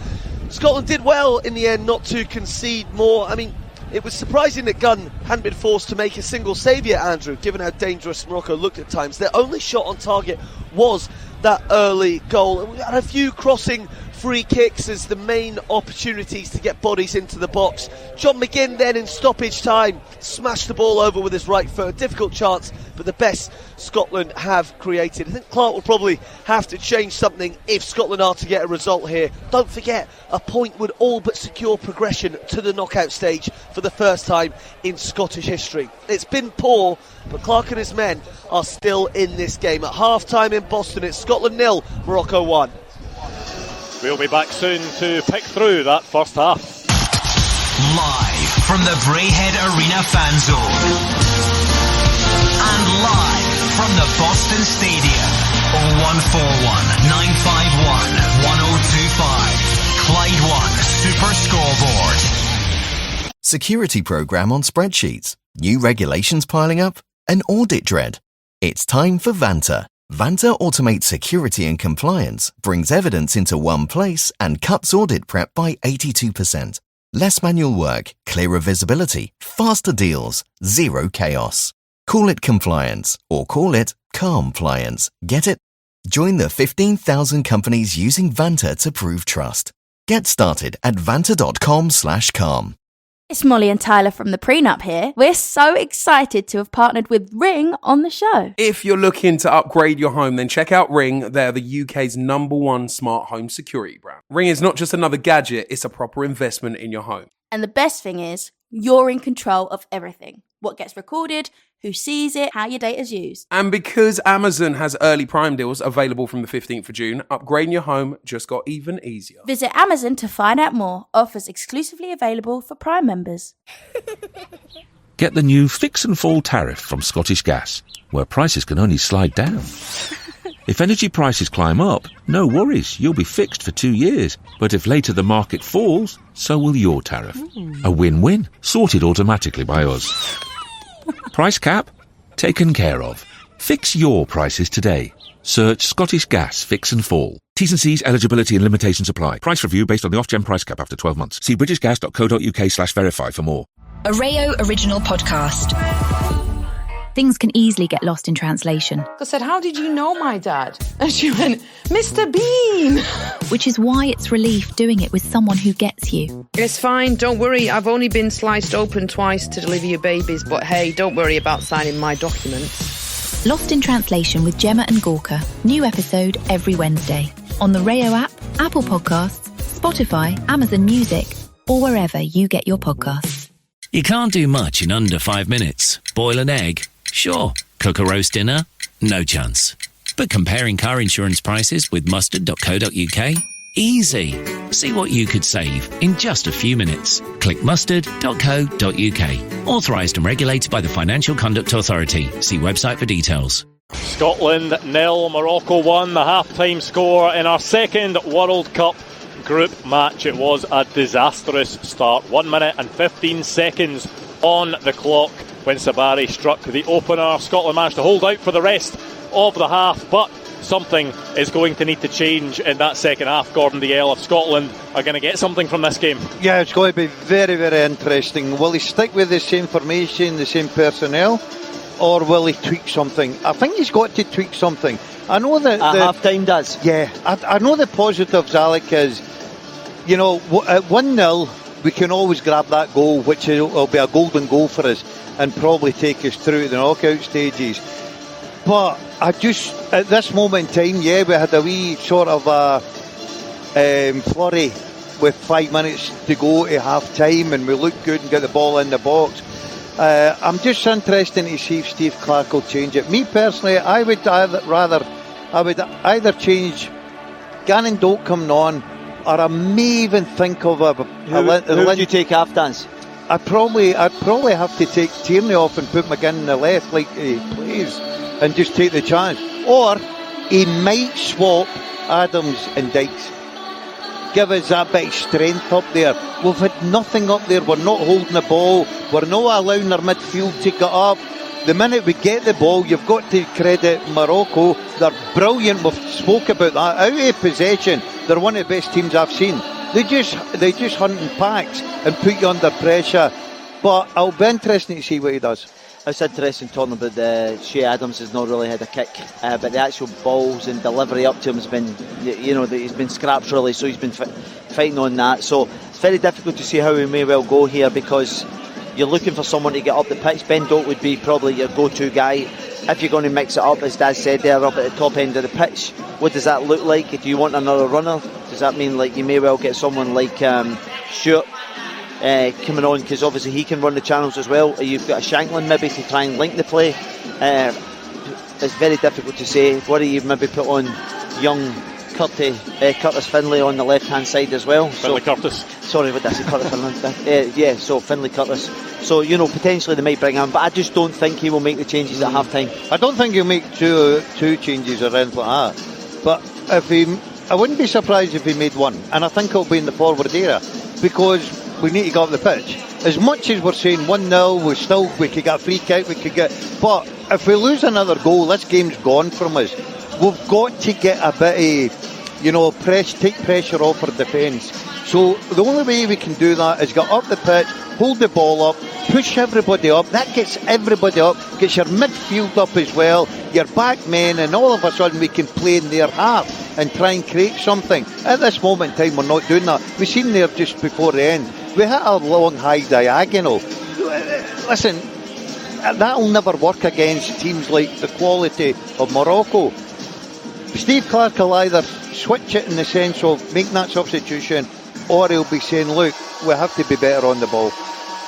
Scotland did well in the end not to concede more. I mean, it was surprising that Gunn hadn't been forced to make a single save yet, Andrew, given how dangerous Morocco looked at times. Their only shot on target was that early goal. And we had a few crossing free kicks as the main opportunities to get bodies into the box. John McGinn then in stoppage time smashed the ball over with his right foot. A difficult chance, but the best Scotland have created. I think Clarke will probably have to change something if Scotland are to get a result here. Don't forget, a point would all but secure progression to the knockout stage for the first time in Scottish history. It's been poor, but Clarke and his men are still in this game. At half-time in Boston, it's Scotland 0, Morocco 1. We'll be back soon to pick through that first half. Live from the Braehead Arena fan zone. And live from the Boston Stadium. 0141 951 1025. Clyde 1 Super Scoreboard. Security program on spreadsheets. New regulations piling up? An audit dread? It's time for Vanta. Vanta automates security and compliance, brings evidence into one place, and cuts audit prep by 82%. Less manual work, clearer visibility, faster deals, zero chaos. Call it compliance, or call it compliance. Get it? Join the 15,000 companies using Vanta to prove trust. Get started at vanta.com/calm. It's Molly and Tyler from the Prenup here. We're so excited to have partnered with Ring on the show. If you're looking to upgrade your home, then check out Ring. They're the UK's #1 smart home security brand. Ring is not just another gadget, it's a proper investment in your home. And the best thing is, you're in control of everything. What gets recorded, who sees it, how your data's used. And because Amazon has early Prime deals available from the 15th of June, upgrading your home just got even easier. Visit Amazon to find out more. Offers exclusively available for Prime members. Get the new Fix and Fall tariff from Scottish Gas, where prices can only slide down. If energy prices climb up, no worries, you'll be fixed for 2 years. But if later the market falls, so will your tariff. A win-win, sorted automatically by us. Price cap? Taken care of. Fix your prices today. Search Scottish Gas Fix and Fall. T's and C's, eligibility and limitations apply. Price review based on the off-gen price cap after 12 months. See britishgas.co.uk/verify for more. A Rayo original podcast. Things can easily get lost in translation. I said, how did you know my dad? And she went, Mr. Bean. Which is why it's relief doing it with someone who gets you. It's fine, don't worry. I've only been sliced open twice to deliver your babies, but hey, don't worry about signing my documents. Lost in Translation with Gemma and Gorka. New episode every Wednesday. On the Rayo app, Apple Podcasts, Spotify, Amazon Music, or wherever you get your podcasts. You can't do much in under 5 minutes. Boil an egg? Sure. Cook a roast dinner? No chance. But comparing car insurance prices with mustard.co.uk? Easy. See what you could save in just a few minutes. Click mustard.co.uk. Authorised and regulated by the Financial Conduct Authority. See website for details. Scotland 0, Morocco 1, the half-time score in our second World Cup group match. It was a disastrous start. 1 minute and 15 seconds on the clock when Sabari struck the opener. Scotland managed to hold out for the rest of the half, but something is going to need to change in that second half, Gordon Dalziel, if Scotland are going to get something from this game. Yeah, it's going to be very, very interesting. Will he stick with the same formation, the same personnel, or will he tweak something? I think he's got to tweak something. I know that at half-time does. Yeah, I know the positives, Alec, is, you know, at 1-0, we can always grab that goal, which will be a golden goal for us and probably take us through to the knockout stages. But I just, at this moment in time, yeah, we had a wee sort of a flurry with 5 minutes to go to half-time, and we looked good and got the ball in the box. I'm just interested to see if Steve Clarke will change it. Me personally, I would either change Gannon Doak coming on, or I may even think of who would you take after? I'd probably have to take Tierney off and put McGinn in the left like he plays and just take the chance. Or he might swap Adams and Dykes. Give us that bit of strength up there. We've had nothing up there. We're not holding the ball. We're not allowing our midfield to get up. The minute we get the ball, you've got to credit Morocco. They're brilliant. We've spoke about that. Out of possession, they're one of the best teams I've seen. They just hunt in packs and put you under pressure. But it'll be interesting to see what he does. It's interesting talking about Shea Adams has not really had a kick, but the actual balls and delivery up to him has been, he's been scraps really, so he's been fighting on that. So it's very difficult to see how he may well go here, because you're looking for someone to get up the pitch. Ben Doak would be probably your go-to guy. If you're going to mix it up, as Daz said there, up at the top end of the pitch, what does that look like? Do you want another runner? Does that mean like you may well get someone like Stewart coming on, because obviously he can run the channels as well? Or you've got a Shanklin maybe to try and link the play. It's very difficult to say. What do you maybe put on young Curtis Finlay on the left-hand side as well. Finlay Curtis. Sorry, what did I say? Curtis Finlay. So Finlay Curtis. So, potentially they might bring him, but I just don't think he will make the changes at half-time. I don't think he'll make two changes or anything like that. But I wouldn't be surprised if he made one. And I think it'll be in the forward area, because we need to go up the pitch. As much as we're saying 1-0, we could get a free kick, but if we lose another goal, this game's gone from us. We've got to get a bit of, take pressure off our defence. So the only way we can do that is get up the pitch, hold the ball up, push everybody up. That gets everybody up, gets your midfield up as well, your back men, and all of a sudden we can play in their half and try and create something. At this moment in time, we're not doing that. We've seen there just before the end, we hit a long high diagonal. Listen, that'll never work against teams like the quality of Morocco. Steve Clarke will either switch it in the sense of making that substitution, or he'll be saying, look, we have to be better on the ball.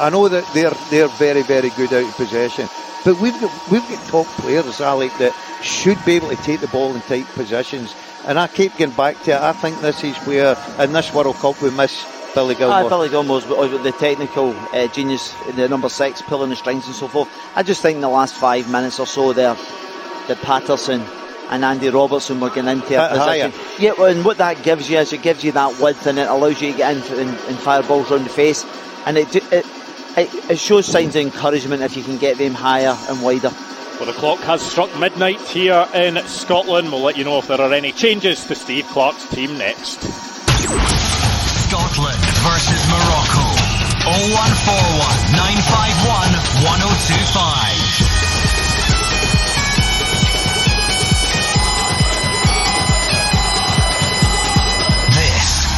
I know that they're very, very good out of possession, but we've got top players, Alec, that should be able to take the ball in tight positions. And I keep getting back to it. I think this is where, in this World Cup, we miss Billy Gilmour. Billy Gilmour's the technical genius, the number 6, pulling the strings and so forth. I just think in the last 5 minutes or so there, that Patterson and Andy Robertson were getting into a position. Yeah, and what that gives you is it gives you that width, and it allows you to get in and fire balls round the face. And it shows signs of encouragement if you can get them higher and wider. Well, the clock has struck midnight here in Scotland. We'll let you know if there are any changes to Steve Clarke's team next. Scotland versus Morocco. 0141 951 1025.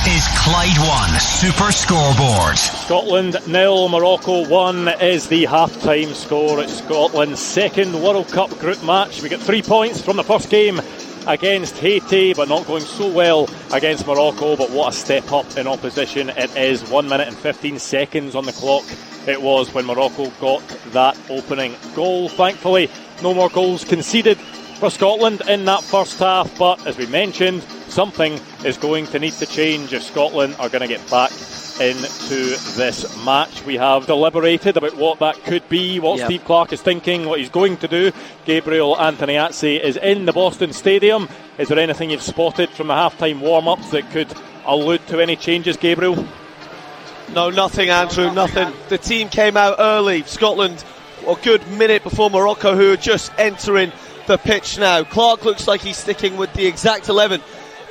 Is Clyde 1 Super Scoreboard. Scotland 0, Morocco 1 is the half-time score. It's Scotland's second World Cup group match. We get 3 points from the first game against Haiti, but not going so well against Morocco. But what a step up in opposition it is. 1 minute and 15 seconds on the clock it was when Morocco got that opening goal. Thankfully, no more goals conceded for Scotland in that first half, but as we mentioned, something is going to need to change if Scotland are going to get back into this match. We have deliberated about what that could be, what Steve Clarke is thinking, what he's going to do. Gabriel Antoniazzi is in the Boston Stadium. Is there anything you've spotted from the half-time warm-ups that could allude to any changes, Gabriel? No, nothing, Andrew, nothing. The team came out early. Scotland, a good minute before Morocco, who are just entering the pitch now. Clarke looks like he's sticking with the exact 11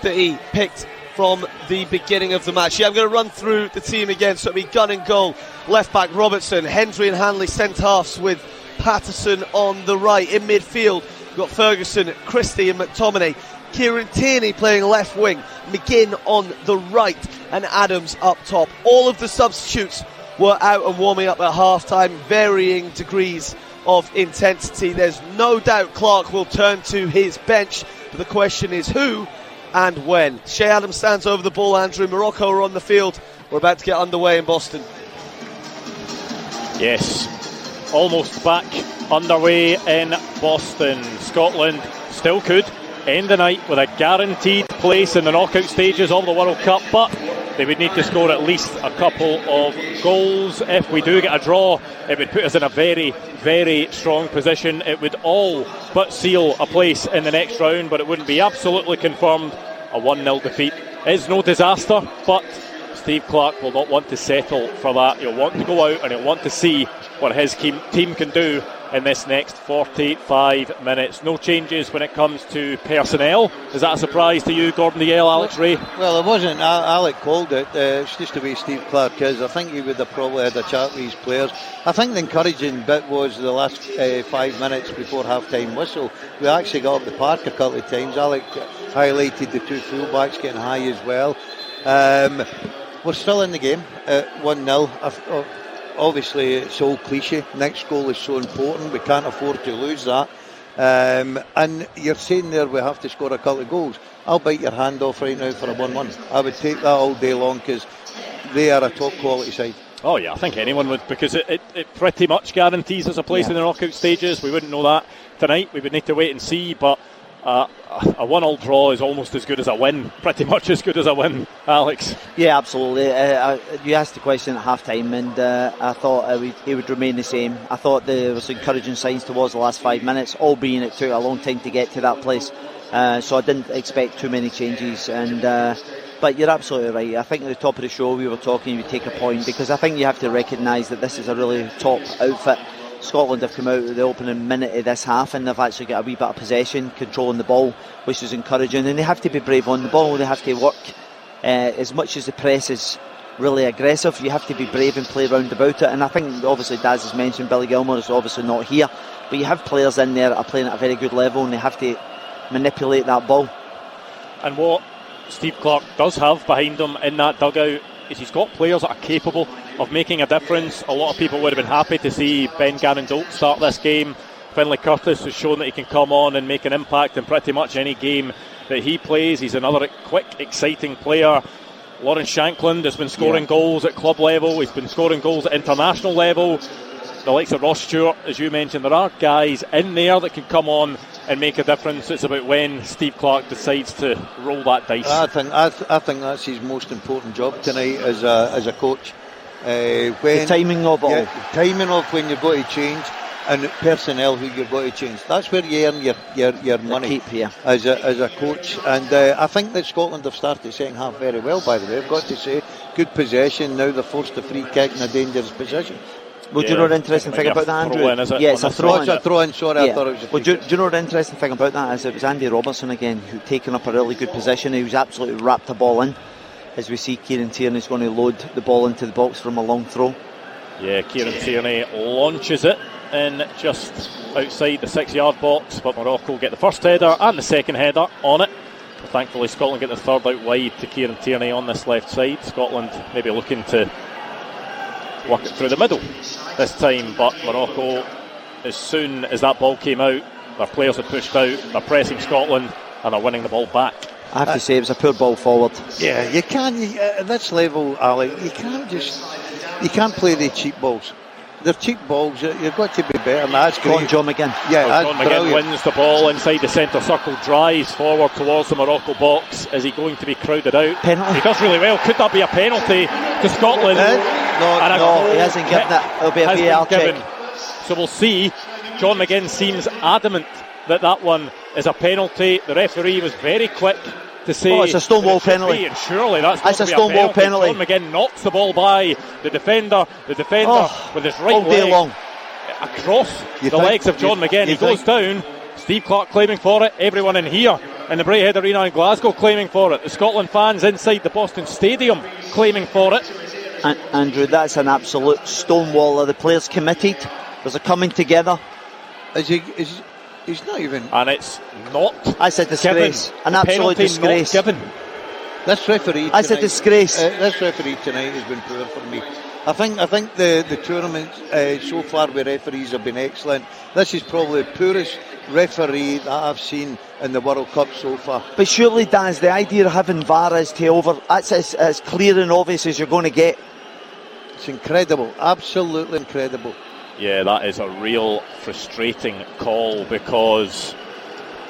that he picked from the beginning of the match. I'm going to run through the team again. So it'll be gun and goal, left back Robertson, Hendry and Hanley centre halves with Patterson on the right. In midfield, we've got Ferguson, Christie and McTominay. Kieran Tierney playing left wing, McGinn on the right and Adams up top. All of the substitutes were out and warming up at half-time, varying degrees of intensity. There's no doubt Clarke will turn to his bench, but the question is who and when. Shea Adams stands over the ball, Andrew. Morocco are on the field. We're about to get underway in Boston. Yes, almost back underway in Boston. Scotland still could end the night with a guaranteed place in the knockout stages of the World Cup, but they would need to score at least a couple of goals. If we do get a draw, it would put us in a very, very strong position. It would all but seal a place in the next round, but it wouldn't be absolutely confirmed. A 1-0 defeat is no disaster, but Steve Clarke will not want to settle for that. He'll want to go out and he'll want to see what his team can do in this next 45 minutes. No changes when it comes to personnel. Is that a surprise to you, Gordon Dalziel, Alex Rae? Well, it wasn't. Alec called it. It's just the way Steve Clarke is. I think he would have probably had a chat with his players. I think the encouraging bit was the last 5 minutes before half-time whistle. We actually got up the park a couple of times. Alec highlighted the two fullbacks getting high as well. We're still in the game at 1-0. Obviously, it's all cliche. Next goal is so important. We can't afford to lose that. And you're saying there we have to score a couple of goals. I'll bite your hand off right now for a 1-1. I would take that all day long because they are a top quality side. Oh yeah, I think anyone would, because it pretty much guarantees us a place in the knockout stages. We wouldn't know that tonight. We would need to wait and see, but a 1-1 draw is almost as good as a win, pretty much as good as a win, Alex. Yeah, absolutely. You asked the question at half time, and I thought it would remain the same. I thought there was encouraging signs towards the last 5 minutes, albeit it took a long time to get to that place, so I didn't expect too many changes. But you're absolutely right. I think at the top of the show we were talking, you would take a point, because I think you have to recognise that this is a really top outfit. Scotland have come out of the opening minute of this half, and they've actually got a wee bit of possession, controlling the ball, which is encouraging, and they have to be brave on the ball. They have to work, as much as the press is really aggressive, you have to be brave and play round about it. And I think obviously Daz has mentioned Billy Gilmour is obviously not here, but you have players in there that are playing at a very good level, and they have to manipulate that ball. And what Steve Clarke does have behind him in that dugout is he's got players that are capable of making a difference. A lot of people would have been happy to see Ben Gannon-Doak start this game. Finlay Curtis has shown that he can come on and make an impact in pretty much any game that he plays. He's another quick, exciting player. Lawrence Shankland has been scoring goals at club level. He's been scoring goals at international level. The likes of Ross Stewart, as you mentioned, there are guys in there that can come on and make a difference. It's about when Steve Clarke decides to roll that dice. I think that's his most important job tonight as a coach. When the timing of it all. Timing of when you're going to change, and personnel who you're going to change. That's where you earn your money as a coach. And I think that Scotland have started the second half very well, by the way. I've got to say, good possession. Now they're forced a free kick in a dangerous position. Well, do you know the interesting thing about that, Andrew? It's a throw-in. It's a throw-in, sorry, I thought it was a free do you know the interesting thing about that is it was Andy Robertson again who taken up a really good position. He was absolutely wrapped the ball in. As we see, Kieran Tierney's going to load the ball into the box from a long throw. Yeah, Kieran Tierney launches it in just outside the 6-yard box, but Morocco get the first header and the second header on it. But thankfully Scotland get the third out wide to Kieran Tierney on this left side. Scotland maybe looking to work it through the middle this time, but Morocco, as soon as that ball came out, their players had pushed out, they're pressing Scotland and they're winning the ball back. I have to say it was a poor ball forward. Yeah, you can't at this level, Alec. You can't play the cheap balls. They're cheap balls. You've got to be better. And that's great. John McGinn. Yeah, John McGinn wins the ball inside the centre circle, drives forward towards the Morocco box. Is he going to be crowded out? Penalty. He does really well. Could that be a penalty to Scotland? No, he hasn't given it. It'll be a VAR check. So we'll see. John McGinn seems adamant that one is a penalty. The referee was very quick to say it's a Stonewall penalty. And surely that's a Stonewall penalty. John McGinn knocks the ball by the defender. The defender with his right leg long across the legs of John McGinn. He goes down. Steve Clarke claiming for it. Everyone in here in the Braehead Arena in Glasgow claiming for it. The Scotland fans inside the Boston Stadium claiming for it. Andrew, that's an absolute Stonewall. Are the players committed? There's a coming together. He's not even. And it's not. I said disgrace. Given. An absolute disgrace. Not given. This referee tonight, I said disgrace. This referee tonight has been poor for me. I think the tournament so far with referees have been excellent. This is probably the poorest referee that I've seen in the World Cup so far. But surely, Daz, the idea of having VAR is that's as clear and obvious as you're going to get. It's incredible, absolutely incredible. Yeah, that is a real frustrating call because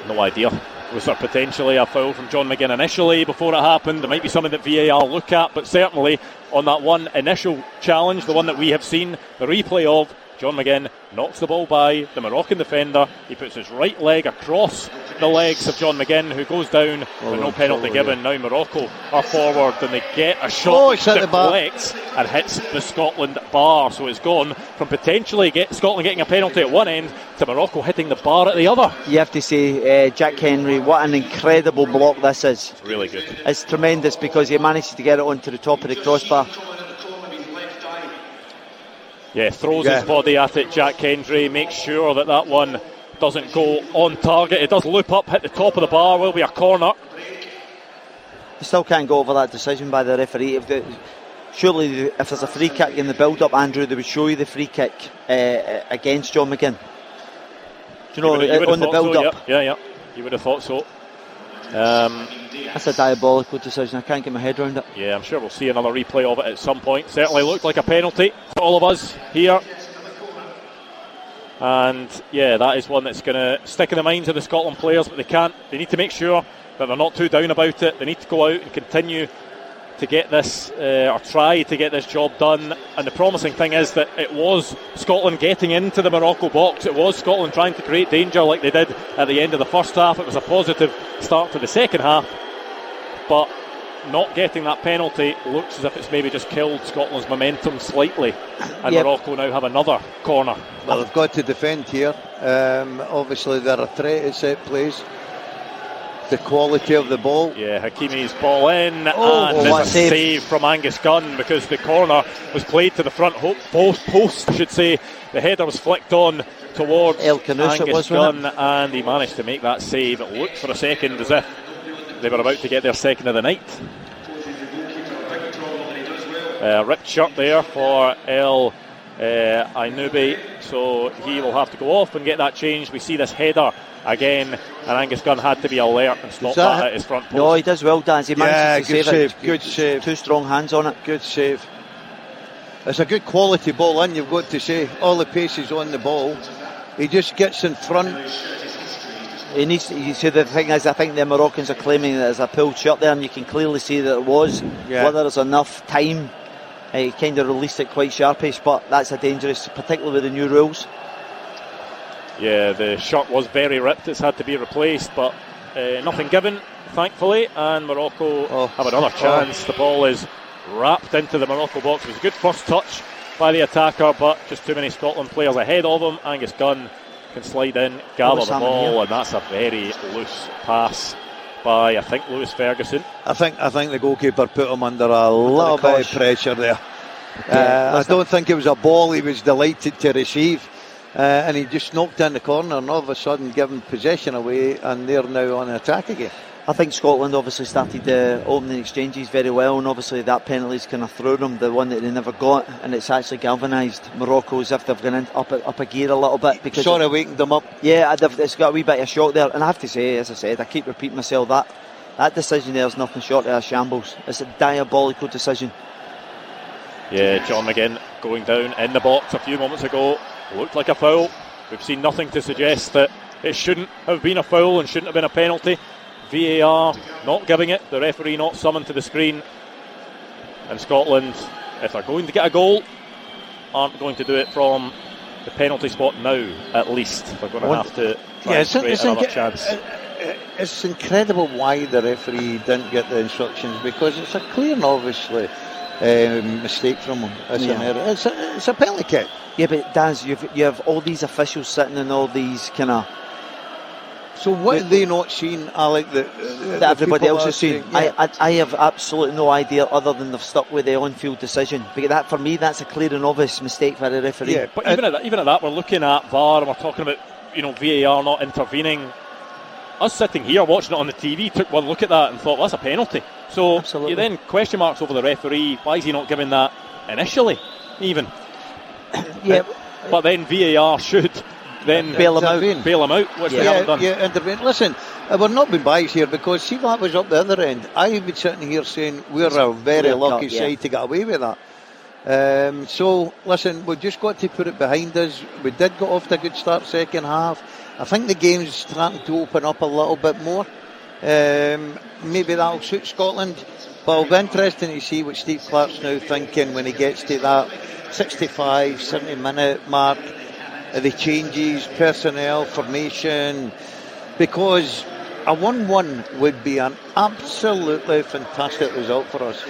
no idea. Was there potentially a foul from John McGinn initially before it happened? There might be something that VAR look at, but certainly on that one initial challenge, the one that we have seen the replay of, John McGinn knocks the ball by the Moroccan defender. He puts his right leg across the legs of John McGinn, who goes down with no penalty given. Now Morocco are forward and they get a shot that deflects and hits the Scotland bar. So it's gone from potentially Scotland getting a penalty at one end to Morocco hitting the bar at the other. You have to say, Jack Henry, what an incredible block this is. It's really good. It's tremendous because he manages to get it onto the top of the crossbar. Yeah, throws his body at it, Jack Hendry, makes sure that one doesn't go on target. It does loop up, hit the top of the bar, will be a corner. You still can't go over that decision by the referee. Surely if there's a free kick in the build-up, Andrew, they would show you the free kick against John McGinn. Do you know, on the build-up? So, yeah, you would have thought so. That's a diabolical decision. I can't get my head around it. Yeah, I'm sure we'll see another replay of it at some point. Certainly looked like a penalty for all of us here. And yeah, that is one that's going to stick in the minds of the Scotland players, but they need to make sure that they're not too down about it. They need to go out and continue to get this, or try to get this job done. And the promising thing is that it was Scotland getting into the Morocco box. It was Scotland trying to create danger like they did at the end of the first half. It was a positive start to the second half, but not getting that penalty looks as if it's maybe just killed Scotland's momentum slightly, and Morocco now have another corner. Well, they've got to defend here. Obviously they're a threat at set plays. The quality of the ball. Yeah, Hakimi's ball in, and there's a save from Angus Gunn, because the corner was played to the front post, I should say. The header was flicked on towards Angus Gunn, and he managed to make that save. It looked for a second as if they were about to get their second of the night. Ripped shirt there for El Ainoubi, so he will have to go off and get that changed. We see this header again, and Angus Gunn had to be alert and stop that at his front post. No, he does well, Daz. He manages to save it. Good save. Two strong hands on it. Good save. It's a good quality ball in, you've got to say. All the pace is on the ball. He just gets in front. He needs to, you see, the thing is, I think the Moroccans are claiming that there's a pulled shirt there, and you can clearly see that it was. Whether there's enough time, he kind of released it quite sharpish, but that's a dangerous, particularly with the new rules. Yeah, the shirt was very ripped. It's had to be replaced, but nothing given, thankfully, and Morocco have another chance. The ball is wrapped into the Morocco box. It was a good first touch by the attacker, but just too many Scotland players ahead of him. Angus Gunn can slide in, gather the ball, and that's a very loose pass by, I think, Lewis Ferguson. I think the goalkeeper put him under a little bit of pressure there. I don't think it was a ball he was delighted to receive, and he just knocked in the corner, and all of a sudden given possession away, and they're now on attack again. I think Scotland obviously started the opening exchanges very well, and obviously that penalty's kind of thrown them, the one that they never got, and it's actually galvanised Morocco as if they've gone up a gear a little bit. Because sort of wakened them up. Yeah, it's got a wee bit of shock there, and I have to say, as I said, I keep repeating myself, that decision there is nothing short of a shambles. It's a diabolical decision. Yeah, John McGinn going down in the box a few moments ago, looked like a foul. We've seen nothing to suggest that it shouldn't have been a foul and shouldn't have been a penalty. VAR not giving it, the referee not summoned to the screen, and Scotland, if they're going to get a goal, aren't going to do it from the penalty spot now, at least. They're going to have to try and create another chance. It's incredible why the referee didn't get the instructions, because it's a clear and obviously mistake from him. It's an error. It's a penalty kick. Yeah, but Daz, you have all these officials sitting in all these kind of. So what have they not seen, Alec, that everybody else has seen? Yeah. I have absolutely no idea, other than they've stuck with the on-field decision. Because that, for me, that's a clear and obvious mistake by the referee. Yeah, but even at that, we're looking at VAR and we're talking about, VAR not intervening. Us sitting here watching it on the TV took one look at that and thought, well, that's a penalty. So you then question marks over the referee. Why is he not giving that initially, even? Yeah, but then VAR should then bail him out, which they haven't done. Intervene. Listen, we're not being biased here, because see, that was up the other end. I've been sitting here saying we're a very lucky side to get away with that. So listen, we've just got to put it behind us. We did get off to a good start second half. I think the game's starting to open up a little bit more. Maybe that'll suit Scotland, but it'll be interesting to see what Steve Clarke's now thinking when he gets to that 65, 70 minute mark. The changes, personnel, formation, because a 1-1 would be an absolutely fantastic result for us.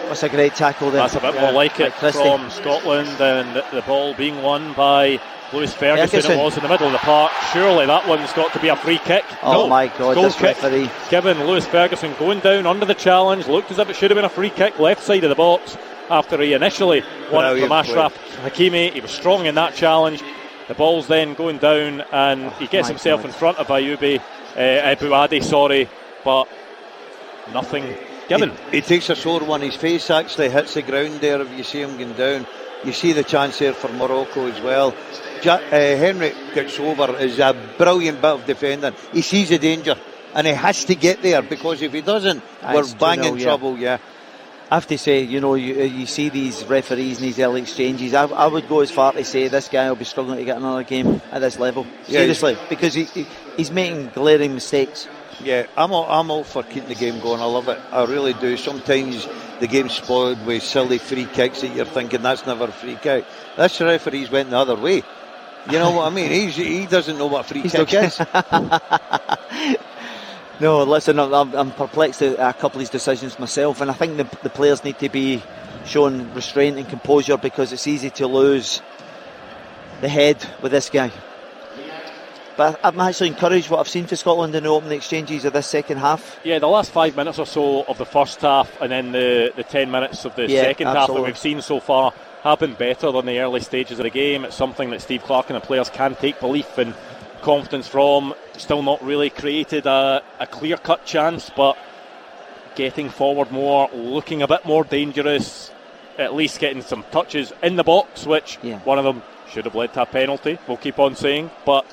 That's a great tackle there. That's a bit more like it from Scotland, and the ball being won by Lewis Ferguson. It was in the middle of the park. Surely that one's got to be a free kick. Oh my God, goal this kick referee. Given Lewis Ferguson going down under the challenge, looked as if it should have been a free kick left side of the box after he initially won it from Ashraf Hakimi. He was strong in that challenge. The ball's then going down, and he gets himself in front of Bouadi, but nothing given. He takes a sore one. His face actually hits the ground there. If you see him going down, you see the chance there for Morocco as well. Henry gets over, is a brilliant bit of defending. He sees the danger and he has to get there, because if he doesn't, we're banging trouble. I have to say, you see these referees and these early exchanges. I would go as far to say this guy will be struggling to get another game at this level. Seriously, because he's making glaring mistakes. Yeah, I'm all for keeping the game going. I love it. I really do. Sometimes the game's spoiled with silly free kicks that you're thinking that's never a free kick. This referee's went the other way. You know what I mean? He doesn't know what free kick is. No, listen, I'm perplexed at a couple of these decisions myself, and I think the players need to be showing restraint and composure, because it's easy to lose the head with this guy. But I'm actually encouraged what I've seen for Scotland in the opening exchanges of this second half. Yeah, the last 5 minutes or so of the first half, and then the 10 minutes of the second half that we've seen so far have been better than the early stages of the game. It's something that Steve Clarke and the players can take belief and confidence from. Still not really created a clear-cut chance, but getting forward more, looking a bit more dangerous, at least getting some touches in the box, which one of them should have led to a penalty, we'll keep on saying, but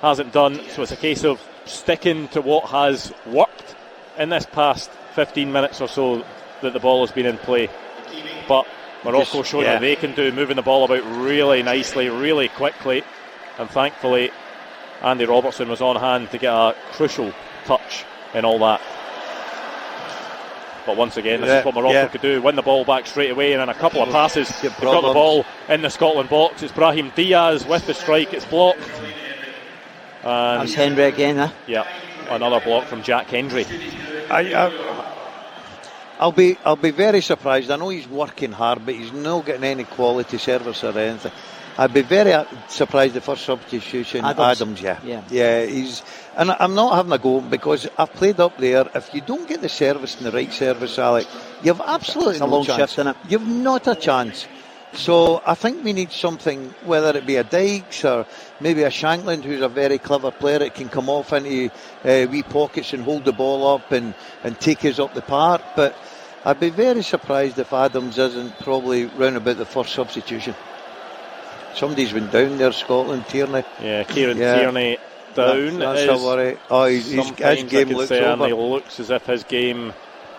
hasn't done. So it's a case of sticking to what has worked in this past 15 minutes or so that the ball has been in play. But Morocco showing what they can do, moving the ball about really nicely, really quickly, and thankfully Andy Robertson was on hand to get a crucial touch in all that. But once again, this is what Morocco could do, win the ball back straight away, and in a couple of passes they've got the ball in the Scotland box. It's Brahim Diaz with the strike, it's blocked. And that's Henry again, huh? Yeah, another block from Jack Hendry. I'll be very surprised. I know he's working hard, but he's not getting any quality service or anything. I'd be very surprised the first substitution, Adams. He's, and I'm not having a go because I've played up there. If you don't get the service and the right service, Alec, you've absolutely no chance. Shift, innit? You've not a chance. So I think we need something, whether it be a Dykes or maybe a Shankland, who's a very clever player that can come off into wee pockets and hold the ball up and take us up the park. But I'd be very surprised if Adams isn't probably round about the first substitution. Somebody's been down there, Scotland, Tierney. Yeah, Kieran Tierney down. That's a worry. His game looks over. Looks as if his game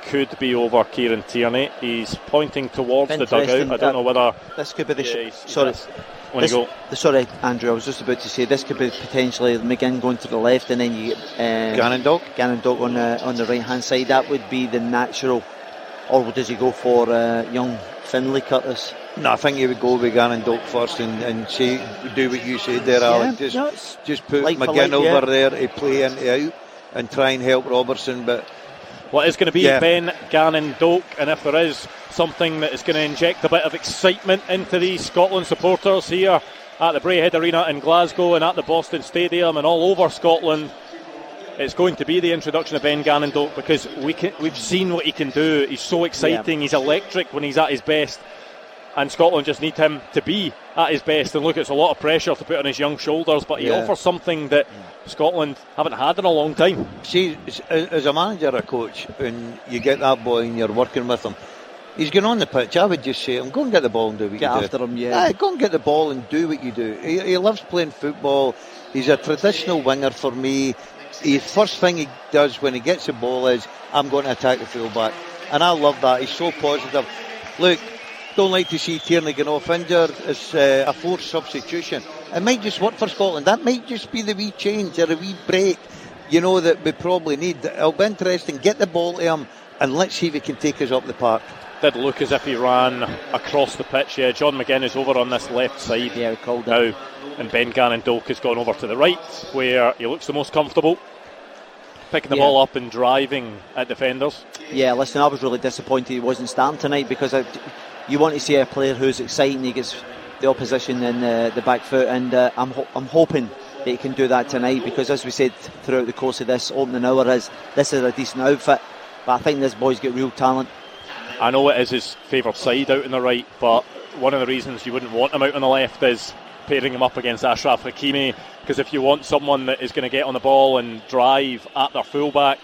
could be over, Kieran Tierney. He's pointing towards the dugout. I don't know whether this could be the sorry, Andrew, I was just about to say this could be potentially McGinn going to the left, and then you get Gannon Doak on the right hand side. That would be the natural. Or does he go for young Finlay Curtis? No, I think he would go with Gannon Doak first and do what you said there, Alec. Just put McGinn over there to play into out and try and help Robertson. But what is going to be Ben Gannon Doak, and if there is something that is going to inject a bit of excitement into these Scotland supporters here at the Braehead Arena in Glasgow and at the Boston Stadium and all over Scotland, it's going to be the introduction of Ben Gannon Doak, because we've seen what he can do. He's so exciting, he's electric when he's at his best, and Scotland just need him to be at his best. And look, it's a lot of pressure to put on his young shoulders, but he offers something that Scotland haven't had in a long time. See, as a manager or a coach, when you get that boy and you're working with him, he's going on the pitch, I would just say to him, go and get the ball and do what you do. Get after him, go and get the ball and do what you do. He loves playing football. He's a traditional winger for me. The first thing he does when he gets the ball is, I'm going to attack the fullback. And I love that. He's so positive. Look, don't like to see Tierney get off injured. It's a forced substitution. It might just work for Scotland. That might just be the wee change or a wee break, that we probably need. It'll be interesting. Get the ball to him and let's see if he can take us up the park. Did look as if he ran across the pitch. Yeah, John McGinn is over on this left side now, and Ben Gannon Doak has gone over to the right, where he looks the most comfortable, picking the ball up and driving at defenders. Yeah, listen, I was really disappointed he wasn't starting tonight, because you want to see a player who's exciting. He gets the opposition in the back foot, and I'm hoping that he can do that tonight, because as we said throughout the course of this opening hour, this is a decent outfit, but I think this boy's got real talent. I know it is his favoured side out on the right, but one of the reasons you wouldn't want him out on the left is pairing him up against Ashraf Hakimi, because if you want someone that is going to get on the ball and drive at their fullback,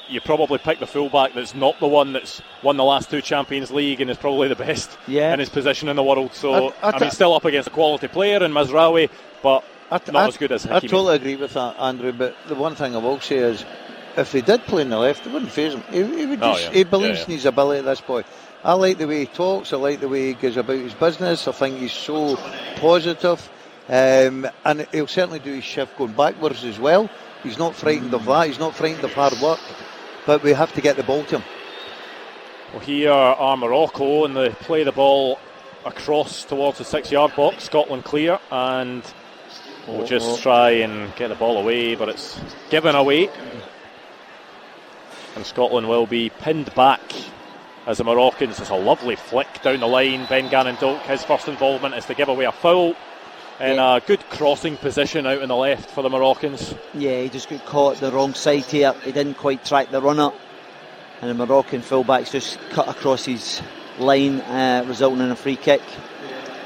you probably pick the fullback that's not the one that's won the last two Champions League and is probably the best in his position in the world. So I mean, still up against a quality player in Mazraoui, but not as good as Hakimi. I totally agree with that, Andrew, but the one thing I will say is, if he did play in the left, it wouldn't faze him. He believes in his ability, this boy. I like the way he talks, I like the way he goes about his business. I think he's so positive, and he'll certainly do his shift going backwards as well. He's not frightened of that, he's not frightened of hard work, but we have to get the ball to him. Well, here are Morocco, and they play the ball across towards the 6-yard box. Scotland clear, and we'll just try and get the ball away, but it's given away, and Scotland will be pinned back as the Moroccans. It's a lovely flick down the line. Ben Gannon-Doak, his first involvement is to give away a foul in a good crossing position out on the left for the Moroccans. Yeah, he just got caught the wrong side here. He didn't quite track the runner, and the Moroccan fullback's just cut across his line, resulting in a free kick.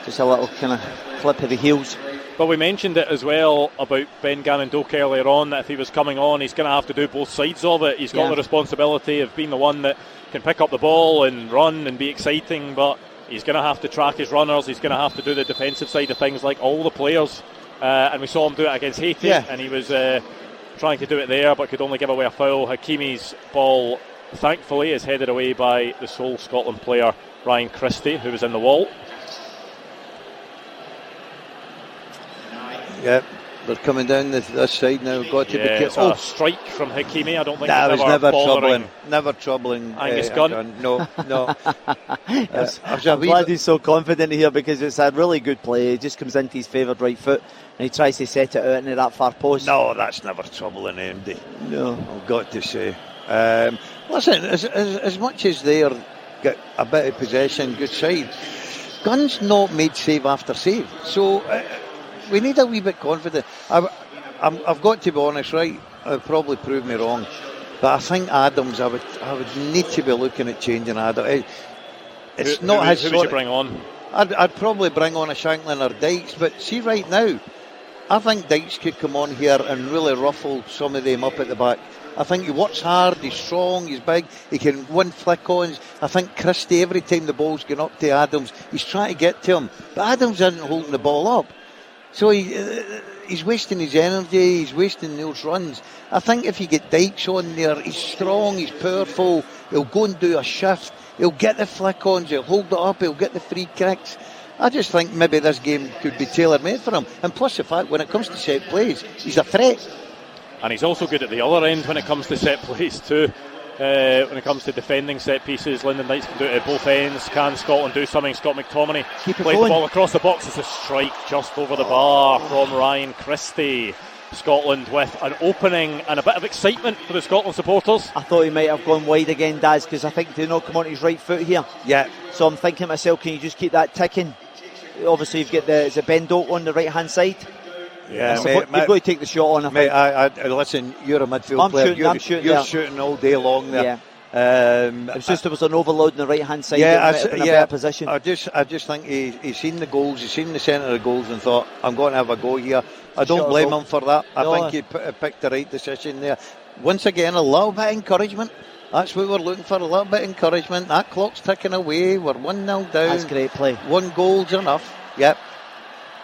Just a little kind of flip of the heels. But we mentioned it as well about Ben Gannon-Doak earlier on, that if he was coming on, he's going to have to do both sides of it. He's got the responsibility of being the one that can pick up the ball and run and be exciting, but he's going to have to track his runners. He's going to have to do the defensive side of things like all the players. And we saw him do it against Haiti, and he was trying to do it there, but could only give away a foul. Hakimi's ball, thankfully, is headed away by the sole Scotland player, Ryan Christie, who was in the wall. Yeah, they're coming down this side now. Got to be careful. It's a strike from Hakimi. I don't think that was never troubling. Never troubling. Angus Gunn. No. I'm glad he's so confident here, because it's a really good play. He just comes into his favoured right foot and he tries to set it out into that far post. No, that's never troubling Andy. No, I've got to say. Listen, as much as they're got a bit of possession, good side, Gunn's not made save after save. So we need a wee bit confident. I've got to be honest, right? I'll probably prove me wrong, but I think Adams, I would need to be looking at changing Adams. It's not his sort. Who would you bring on? I'd probably bring on a Shanklin or Dykes, but see right now, I think Dykes could come on here and really ruffle some of them up at the back. I think he works hard, he's strong, he's big, he can win flick-ons. I think Christie, every time the ball's going up to Adams, he's trying to get to him, but Adams isn't holding the ball up. So he's wasting his energy, he's wasting those runs. I think if you get Dykes on there, he's strong, he's powerful, he'll go and do a shift, he'll get the flick-ons, he'll hold it up, he'll get the free kicks. I just think maybe this game could be tailor-made for him. And plus the fact, when it comes to set plays, he's a threat. And he's also good at the other end when it comes to set plays too. When it comes to defending set pieces, Lyndon Knights can do it at both ends. Can Scotland do something? Scott McTominay played the ball across the box. It's a strike just over the bar from Ryan Christie. Scotland with an opening and a bit of excitement for the Scotland supporters. I thought he might have gone wide again, Daz, because I think they not come on his right foot here. Yeah. So I'm thinking to myself, can you just keep that ticking? Obviously, you've got is it Ben Doak on the right hand side? Yeah, you've got to take the shot on. Listen, you're a midfield player. You're shooting all day long there. Yeah. It's just there was an overload on the right hand side. In a better position. I just think he's seen the goals, he's seen the centre of the goals, and thought, I'm going to have a go here. I don't blame him for that. I think he picked the right decision there. Once again, a little bit of encouragement. That's what we're looking for, a little bit of encouragement. That clock's ticking away. We're 1-0 down. That's great play. 1 goal's enough. Yep.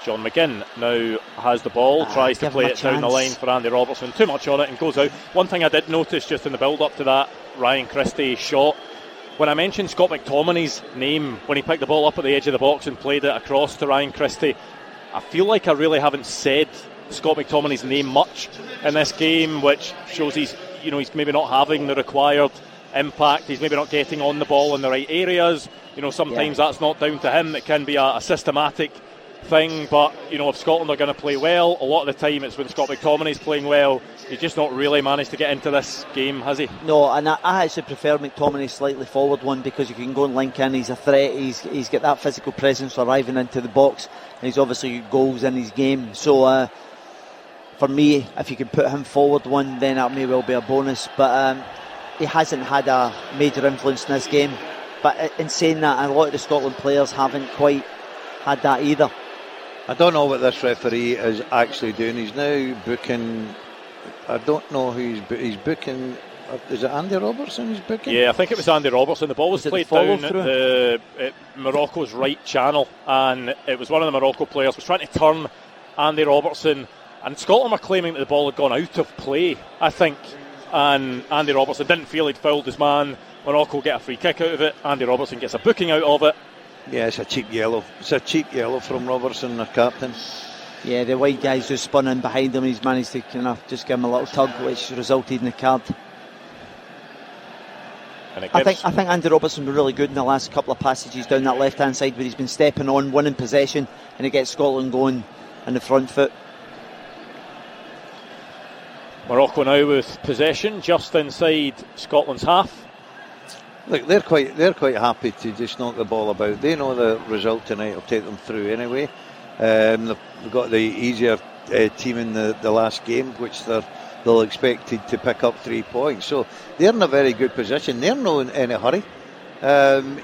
John McGinn now has the ball, tries to play it down the line for Andy Robertson. Too much on it and goes out. One thing I did notice just in the build-up to that Ryan Christie shot, when I mentioned Scott McTominay's name when he picked the ball up at the edge of the box and played it across to Ryan Christie, I feel like I really haven't said Scott McTominay's name much in this game, which shows he's maybe not having the required impact. He's maybe not getting on the ball in the right areas. Sometimes that's not down to him. It can be a systematic thing, but if Scotland are going to play well, a lot of the time it's when Scott McTominay's playing well. He's just not really managed to get into this game, has he? No, and I actually prefer McTominay's slightly forward one, because you can go and link in. He's a threat. He's got that physical presence arriving into the box, and he's obviously got goals in his game. So for me, if you can put him forward one, then that may well be a bonus. But he hasn't had a major influence in this game. But in saying that, a lot of the Scotland players haven't quite had that either. I don't know what this referee is actually doing. He's now booking. I don't know who he's booking. Is it Andy Robertson he's booking? Yeah, I think it was Andy Robertson. The ball was played down at Morocco's right channel, and it was one of the Morocco players was trying to turn Andy Robertson, and Scotland were claiming that the ball had gone out of play, I think. and Andy Robertson didn't feel he'd fouled his man. Morocco get a free kick out of it. Andy Robertson gets a booking out of it. Yeah, it's a cheap yellow. It's a cheap yellow from Robertson, the captain. Yeah, the white guys just spun in behind him. He's managed to kind of just give him a little tug, which resulted in the card. I think Andy Robertson was really good in the last couple of passages down that left-hand side where he's been stepping on, winning possession, and it gets Scotland going in the front foot. Morocco now with possession just inside Scotland's half. Look, they're quite happy to just knock the ball about. They know the result tonight will take them through anyway. They've got the easier team in the last game, which they'll expect to pick up 3 points. So they're in a very good position. They're not in any hurry.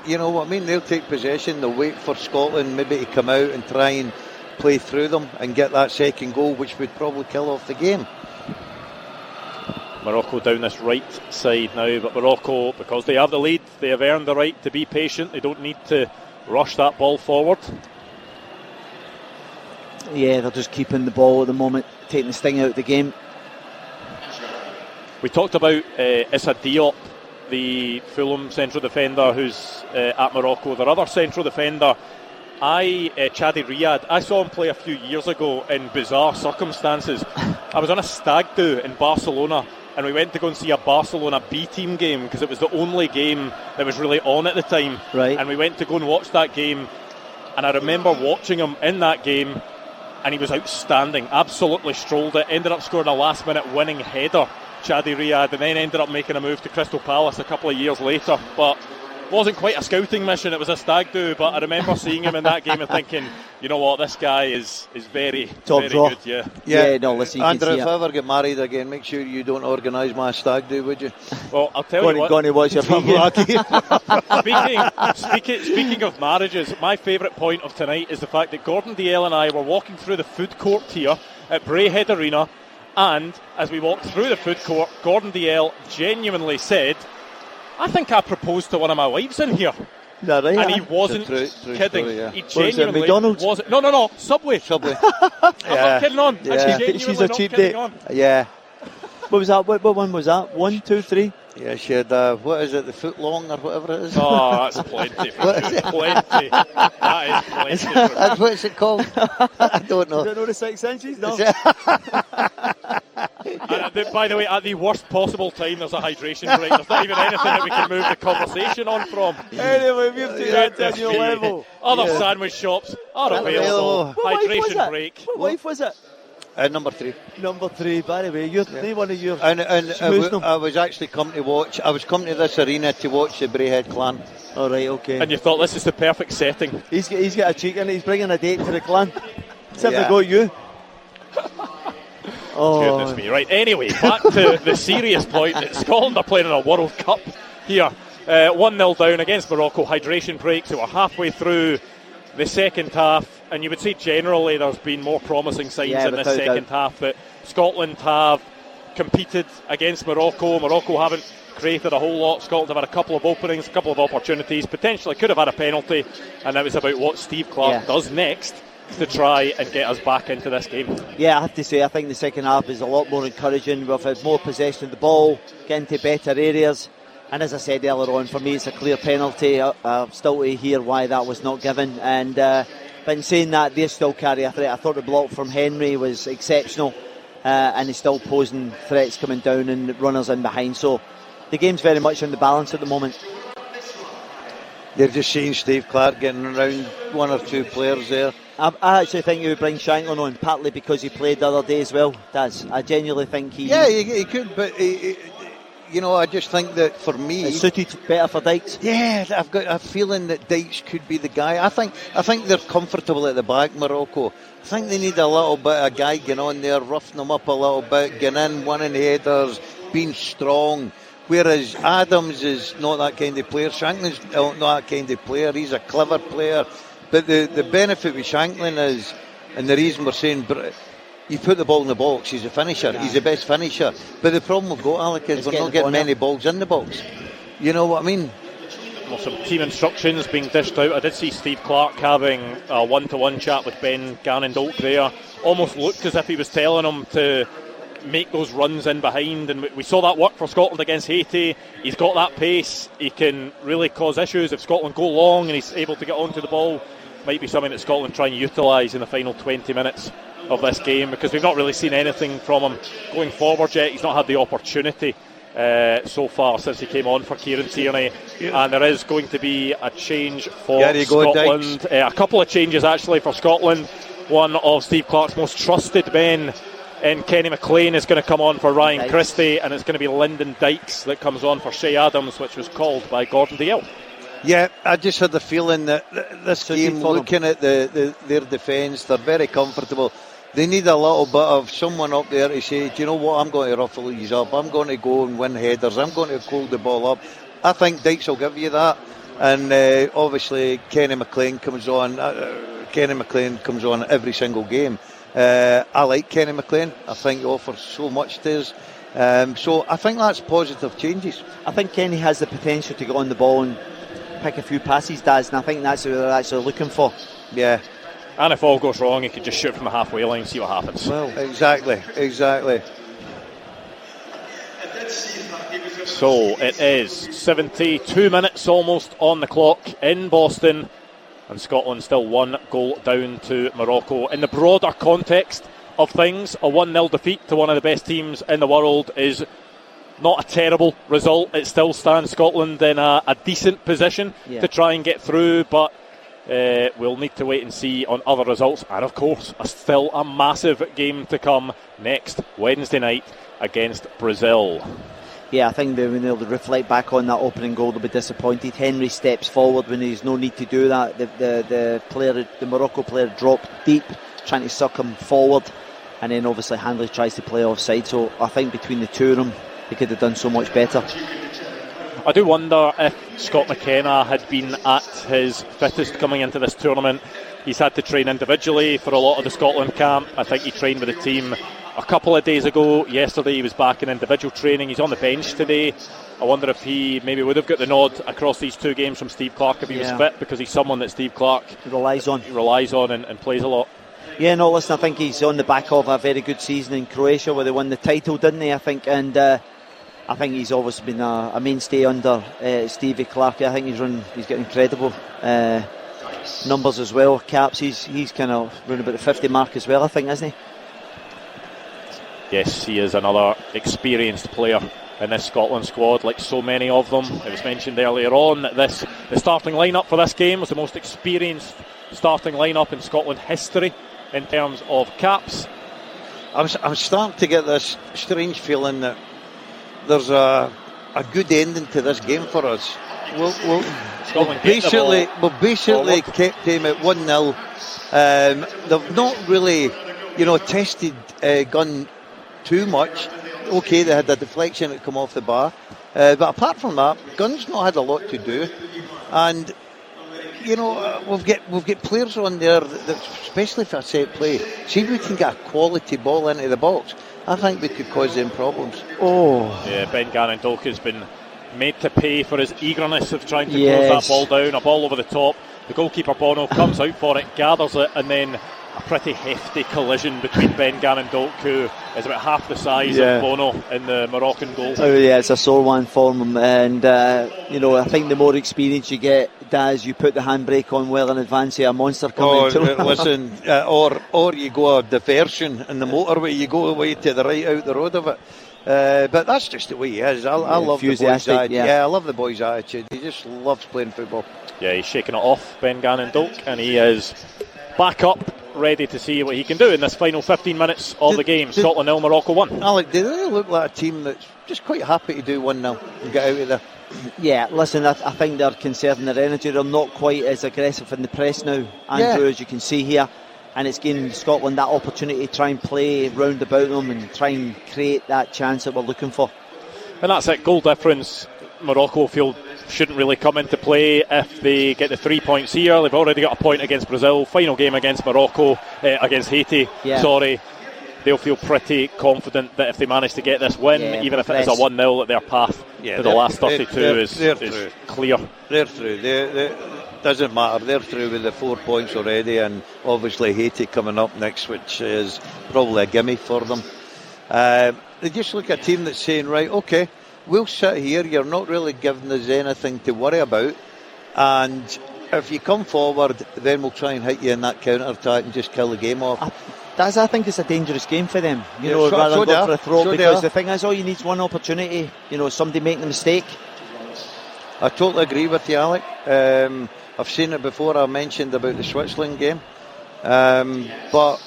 You know what I mean? They'll take possession. They'll wait for Scotland maybe to come out and try and play through them and get that second goal, which would probably kill off the game. Morocco down this right side now, but Morocco, because they have the lead, they have earned the right to be patient. They don't need to rush that ball forward. Yeah, they're just keeping the ball at the moment, taking the sting out of the game. We talked about Issa Diop, the Fulham central defender who's at Morocco. Their other central defender, Chadi Riyad, I saw him play a few years ago in bizarre circumstances. I was on a stag do in Barcelona, and we went to go and see a Barcelona B team game because it was the only game that was really on at the time. Right. And we went to go and watch that game, and I remember watching him in that game, and he was outstanding, absolutely strolled it, ended up scoring a last minute winning header, Chadi Riyad, and then ended up making a move to Crystal Palace a couple of years later. But wasn't quite a scouting mission, it was a stag do, but I remember seeing him in that game and thinking, you know what, this guy is very good. Yeah, no, listen, you Andrew, can see if I ever get married again, make sure you don't organise my stag do, would you? Well, I'll tell you what. Go and watch your Speaking of marriages, my favourite point of tonight is the fact that Gordon Dalziel and I were walking through the food court here at Braehead Arena, and as we walked through the food court, Gordon Dalziel genuinely said, I think I proposed to one of my wives in here. Right, and he wasn't true kidding. Story, yeah. He genuinely McDonald's? wasn't. No, Subway. Yeah. I'm not kidding on. Yeah. I'm genuinely She's a not cheap kidding date. on. Yeah. What was that? What one was that? 1, 2, 3? Yeah, she had, what is it, the foot long or whatever it is? Oh, that's plenty. Plenty. That is plenty. That's what's it called? I don't know. You don't know the 6 inches? No. By the way, at the worst possible time, there's a hydration break. There's not even anything that we can move the conversation on from. Anyway, we've taken that to your level. Other sandwich shops are available. Hydration break. What wife was it? Number 3. Number 3, by the way. You're one of your... And I was actually coming to watch. I was coming to this arena to watch the Braehead clan. All right, okay. And you thought this is the perfect setting. He's got a cheek in it. He's bringing a date to the clan. Except for got you. Oh. Goodness me. Right, anyway, back to the serious point that Scotland are playing in a World Cup here. 1-0 down against Morocco. Hydration break, so we're halfway through the second half, and you would say generally there's been more promising signs in this second half that Scotland have competed against Morocco. Morocco haven't created a whole lot. Scotland have had a couple of openings, a couple of opportunities, potentially could have had a penalty, and that was about what Steve Clarke does next to try and get us back into this game. Yeah, I have to say, I think the second half is a lot more encouraging. We've had more possession of the ball, getting to better areas, and as I said earlier on, for me it's a clear penalty. I'm still to hear why that was not given, and but in saying that, they still carry a threat. I thought the block from Henry was exceptional, and he's still posing threats coming down and runners in behind, so the game's very much in the balance at the moment. They're just seeing Steve Clarke getting around one or two players there. I actually think he would bring Shanklin on, partly because he played the other day as well. I genuinely think he... Yeah, he could, but you know, I just think that for me... It's suited better for Dykes. Yeah, I've got a feeling that Dykes could be the guy. I think they're comfortable at the back, Morocco. I think they need a little bit of guy getting on there, roughing them up a little bit, getting in, winning headers, being strong. Whereas Adams is not that kind of player. Shanklin's not that kind of player. He's a clever player. But the benefit with Shanklin is, and the reason we're saying, you put the ball in the box, he's a finisher. Yeah. He's the best finisher. But the problem we've got, Alec, is we're not getting many balls in the box. You know what I mean? Well, some team instructions being dished out. I did see Steve Clarke having a one-to-one chat with Ben Gannon-Doak there. Almost looked as if he was telling him to make those runs in behind, and we saw that work for Scotland against Haiti. He's got that pace. He can really cause issues if Scotland go long and he's able to get onto the ball. Might be something that Scotland try and utilise in the final 20 minutes of this game, because we've not really seen anything from him going forward yet. He's not had the opportunity so far since he came on for Kieran Tierney, and there is going to be a change for Scotland. A couple of changes actually for Scotland. One of Steve Clarke's most trusted men in Kenny Maclean is going to come on for Ryan Christie, and it's going to be Lyndon Dykes that comes on for Shea Adams, which was called by Gordon Dalziel. Yeah, I just had the feeling that this team, looking at their defence, they're very comfortable. They need a little bit of someone up there to say, do you know what, I'm going to ruffle these up, I'm going to go and win headers, I'm going to hold the ball up. I think Dykes will give you that, and obviously Kenny Maclean comes on. Kenny Maclean comes on every single game. I like Kenny Maclean. I think he offers so much to us. So I think that's positive changes. I think Kenny has the potential to get on the ball and pick a few passes, Daz, and I think that's what they're actually looking for. Yeah. And if all goes wrong, he could just shoot from the halfway line and see what happens. Well, exactly. So it is 72 minutes almost on the clock in Boston, and Scotland still 1 goal down to Morocco. In the broader context of things, a 1-0 defeat to one of the best teams in the world is not a terrible result. It still stands Scotland in a decent position to try and get through, but we'll need to wait and see on other results. And of course, still a massive game to come next Wednesday night against Brazil. Yeah, I think when they'll reflect back on that opening goal, they'll be disappointed. Henry steps forward when there's no need to do that. The Morocco player dropped deep, trying to suck him forward, and then obviously Handley tries to play offside. So I think between the two of them, they could have done so much better. I do wonder if Scott McKenna had been at his fittest coming into this tournament. He's had to train individually for a lot of the Scotland camp. I think he trained with the team a couple of days ago. Yesterday he was back in individual training. He's on the bench today. I wonder if he maybe would have got the nod across these 2 games from Steve Clarke if he was fit, because he's someone that Steve Clarke relies on and plays a lot. Yeah, no, listen, I think he's on the back of a very good season in Croatia where they won the title, didn't they? I think, and I think he's always been a mainstay under Stevie Clarke. I think he's got incredible numbers as well, caps. He's kind of around about the 50 mark as well, I think, isn't he? Yes, he is another experienced player in this Scotland squad, like so many of them. It was mentioned earlier on that the starting lineup for this game was the most experienced starting lineup in Scotland history in terms of caps. I'm starting to get this strange feeling that there's a good ending to this game for us. We'll basically kept him at 1-0. They've not really, tested Gunn too much. Okay, they had a deflection that come off the bar, but apart from that, Gunn's not had a lot to do. And we've got players on there that, especially for a set play, see if we can get a quality ball into the box. I think we could cause them problems. Yeah, Ben Gannon Doak has been made to pay for his eagerness of trying to close that ball down. A ball over the top. The goalkeeper Bono comes out for it, gathers it, and then a pretty hefty collision between Ben Gannon Doak, who is about half the size of Bono in the Moroccan goal. Oh yeah, it's a sore one for him, and I think the more experience you get, Daz, you put the handbrake on well in advance of a monster coming. Listen, or you go a diversion in the motorway, you go away to the right out the road of it. But that's just the way he is. I love the boy's attitude. I love the boy's attitude. He just loves playing football. Yeah, he's shaking it off, Ben Gannon Doak, and he is back up, ready to see what he can do in this final 15 minutes of the game. Scotland 0, Morocco 1. Alec, do they look like a team that's just quite happy to do 1-0 and get out of there? Yeah, listen, I think they're conserving their energy. They're not quite as aggressive in the press now, Andrew, as you can see here. And it's giving Scotland that opportunity to try and play round about them and try and create that chance that we're looking for. And that's it, goal difference. Morocco feel shouldn't really come into play if they get the 3 points here. They've already got a point against Brazil, final game against Morocco, against Haiti, they'll feel pretty confident that if they manage to get this win, even if it is a 1-0, that their path to the last 32 is clear. They're through. Doesn't matter, they're through with the 4 points already, and obviously Haiti coming up next, which is probably a gimme for them. They just look at a team that's saying, right, okay, we'll sit here, you're not really giving us anything to worry about, and if you come forward, then we'll try and hit you in that counter-attack and just kill the game off. I think it's a dangerous game for them, rather than going for a throw, because the thing is, all you need is one opportunity, somebody making a mistake. I totally agree with you, Alec. I've seen it before. I mentioned about the Switzerland game, but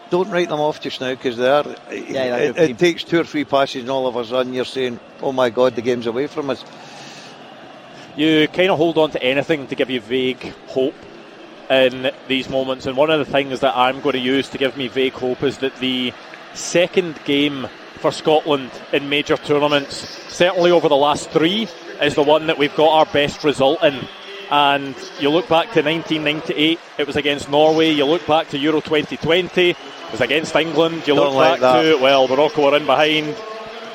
don't write them off just now, because they are. It takes 2 or 3 passes, and all of a sudden you're saying, "Oh my God, the game's away from us." You kind of hold on to anything to give you vague hope in these moments, and one of the things that I'm going to use to give me vague hope is that the second game for Scotland in major tournaments, certainly over the last 3, is the one that we've got our best result in. And you look back to 1998, it was against Norway. You look back to Euro 2020, it was against England. You look back to, Morocco are in behind.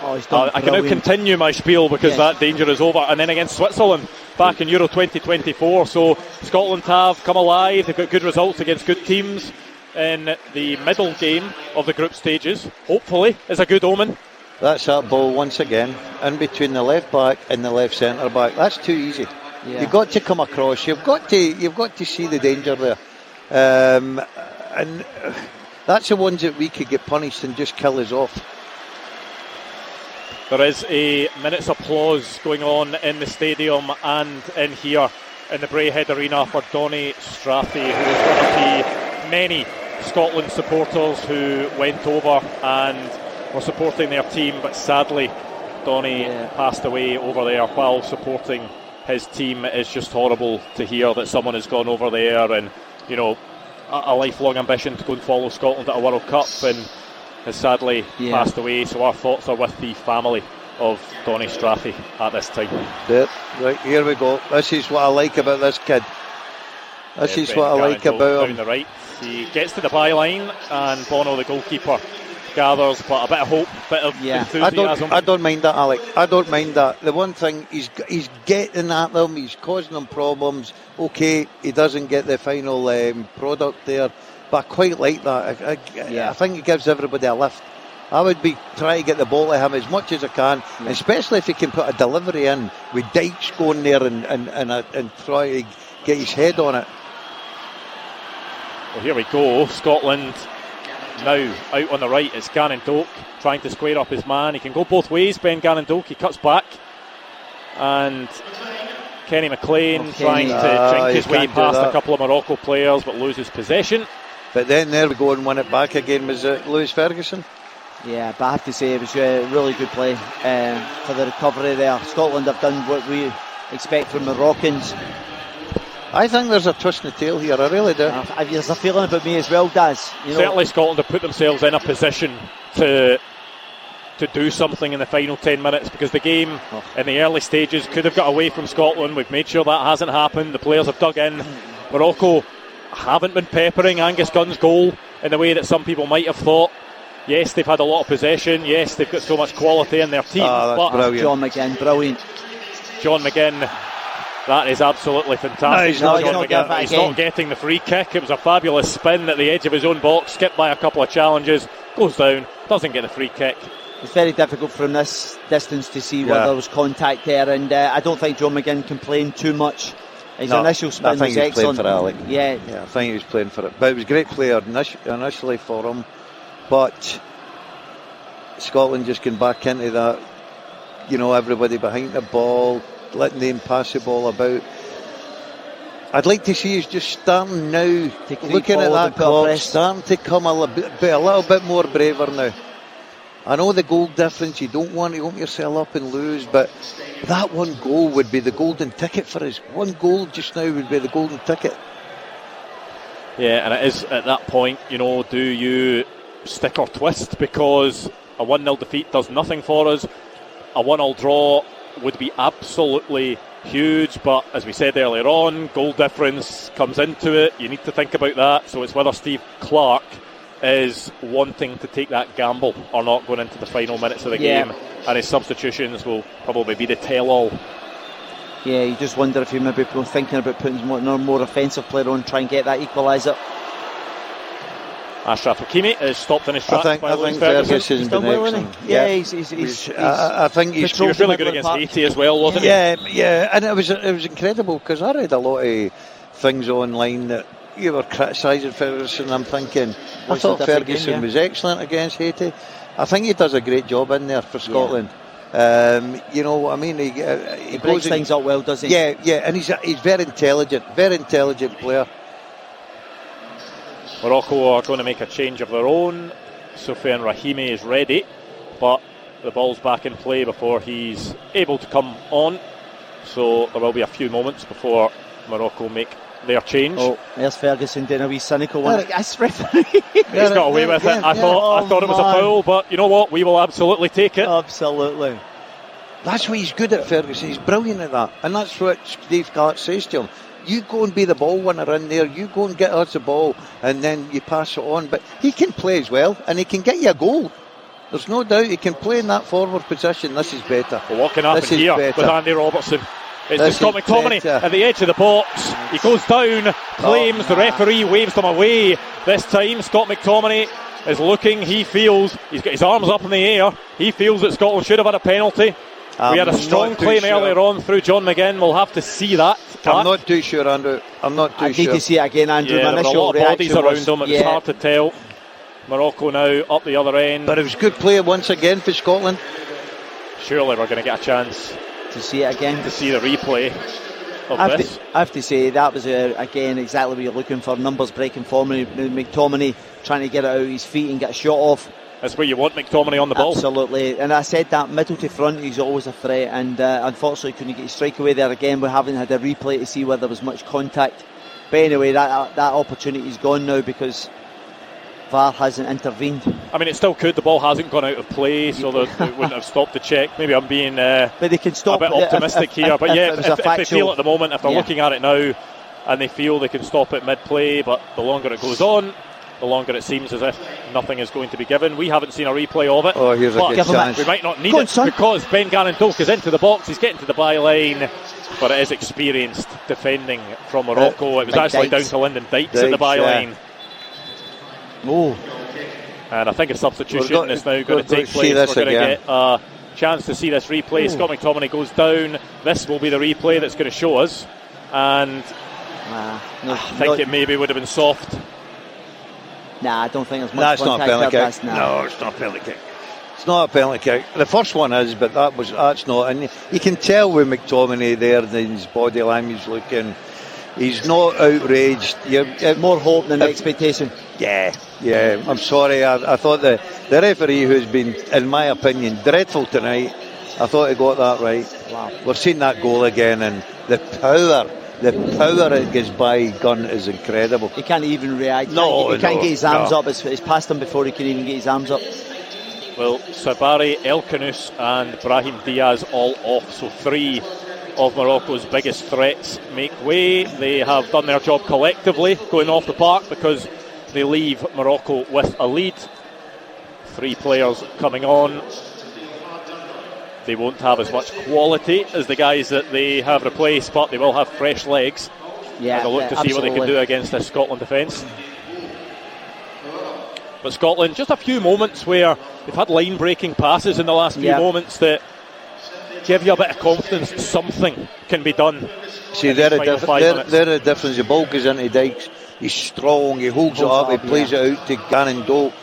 I can now continue my spiel because that danger is over. And then against Switzerland back in Euro 2024. So Scotland have come alive. They've got good results against good teams in the middle game of the group stages. Hopefully, is a good omen. That's that ball once again in between the left back and the left centre back. That's too easy. Yeah. You've got to come across. You've got to see the danger there, and that's the ones that we could get punished and just kill us off. There is a minute's applause going on in the stadium and in here in the Braehead Arena for Donny Straffy, who is one of the many Scotland supporters who went over and were supporting their team, but sadly Donny passed away over there while supporting his team. It's just horrible to hear that someone has gone over there and, a lifelong ambition to go and follow Scotland at a World Cup, and has sadly passed away. So our thoughts are with the family of Donny Straffy at this time. Right, here we go. This is what I like about this kid. This is what I like about him. Down the right, he gets to the byline, and Bono, the goalkeeper, gathers, but a bit of hope, bit of enthusiasm. I don't mind that, Alec. I don't mind that. The one thing, he's getting at them, he's causing them problems. Okay, he doesn't get the final product there, but I quite like that. I think it gives everybody a lift. I would be trying to get the ball to him as much as I can, especially if he can put a delivery in with Dykes going there and try to get his head on it. Well, here we go. Scotland now out on the right. It's Gannon Doak trying to square up his man. He can go both ways, Ben Gannon Doak. He cuts back, and Kenny Maclean trying to drink his way past a couple of Morocco players, but loses possession. But then there we go and win it back again. Was it Lewis Ferguson? Yeah, but I have to say it was a really good play for the recovery there. Scotland have done what we expect from Moroccans. I think there's a twist in the tail here, I really do. There's a feeling about me as well, Daz. Certainly Scotland have put themselves in a position to do something in the final 10 minutes, because the game in the early stages could have got away from Scotland. We've made sure that hasn't happened. The players have dug in. Morocco haven't been peppering Angus Gunn's goal in the way that some people might have thought. Yes, they've had a lot of possession. Yes, they've got so much quality in their team. That's brilliant. John McGinn, brilliant. John McGinn, that is absolutely fantastic. No, he's not getting the free kick. It was a fabulous spin at the edge of his own box, skipped by a couple of challenges, goes down, doesn't get the free kick. It's very difficult from this distance to see whether there was contact there, and I don't think John McGinn complained too much. His initial spin was excellent. I think he was playing for it, Alec. Yeah, I think he was playing for it. But it was a great player initially for him. But Scotland just getting back into that, everybody behind the ball, letting them pass the ball about. I'd like to see us just starting now, looking at that clock, starting to come a little bit more braver now. I know the goal difference, you don't want to open yourself up and lose, but that one goal would be the golden ticket for us. One goal just now would be the golden ticket. Yeah, and it is at that point, do you stick or twist? Because a 1-0 defeat does nothing for us. A 1-1 draw would be absolutely huge, but as we said earlier on, goal difference comes into it. You need to think about that. So it's whether Steve Clarke is wanting to take that gamble or not going into the final minutes of the game, and his substitutions will probably be the tell-all. Yeah, you just wonder if he maybe thinking about putting more offensive player on, try and get that equaliser. Ashraf Hakimi is stopped in his tracks. I think Ferguson's been excellent. I think he was really good against Haiti as well, wasn't he? Yeah, and it was incredible because I read a lot of things online that you were criticising Ferguson. I'm thinking, I thought Ferguson was excellent against Haiti. I think he does a great job in there for Scotland. You know what I mean? He breaks things up well, doesn't he? Yeah, and he's very intelligent player. Morocco are going to make a change of their own. Soufiane Rahimi is ready, but the ball's back in play before he's able to come on. So there will be a few moments before Morocco make their change. Oh, there's Ferguson doing a wee cynical one. He's got away with it. I thought it was a foul, but you know what? We will absolutely take it. Absolutely. That's what he's good at, Ferguson. He's brilliant at that, and that's what Steve Clark says to him. You go and be the ball winner in there. You go and get us the ball, and then you pass it on. But he can play as well, and he can get you a goal. There's no doubt he can play in that forward position. This is better. Well, what can happen here with Andy Robertson? It's to Scott McTominay at the edge of the box. He goes down, claims, the referee waves them away. This time, Scott McTominay is looking. He feels he's got his arms up in the air. He feels that Scotland should have had a penalty. We had a strong claim earlier on through John McGinn. We'll have to see that. I'm not too sure, Andrew. I need to see it again, Andrew. Yeah, there were a lot of bodies around him. It was hard to tell. Morocco now up the other end. But it was good play once again for Scotland. Surely we're going to get a chance to see it again. To see the replay of this. I have to say, that was, again, exactly what you're looking for. Numbers breaking form. McTominay trying to get it out of his feet and get a shot off. That's where you want McTominay on the ball. Absolutely. And I said that middle to front, he's always a threat. And unfortunately, couldn't get his strike away there again. We haven't had a replay to see whether there was much contact. But anyway, that opportunity's gone now because VAR hasn't intervened. I mean, it still could. The ball hasn't gone out of play, so they wouldn't have stopped the check. Maybe I'm being but they can stop a bit optimistic here. But yeah, if they feel at the moment, if they're looking at it now and they feel they can stop it mid-play, but the longer it goes on, the longer it seems as if nothing is going to be given. We haven't seen a replay of it. Oh, here's a good chance. We might not need it because Ben Gannon-Doak is into the box. He's getting to the byline, but it is experienced defending from Morocco. It was actually down to Lyndon Dykes at the byline. Oh. And I think a substitution is now going to take place. We're going to get a chance to see this replay. Ooh. Scott McTominay goes down. This will be the replay that's going to show us. And I think it maybe would have been soft. Nah, I don't think there's much contact. That's not a penalty kick. No, it's not a penalty kick. It's not a penalty kick. The first one is, but that's not. And you can tell with McTominay there, his body language looking. He's not outraged. More hope than expectation. Yeah. I'm sorry. I thought the referee, who's been, in my opinion, dreadful tonight, I thought he got that right. Wow. We're seeing that goal again, and the power it gets by Gunn is incredible. He can't even react. He can't get his arms up. It's past him before he can even get his arms up. Well, Sabari, El Khanous and Brahim Diaz all off. So 3 of Morocco's biggest threats make way. They have done their job collectively, going off the park, because they leave Morocco with a lead. 3 players coming on. They won't have as much quality as the guys that they have replaced, but they will have fresh legs. Yeah, and they'll look to see what they can do against this Scotland defence. But Scotland, just a few moments where they've had line-breaking passes in the last few moments that give you a bit of confidence something can be done. See, they're a difference. The ball goes into Dykes. He's strong. He holds it up. He plays it out to Gannon-Doak.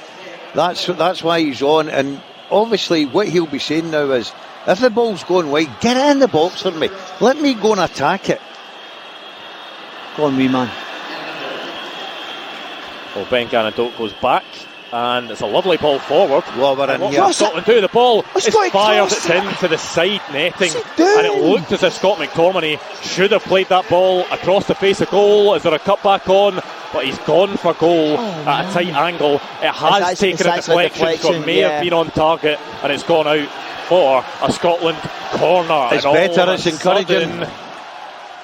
That's why he's on. And obviously, what he'll be saying now is, if the ball's going wide, get it in the box for me. Let me go and attack it. Go on, wee man. Well, Ben Gannon-Doak goes back, and it's a lovely ball forward. What Scotland do? The ball is fired. It's into the side netting, and it looked as if Scott McTominay should have played that ball across the face of goal. Is there a cutback on? But he's gone for goal at a tight angle. It has taken a deflection, so it may have been on target, and it's gone out for a Scotland corner. It's better, it's encouraging.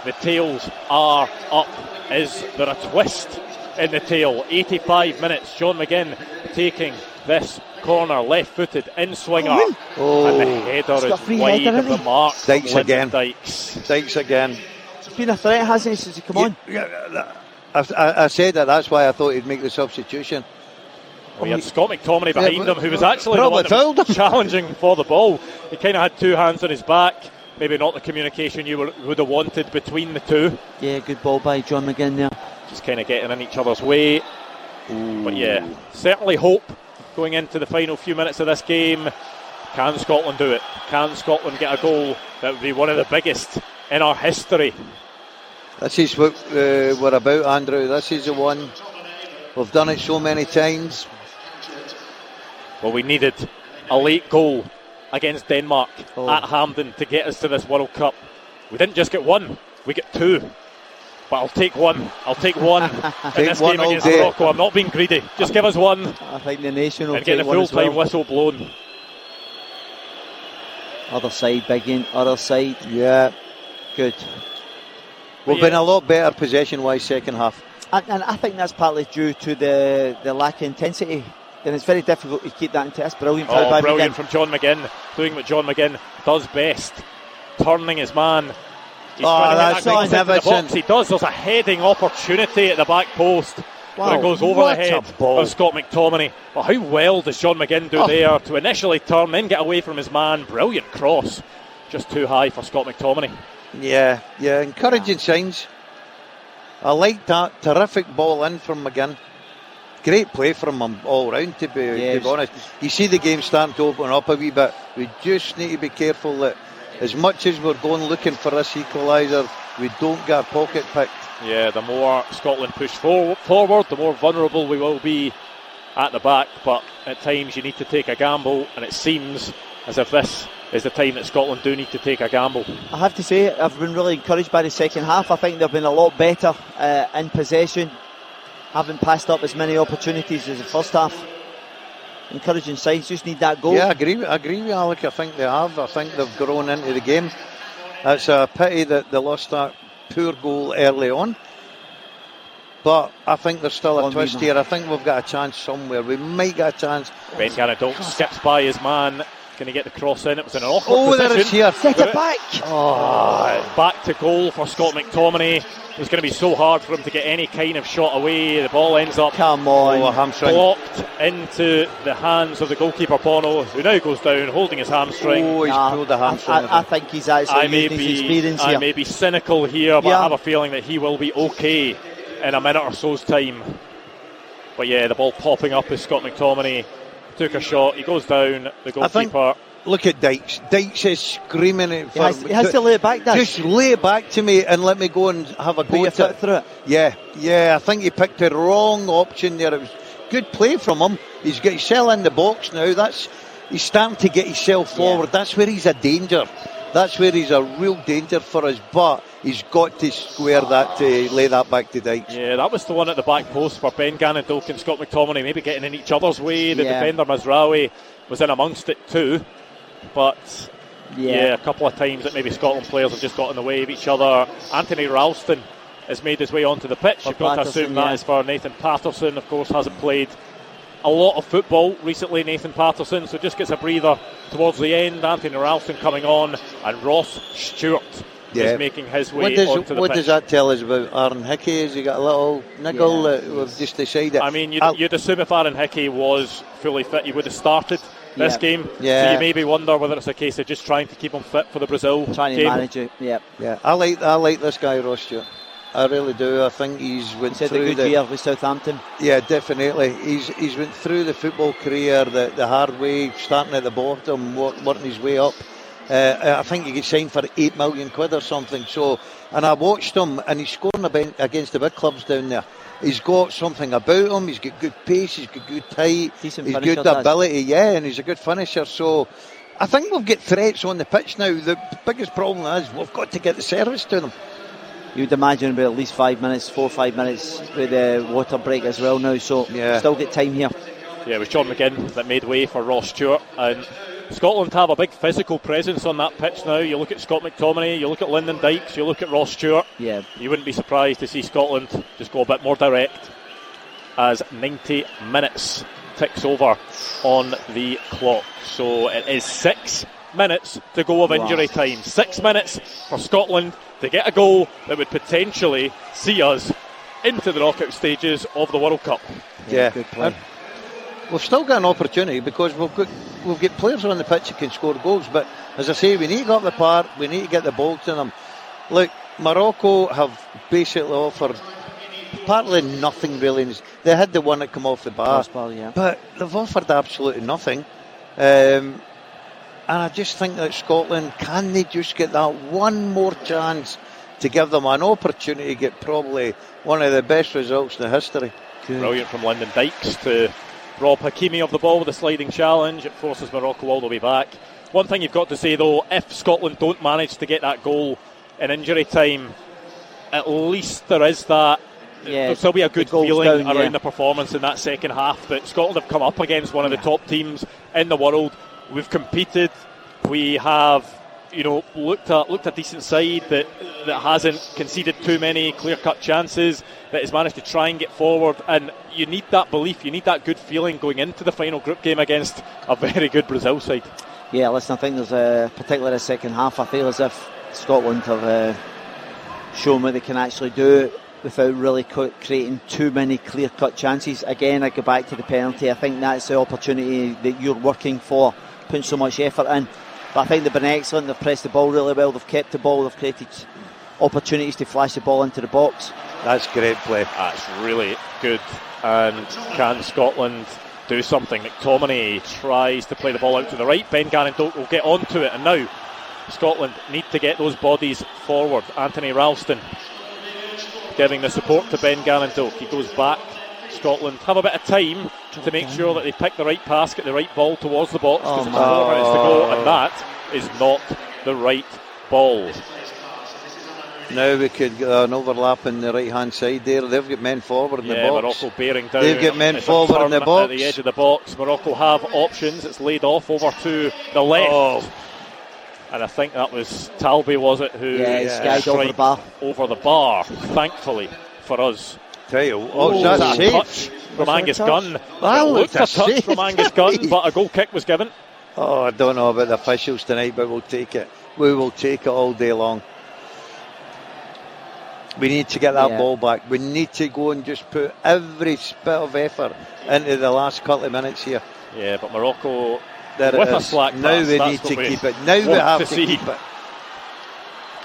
The tails are up. Is there a twist in the tail? 85 minutes. John McGinn taking this corner, left-footed in swinger, and the header is wide of the mark. Dykes again. Dykes again. It's been a threat, hasn't he, since he come on? I said that's why I thought he'd make the substitution. We had Scott McTominay behind him, who was actually the one that was challenging for the ball. He kind of had two hands on his back. Maybe not the communication you would have wanted between the two. Yeah, good ball by John McGinn there. Just kind of getting in each other's way. Ooh. But yeah, certainly hope going into the final few minutes of this game. Can Scotland do it? Can Scotland get a goal that would be one of the biggest in our history? This is what we're about, Andrew. This is the one. We've done it so many times. Well, we needed a late goal against Denmark at Hampden to get us to this World Cup. We didn't just get one, we get two. But I'll take one. I'll take one in this game against Morocco. I'm not being greedy. Just give us one. I think the nation will and get the full-time whistle blown. Other side, big in. Other side. Yeah. Good. We've been a lot better possession-wise second half. And I think that's partly due to the lack of intensity. And it's very difficult to keep that into. That's brilliant. Brilliant from John McGinn. Doing what John McGinn does best. Turning his man. He's that's magnificent. He does. There's a heading opportunity at the back post. Wow, but it goes over the head of Scott McTominay. But how well does John McGinn do there to initially turn, then get away from his man? Brilliant cross. Just too high for Scott McTominay. Yeah, encouraging signs. I like that. Terrific ball in from McGinn. Great play from him all round, to be honest. You see the game starting to open up a wee bit. We just need to be careful that as much as we're going looking for this equaliser, we don't get our pocket picked. Yeah, the more Scotland push forward, the more vulnerable we will be at the back. But at times you need to take a gamble, and it seems as if this is the time that Scotland do need to take a gamble. I have to say, I've been really encouraged by the second half. I think they've been a lot better in possession, haven't passed up as many opportunities as the first half. Encouraging signs, just need that goal. Yeah, I agree with you, Alec. I think they have. I think they've grown into the game. It's a pity that they lost that poor goal early on. But I think there's still a twist here. I think we've got a chance somewhere. We might get a chance. Ben Gannon skips by his man. Going to get the cross in. It was an awkward position. There it's here. Set it back. Back to goal for Scott McTominay. It's going to be so hard for him to get any kind of shot away. The ball ends up blocked into the hands of the goalkeeper Pono, who now goes down holding his hamstring. He's pulled the hamstring. I think he's actually using his experience here. I may be cynical here, but I have a feeling that he will be okay in a minute or so's time. But yeah, the ball popping up as Scott McTominay took a shot. He goes down, the goalkeeper. Look at Dykes. Dykes is screaming it. He has to lay it back, Dykes. Just lay it back to me and let me go and have a go at it. Through it. Yeah. I think he picked the wrong option there. It was good play from him. He's got himself in the box now. He's starting to get himself forward. That's where he's a danger. That's where he's a real danger for us. But he's got to square that to lay that back to Dykes. Yeah, that was the one at the back post for Ben Gannon, and Scott McTominay maybe getting in each other's way. The defender Mazraoui was in amongst it too. But a couple of times that maybe Scotland players have just got in the way of each other. Anthony Ralston has made his way onto the pitch. You've got to assume that is for Nathan Patterson. Of course, hasn't played a lot of football recently, Nathan Patterson, so just gets a breather towards the end. Anthony Ralston coming on, and Ross Stewart is making his way onto the pitch. What does that tell us about Aaron Hickey? Has he got a little niggle that we've just decided? I mean, you'd assume if Aaron Hickey was fully fit, he would have started this game. Yeah. So you maybe wonder whether it's a case of just trying to keep him fit for the Brazil game. Trying to manage it. Yeah. I like this guy, Ross Stewart. I really do. I think he's went through a good year with Southampton. Yeah, definitely. He's went through the football career the hard way, starting at the bottom, working his way up. I think he gets signed for £8 million or something. So, and I watched him, and he's scoring against the big clubs down there. He's got something about him. He's got good pace. He's got good height. He's good ability. And he's a good finisher. So, I think we've got threats on the pitch now. The biggest problem is we've got to get the service to them. You'd imagine about at least 5 minutes, 4 or 5 minutes with the water break as well now. So, still get time here. Yeah, it was John McGinn that made way for Ross Stewart, and Scotland have a big physical presence on that pitch now. You look at Scott McTominay, you look at Lyndon Dykes, you look at Ross Stewart. Yeah. You wouldn't be surprised to see Scotland just go a bit more direct as 90 minutes ticks over on the clock. So it is 6 minutes to go of injury time. 6 minutes for Scotland to get a goal that would potentially see us into the knockout stages of the World Cup. Yeah, good play. we've still got an opportunity because we've got players on the pitch who can score goals. But as I say, we need to go up the park. We need to get the ball to them. Look, Morocco have basically offered partly nothing really. They had the one that come off the bar, but they've offered absolutely nothing. And I just think that Scotland, can they just get that one more chance to give them an opportunity to get probably one of the best results in the history. Brilliant from Lyndon Dykes to rob Hakimi of the ball with a sliding challenge. It forces Morocco all the way back. One thing you've got to say though, if Scotland don't manage to get that goal in injury time, at least there is that. There'll still be a good feeling around the performance in that second half that Scotland have come up against one of the top teams in the world. We've competed. We have, looked a decent side that hasn't conceded too many clear-cut chances, that has managed to try and get forward. And you need that belief, you need that good feeling going into the final group game against a very good Brazil side. Yeah, listen, I think there's particularly the second half, I feel as if Scotland have shown what they can actually do without really creating too many clear-cut chances. Again, I go back to the penalty. I think that's the opportunity that you're working for, putting so much effort in. But I think they've been excellent. They've pressed the ball really well. They've kept the ball. They've created opportunities to flash the ball into the box. That's great play. That's really good. And can Scotland do something? McTominay tries to play the ball out to the right. Ben Gannon will get onto it. And now Scotland need to get those bodies forward. Anthony Ralston giving the support to Ben Gannon-Doak. He goes back. Scotland have a bit of time to make sure that they pick the right pass, get the right ball towards the box, because it's 4 minutes to go, and that is not the right ball. Now we could get an overlap in the right hand side there. They've got men forward in the box. Morocco bearing down. They've got men forward in the box. At the edge of the box. Morocco have options. It's laid off over to the left. And I think that was Talby, was it, who skied over the bar, thankfully for us. That's a touch from Angus Gunn. It looked a touch from Angus Gunn, but a goal kick was given. Oh, I don't know about the officials tonight, but we'll take it. We will take it all day long. We need to get that ball back. We need to go and just put every bit of effort into the last couple of minutes here. Yeah, but Morocco... There with a slack pass, now we need to keep it. Now we have to keep it.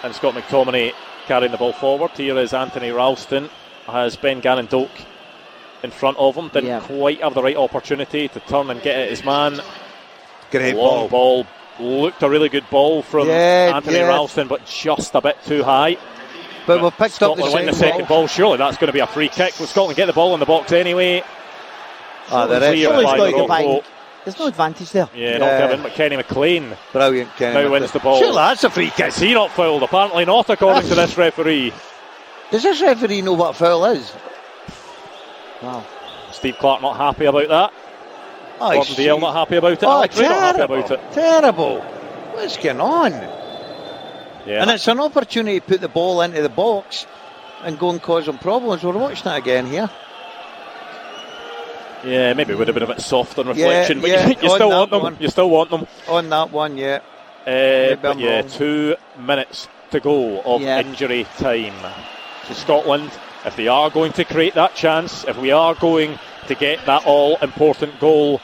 And Scott McTominay carrying the ball forward. Here is Anthony Ralston. Has Ben Gannon-Doak in front of him. Didn't quite have the right opportunity to turn and get at his man. Great long ball. Looked a really good ball from Anthony Ralston, but just a bit too high. But we've picked Scotland up win the second ball. Surely that's going to be a free kick. Will Scotland get the ball in the box anyway? There's no advantage there. Yeah, not given, but Kenny McLean brilliant. Now wins the ball. Surely that's a free kick. Is he not fouled? Apparently not, according to this referee. Does this referee know what a foul is? Wow. Steve Clark not happy about that. Gordon Dale not happy about it. Alex Rae not happy about it. Terrible. What's going on? Yeah. And it's an opportunity to put the ball into the box and go and cause them problems. We're watching that again here. Yeah, maybe it would have been a bit soft on reflection, but you still want them. One. You still want them. On that one, yeah. But 2 minutes to go of injury time. So Scotland, if they are going to create that chance, if we are going to get that all-important goal,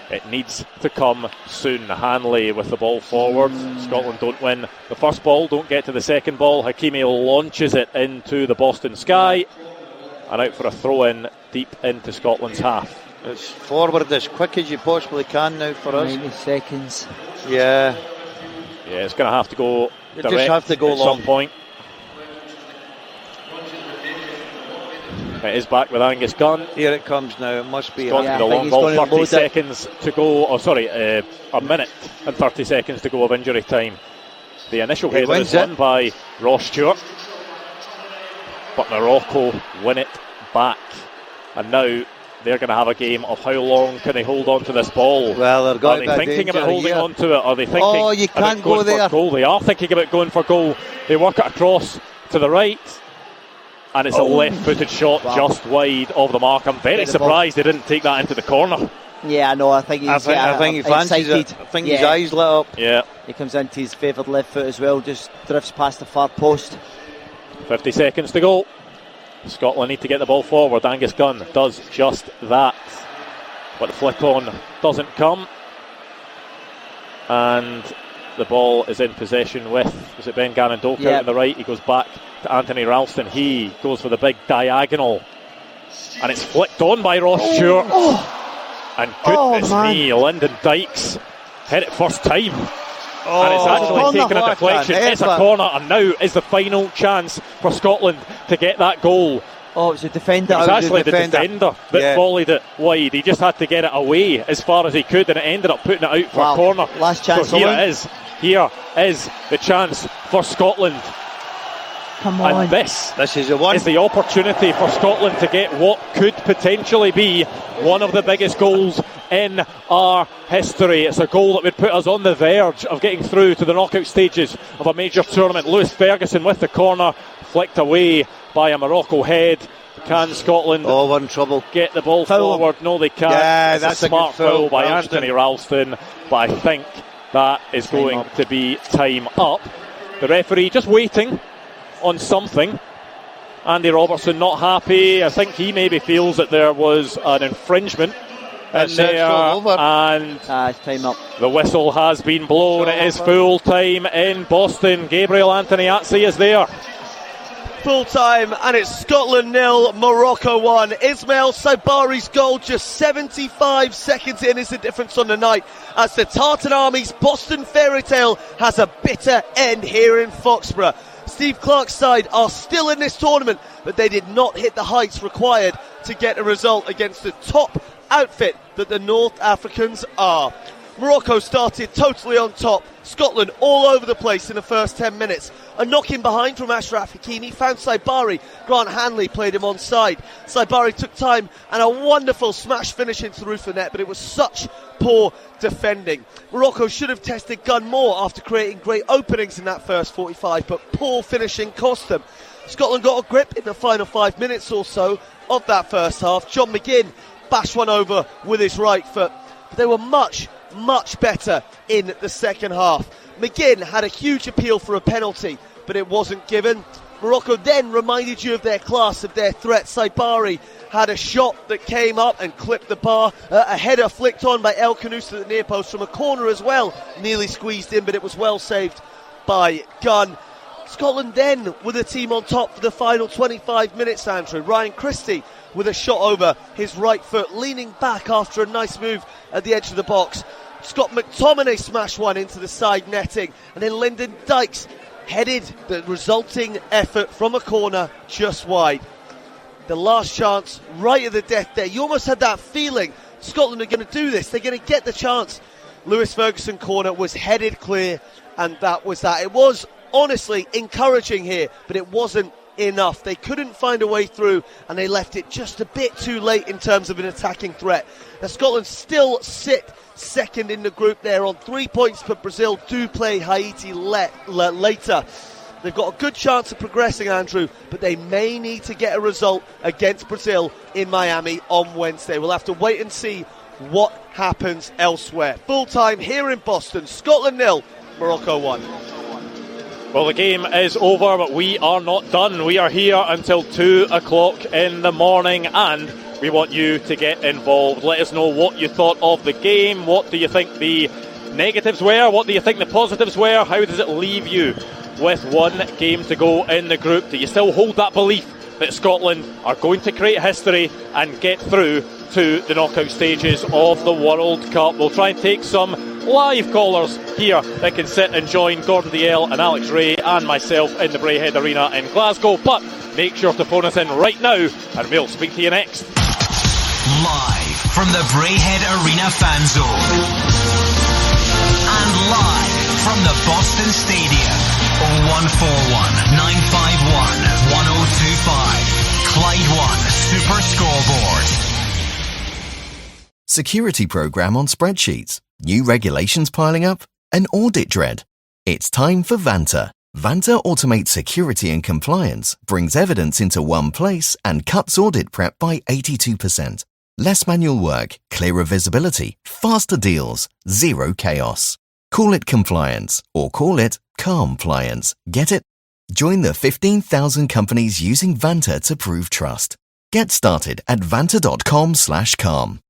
it needs to come soon. Hanley with the ball forward. Scotland don't win the first ball, don't get to the second ball. Hakimi launches it into the Boston sky and out for a throw-in deep into Scotland's half. It's forward as quick as you possibly can now for us. 90 seconds. Yeah, it's going to have to go direct just have to go at long. some point. It is back with Angus Gunn. Here it comes now. It must be the long ball. 30 seconds to go. A minute and 30 seconds to go of injury time. The initial header is won by Ross Stewart, but Morocco win it back, and now they're going to have a game of how long can they hold on to this ball. Well, they're going Are they thinking about holding on to it? Are they thinking you can't go there. Goal? They are thinking about going for goal. They work it across to the right, and it's a left-footed shot just wide of the mark. I'm very surprised they didn't take that into the corner. Yeah, no, I think he's I think he fancies it. I think his eyes lit up. Yeah, he comes into his favoured left foot as well, just drifts past the far post. 50 seconds to go. Scotland need to get the ball forward. Angus Gunn does just that. but the flick on doesn't come. And the ball is in possession with, was it Ben Gannon-Doka out on the right? He goes back to Anthony Ralston. He goes for the big diagonal, and it's flicked on by Ross Stewart. And goodness me, Lyndon Dykes hit it first time. And it's actually taken a deflection. It's a corner, and now is the final chance for Scotland to get that goal. Oh, it was a defender. It was actually the defender that volleyed it wide. He just had to get it away as far as he could, and it ended up putting it out for a corner. Last chance. So here it is. Here is the chance for Scotland. Come on. And this is the one. Is the opportunity for Scotland to get what could potentially be one of the biggest goals in our history. It's a goal that would put us on the verge of getting through to the knockout stages of a major tournament. Lewis Ferguson with the corner, flicked away by a Morocco head. Can Scotland we're in trouble. Get the ball forward? No, they can't. Yeah, it's that's a smart foul by Ralston. Anthony Ralston, but I think that is going to be time up. The referee just waiting on something. Andy Robertson not happy. I think he maybe feels that there was an infringement in there, and it's time up. The whistle has been blown. It is full time in Boston. Gabriel Antoniazzi is there. Full time, and it's Scotland 0, Morocco 1. Ismail Saibari's goal just 75 seconds in is the difference on the night, as the Tartan Army's Boston fairy tale has a bitter end here in Foxborough. Steve Clarke's side are still in this tournament, but they did not hit the heights required to get a result against the top outfit that the North Africans are. Morocco started totally on top, Scotland all over the place in the first 10 minutes. A knock-in behind from Ashraf Hakimi found Saibari. Grant Hanley played him onside. Saibari took time and a wonderful smash finish into the roof of the net, but it was such poor defending. Morocco should have tested gun more after creating great openings in that first 45, but poor finishing cost them. Scotland got a grip in the final 5 minutes or so of that first half. John McGinn bashed one over with his right foot, but they were much better in the second half. McGinn had a huge appeal for a penalty, but it wasn't given. Morocco then reminded you of their class, of their threat. Saibari had a shot that came up and clipped the bar. A header flicked on by El Khanous at the near post from a corner as well. Nearly squeezed in, but it was well saved by Gunn. Scotland then with a team on top for the final 25 minutes, Andrew. Ryan Christie with a shot over his right foot, leaning back after a nice move at the edge of the box. Scott McTominay smashed one into the side netting, and then Lyndon Dykes headed the resulting effort from a corner just wide. The last chance right at the death there. You almost had that feeling Scotland are going to do this, they're going to get the chance. Lewis Ferguson corner was headed clear, and that was that. It was honestly encouraging here, but it wasn't enough. They couldn't find a way through, and they left it just a bit too late in terms of an attacking threat. Now Scotland still sit second in the group. They're on 3 points, but Brazil do play Haiti later. They've got a good chance of progressing, Andrew, but they may need to get a result against Brazil in Miami on Wednesday. We'll have to wait and see what happens elsewhere. Full time here in Boston. Scotland 0, Morocco 1. Well, the game is over, but we are not done. We are here until 2 o'clock in the morning, and we want you to get involved. Let us know what you thought of the game. What do you think the negatives were? What do you think the positives were? How does it leave you with one game to go in the group? Do you still hold that belief that Scotland are going to create history and get through to the knockout stages of the World Cup? We'll try and take some live callers here that can sit and join Gordon Dalziel and Alex Rae and myself in the Braehead Arena in Glasgow. But make sure to phone us in right now, and we'll speak to you next. Live from the Braehead Arena fan zone, and live from the Boston Stadium. 0141 951 1025. Clyde 1 Super Scoreboard. Security program on spreadsheets. New regulations piling up? An audit dread? It's time for Vanta. Vanta automates security and compliance, brings evidence into one place, and cuts audit prep by 82%. Less manual work, clearer visibility, faster deals, zero chaos. Call it compliance, or call it compliance. Get it? Join the 15,000 companies using Vanta to prove trust. Get started at vanta.com/calm.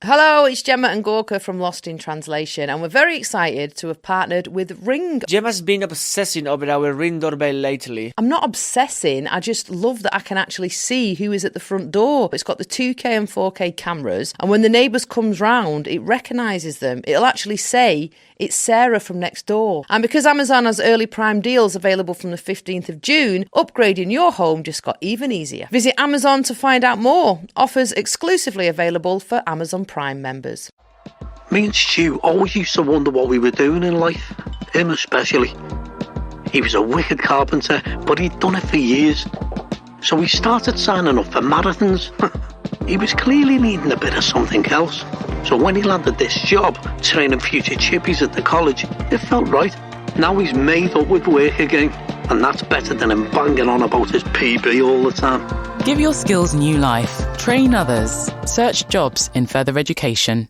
Hello, it's Gemma and Gorka from Lost in Translation, and we're very excited to have partnered with Ring. Gemma's been obsessing over our Ring doorbell lately. I'm not obsessing, I just love that I can actually see who is at the front door. It's got the 2K and 4K cameras, and when the neighbours comes round, it recognises them. It'll actually say it's Sarah from next door. And because Amazon has early Prime deals available from the 15th of June, upgrading your home just got even easier. Visit Amazon to find out more. Offers exclusively available for Amazon Prime members. Me and Stu always used to wonder what we were doing in life, him especially. He was a wicked carpenter, but he'd done it for years. So he started signing up for marathons. He was clearly needing a bit of something else. So when he landed this job, training future chippies at the college, it felt right. Now he's made up with work again, and that's better than him banging on about his PB all the time. Give your skills new life. Train others. Search jobs in further education.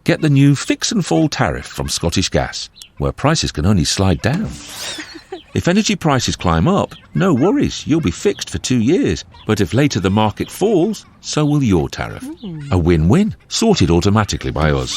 Get the new Fix and Fall tariff from Scottish Gas, where prices can only slide down. If energy prices climb up, no worries, you'll be fixed for 2 years. But if later the market falls, so will your tariff. A win-win, sorted automatically by us.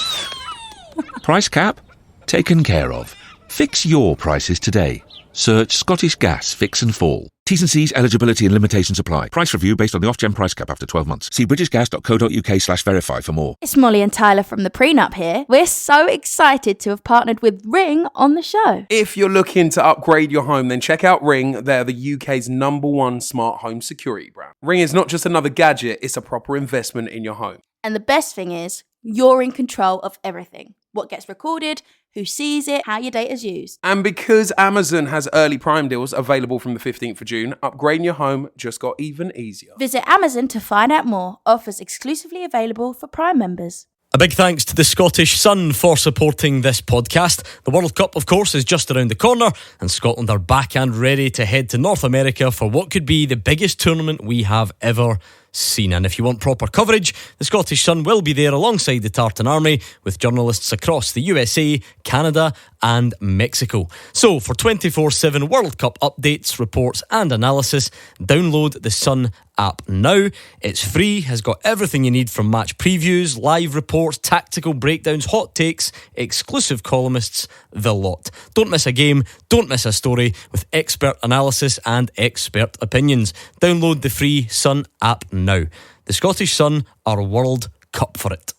Price cap? Taken care of. Fix your prices today. Search Scottish Gas Fix and Fall. T's and C's, eligibility and limitations apply. Price review based on the off-gen price cap after 12 months. See britishgas.co.uk/verify for more. It's Molly and Tyler from the Prenup here. We're so excited to have partnered with Ring on the show. If you're looking to upgrade your home, then check out Ring. They're the UK's #1 smart home security brand. Ring is not just another gadget, it's a proper investment in your home. And the best thing is, you're in control of everything. What gets recorded, who sees it, how your data's used. And because Amazon has early Prime deals available from the 15th of June, upgrading your home just got even easier. Visit Amazon to find out more. Offers exclusively available for Prime members. A big thanks to the Scottish Sun for supporting this podcast. The World Cup, of course, is just around the corner, and Scotland are back and ready to head to North America for what could be the biggest tournament we have ever seen. And if you want proper coverage, the Scottish Sun will be there alongside the Tartan Army with journalists across the USA, Canada and Mexico. So for 24/7 World Cup updates, reports and analysis, download the Sun app now. It's free, has got everything you need from match previews, live reports, tactical breakdowns, hot takes, exclusive columnists, the lot. Don't miss a game, don't miss a story with expert analysis and expert opinions. Download the free Sun app now. The Scottish Sun are World Cup for it.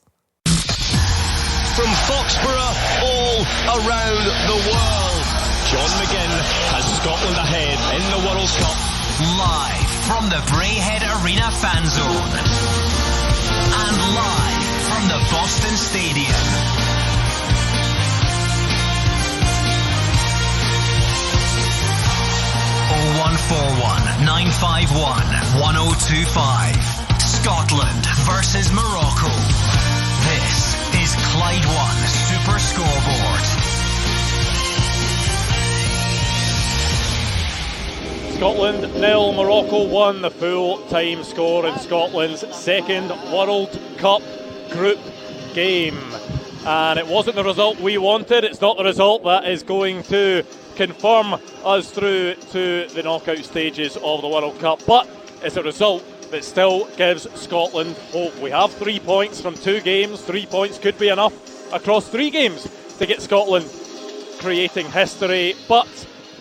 From Foxborough all around the world, John McGinn has Scotland ahead in the World Cup. Live from the Braehead Arena fanzone and live from the Boston Stadium. Oh, 0141 951 1025. Scotland versus Morocco. This is Clyde 1 Super Scoreboard. Scotland 0, Morocco 1, the full-time score in Scotland's second World Cup group game. And it wasn't the result we wanted. It's not the result that is going to confirm us through to the knockout stages of the World Cup. But it's a result that still gives Scotland hope. We have 3 points from 2 games. 3 points could be enough across 3 games to get Scotland creating history. But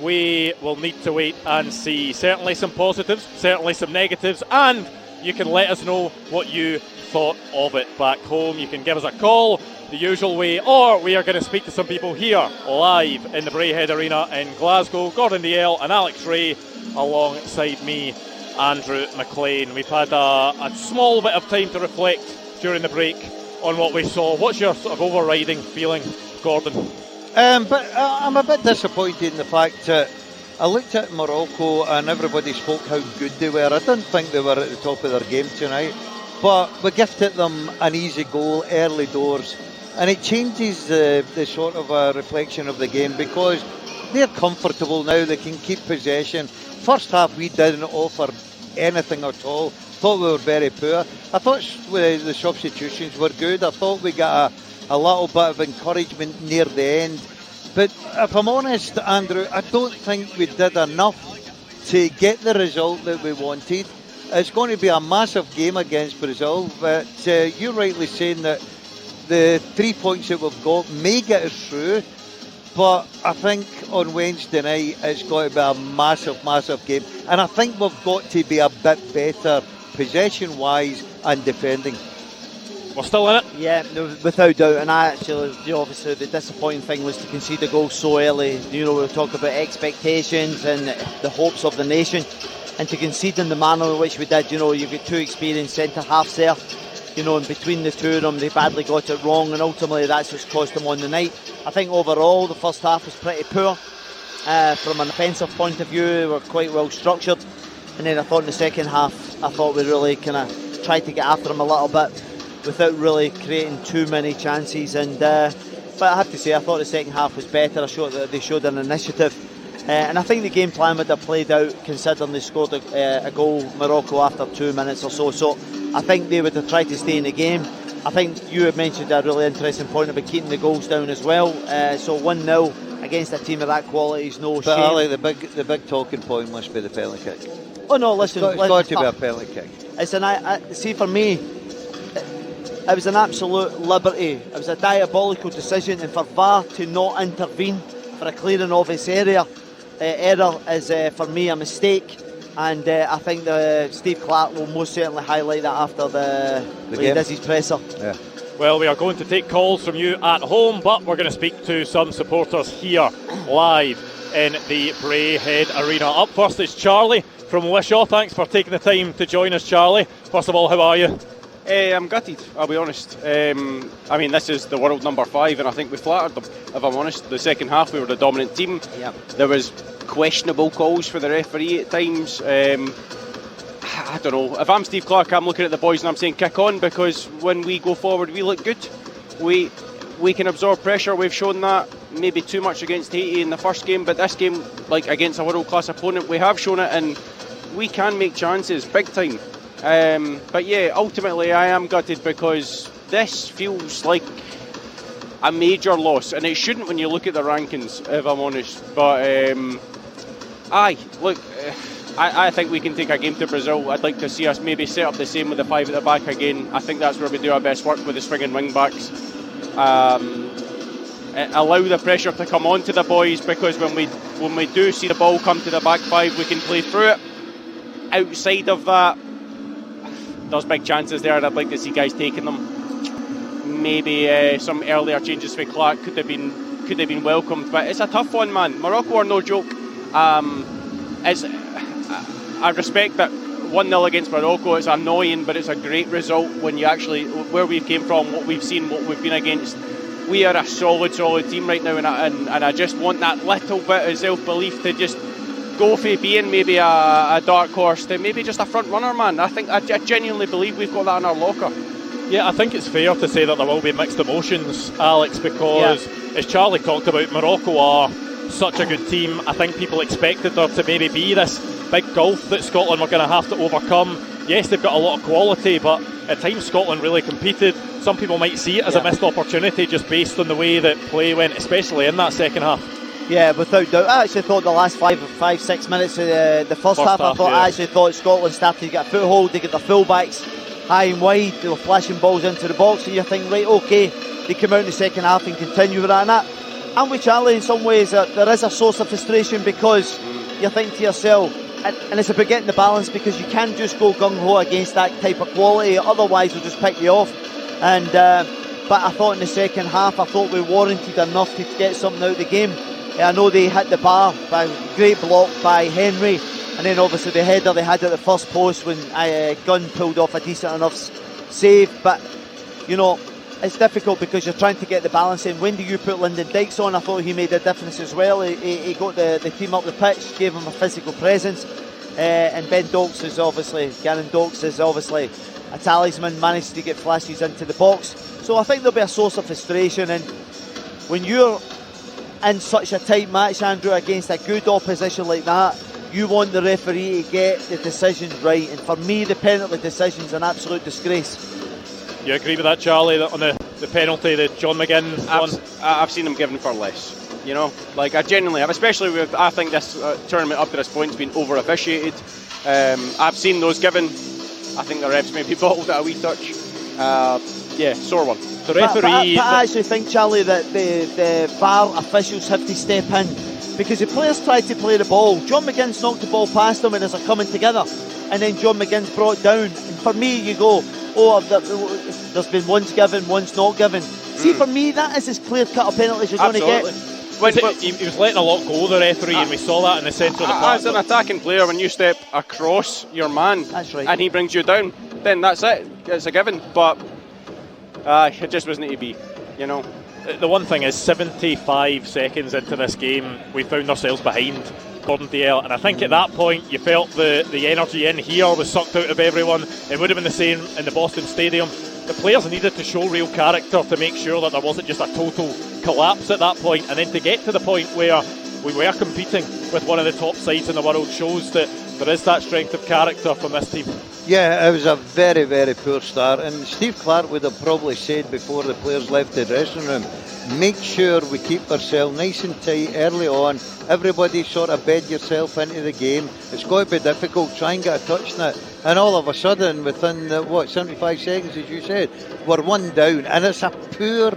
we will need to wait and see. Certainly some positives, certainly some negatives, and you can let us know what you thought of it back home. You can give us a call the usual way, or we are going to speak to some people here live in the Braehead Arena in Glasgow. Gordon Dalziel and Alex Rae alongside me, Andrew Maclean. We've had a small bit of time to reflect during the break on what we saw. What's your sort of overriding feeling, Gordon? But I'm a bit disappointed in the fact that I looked at Morocco and everybody spoke how good they were. I didn't think they were at the top of their game tonight, but we gifted them an easy goal early doors, and it changes the sort of a reflection of the game because they're comfortable now, they can keep possession. First half we didn't offer anything at all, thought we were very poor. I thought the substitutions were good. I thought we got a little bit of encouragement near the end, but if I'm honest, Andrew, I don't think we did enough to get the result that we wanted. it's going to be a massive game against Brazil, but you're rightly saying that the 3 points that we've got may get us through, but I think on Wednesday night it's going to be a massive, massive game, and I think we've got to be a bit better possession-wise and defending. We're still in it? Yeah, no, without doubt. And obviously the disappointing thing was to concede the goal so early. We talk about expectations and the hopes of the nation, and to concede in the manner in which we did. You've got two experienced centre halves there. And between the two of them, they badly got it wrong, and ultimately that's what's cost them on the night. I think overall the first half was pretty poor. From an offensive point of view, we were quite well structured, and then I thought in the second half, I thought we really kind of tried to get after them a little bit without really creating too many chances. And but I have to say, I thought the second half was better. They showed an initiative, and I think the game plan would have played out, considering they scored a goal, Morocco, after 2 minutes or so. So I think they would have tried to stay in the game. I think you had mentioned a really interesting point about keeping the goals down as well. So 1-0 against a team of that quality is no shame. But Ali, the big talking point must be the penalty kick. Oh no, listen, it's got to be a penalty kick. See, for me, it was an absolute liberty. It was a diabolical decision, and for VAR to not intervene for a clear and obvious error is for me a mistake. And I think Steve Clarke will most certainly highlight that after when he does his presser. Yeah. Well, we are going to take calls from you at home, but we're going to speak to some supporters here live in the Braehead Arena. Up first is Charlie from Wishaw. Thanks for taking the time to join us, Charlie. First of all, how are you? I'm gutted, I'll be honest. This is the world number 5, and I think we flattered them, if I'm honest. The second half we were the dominant team. Yep. There was questionable calls for the referee at times. I don't know. If I'm Steve Clarke, I'm looking at the boys and I'm saying kick on, because when we go forward we look good. We can absorb pressure. We've shown that maybe too much against Haiti in the first game, but this game, like against a world class opponent, we have shown it, and we can make chances big time. But yeah, ultimately I am gutted, because this feels like a major loss, and it shouldn't when you look at the rankings, if I'm honest. But I think we can take a game to Brazil. I'd like to see us maybe set up the same with the 5 at the back again. I think that's where we do our best work, with the swinging wing backs. Allow the pressure to come on to the boys, because when we do see the ball come to the back 5, we can play through it. Outside of that, there's big chances there, and I'd like to see guys taking them. Maybe some earlier changes for Clarke could have been welcomed, but it's a tough one, man. Morocco are no joke. I respect that 1-0 against Morocco is annoying, but it's a great result when you actually, where we've came from, what we've seen, what we've been against. We are a solid team right now, and I just want that little bit of self-belief to just go for being maybe a dark horse to maybe just a front runner, man. I genuinely believe we've got that in our locker. Yeah, I think it's fair to say that there will be mixed emotions, Alex, because as Charlie talked about, Morocco are such a good team. I think people expected there to maybe be this big gulf that Scotland were going to have to overcome. Yes, they've got a lot of quality, but at times Scotland really competed. Some people might see it as a missed opportunity just based on the way that play went, especially in that second half. Yeah, without doubt. I actually thought the last 5-6 minutes of the first half, I actually thought Scotland started to get a foothold. They get their full-backs high and wide, they were flashing balls into the box, and you think, right, okay, they come out in the second half and continue with that. And with Charlie, in some ways, there is a source of frustration, because you think to yourself, and it's about getting the balance, because you can't just go gung-ho against that type of quality, otherwise they'll just pick you off. And but I thought in the second half, I thought we warranted enough to get something out of the game. I know they hit the bar by a great block by Henry, and then obviously the header they had at the first post when Gunn pulled off a decent enough save. But it's difficult because you're trying to get the balance in. When do you put Lyndon Dykes on? I thought he made a difference as well. He got the team up the pitch, gave him a physical presence, and Gannon Dokes is obviously a talisman, managed to get flashes into the box. So I think there'll be a source of frustration, and when you're in such a tight match, Andrew, against a good opposition like that, you want the referee to get the decisions right, and for me the penalty decision's an absolute disgrace. You agree with that, Charlie, that on the penalty that John McGinn won? I've seen him given for less, I genuinely have, especially with, I think this tournament up to this point has been over officiated. I've seen those given. I think the refs maybe bottled it a wee touch. Sore one. The referee. But I actually think, Charlie, that the VAR officials have to step in, because the players tried to play the ball. John McGinn's knocked the ball past them and as they're coming together, and then John McGinn's brought down. And for me, you go, there's been one's given, one's not given. See, for me, that is as clear-cut a penalty as you're going to get. He was letting a lot go, the referee, and we saw that in the centre of the park. As an attacking player, when you step across your man, that's right, and he brings you down, then that's it. It's a given. But it just wasn't to be, you know. The one thing is, 75 seconds into this game, we found ourselves behind Dalziel, and I think at that point you felt the energy in here was sucked out of everyone. It would have been the same in the Boston Stadium. The players needed to show real character to make sure that there wasn't just a total collapse at that point, and then to get to the point where we were competing with one of the top sides in the world shows that there is that strength of character from this team. Yeah, it was a very, very poor start, and Steve Clarke would have probably said before the players left the dressing room, make sure we keep ourselves nice and tight early on. Everybody sort of bed yourself into the game. It's going to be difficult, try and get a touch in it, and all of a sudden within 75 seconds, as you said, we're one down, and it's a poor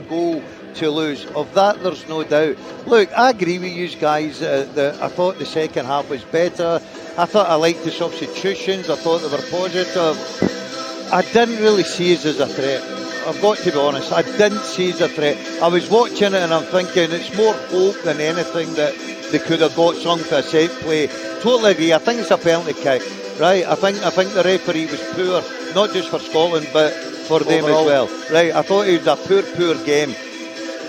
goal to lose. Of that there's no doubt. Look, I agree with you guys. I thought the second half was better. I thought I liked the substitutions. I thought they were positive. I didn't really see us as a threat. I've got to be honest, I didn't see us as a threat. I was watching it and I'm thinking it's more hope than anything that they could have got sung for a set play. Totally agree. I think it's a penalty kick, right? I think the referee was poor, not just for Scotland but for them as well, right? I thought it was a poor game.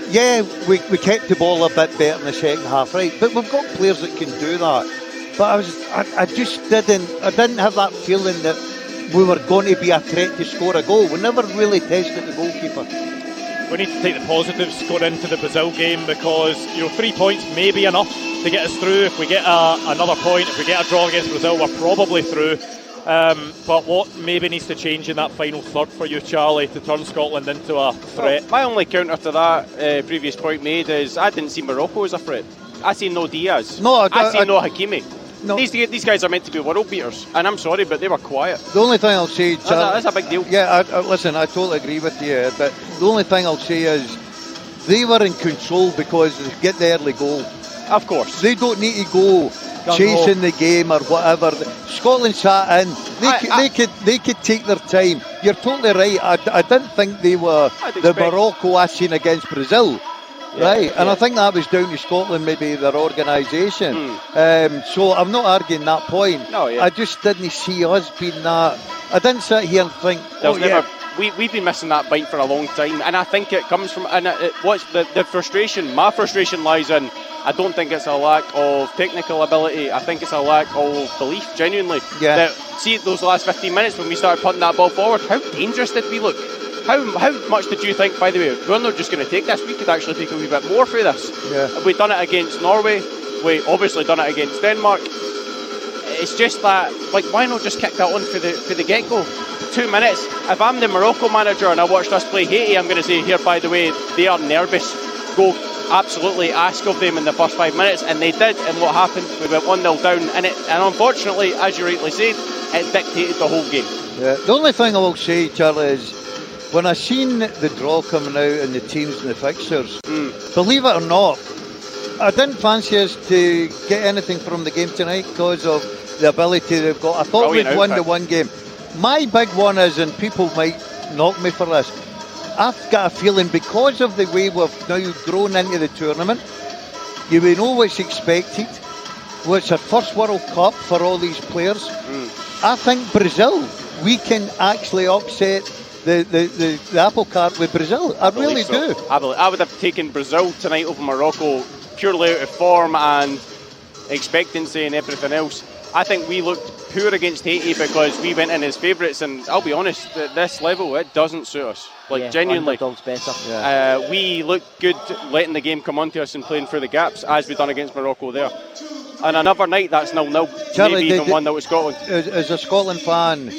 Yeah, we kept the ball a bit better in the second half, right? But we've got players that can do that. But I didn't have that feeling that we were going to be a threat to score a goal. We never really tested the goalkeeper. We need to take the positives going into the Brazil game, because 3 points may be enough to get us through. If we get another point, if we get a draw against Brazil, we're probably through. But what maybe needs to change in that final third for you, Charlie, to turn Scotland into a threat? Well, my only counter to that previous point made is I didn't see Morocco as a threat. I see no Diaz. I see no Hakimi. No. These guys are meant to be world beaters, and I'm sorry, but they were quiet. The only thing I'll say, Charlie, that's a big deal. Yeah, listen, I totally agree with you, but the only thing I'll say is they were in control because they get the early goal. Of course. They don't need to go chasing the game or whatever. Scotland sat in. They could take their time. You're totally right. I didn't think they were the Morocco I seen against Brazil. Right, and I think that was down to Scotland, maybe their organisation. So I'm not arguing that point. I just didn't see us being that. I didn't sit here and think, we've been missing that bite for a long time, and I think it comes from, and what's the frustration? My frustration lies in, I don't think it's a lack of technical ability. I think it's a lack of belief, genuinely. Yeah. See those last 15 minutes when we started putting that ball forward, how dangerous did we look? How much did you think, by the way, we're not just going to take this, we could actually take a wee bit more for this? Yeah. We've done it against Norway, we obviously done it against Denmark. It's just that, why not just kick that on for the get-go? 2 minutes. If I'm the Morocco manager and I watched us play Haiti, I'm going to say, here, by the way, they are nervous. Go absolutely ask of them in the first 5 minutes, and they did, and what happened? We went 1-0 down, and unfortunately, as you rightly said, it dictated the whole game. Yeah. The only thing I will say, Charlie, is when I seen the draw coming out and the teams and the fixtures, believe it or not, I didn't fancy us to get anything from the game tonight because of the ability they've got. I thought we'd won the one game. My big one is, and people might knock me for this, I've got a feeling because of the way we've now grown into the tournament, you know what's expected. Well, it's our first World Cup for all these players. I think Brazil, we can actually upset the apple cart with Brazil. I really do. I would have taken Brazil tonight over Morocco purely out of form and expectancy and everything else. I think we looked poor against Haiti because we went in as favourites, and I'll be honest, at this level it doesn't suit us. Genuinely. Better. We looked good letting the game come onto us and playing through the gaps as we done against Morocco there. And another night that's 0-0. Charlie, maybe even 1-0 with Scotland. As a Scotland fan,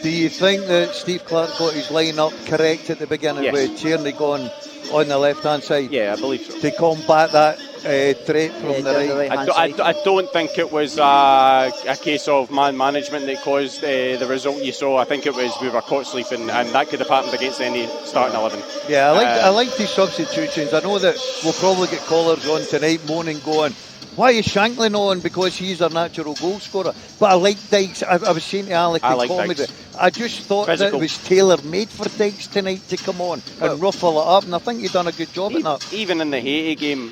do you think that Steve Clarke got his line-up correct at the beginning with Tierney going on the left-hand side? Yeah, I believe so. To combat that threat from the right. I don't think it was a case of man management that caused the result you saw. I think it was we were caught sleeping, and that could have happened against any starting 11. Yeah, I like these substitutions. I know that we'll probably get callers on tonight moaning, going, why is Shanklin on? Because he's our natural goal scorer. But I like Dykes. I was saying to Alec in comedy, I just thought that it was tailor-made for Dykes tonight to come on and ruffle it up, and I think he's done a good job at that. Even in the Haiti game,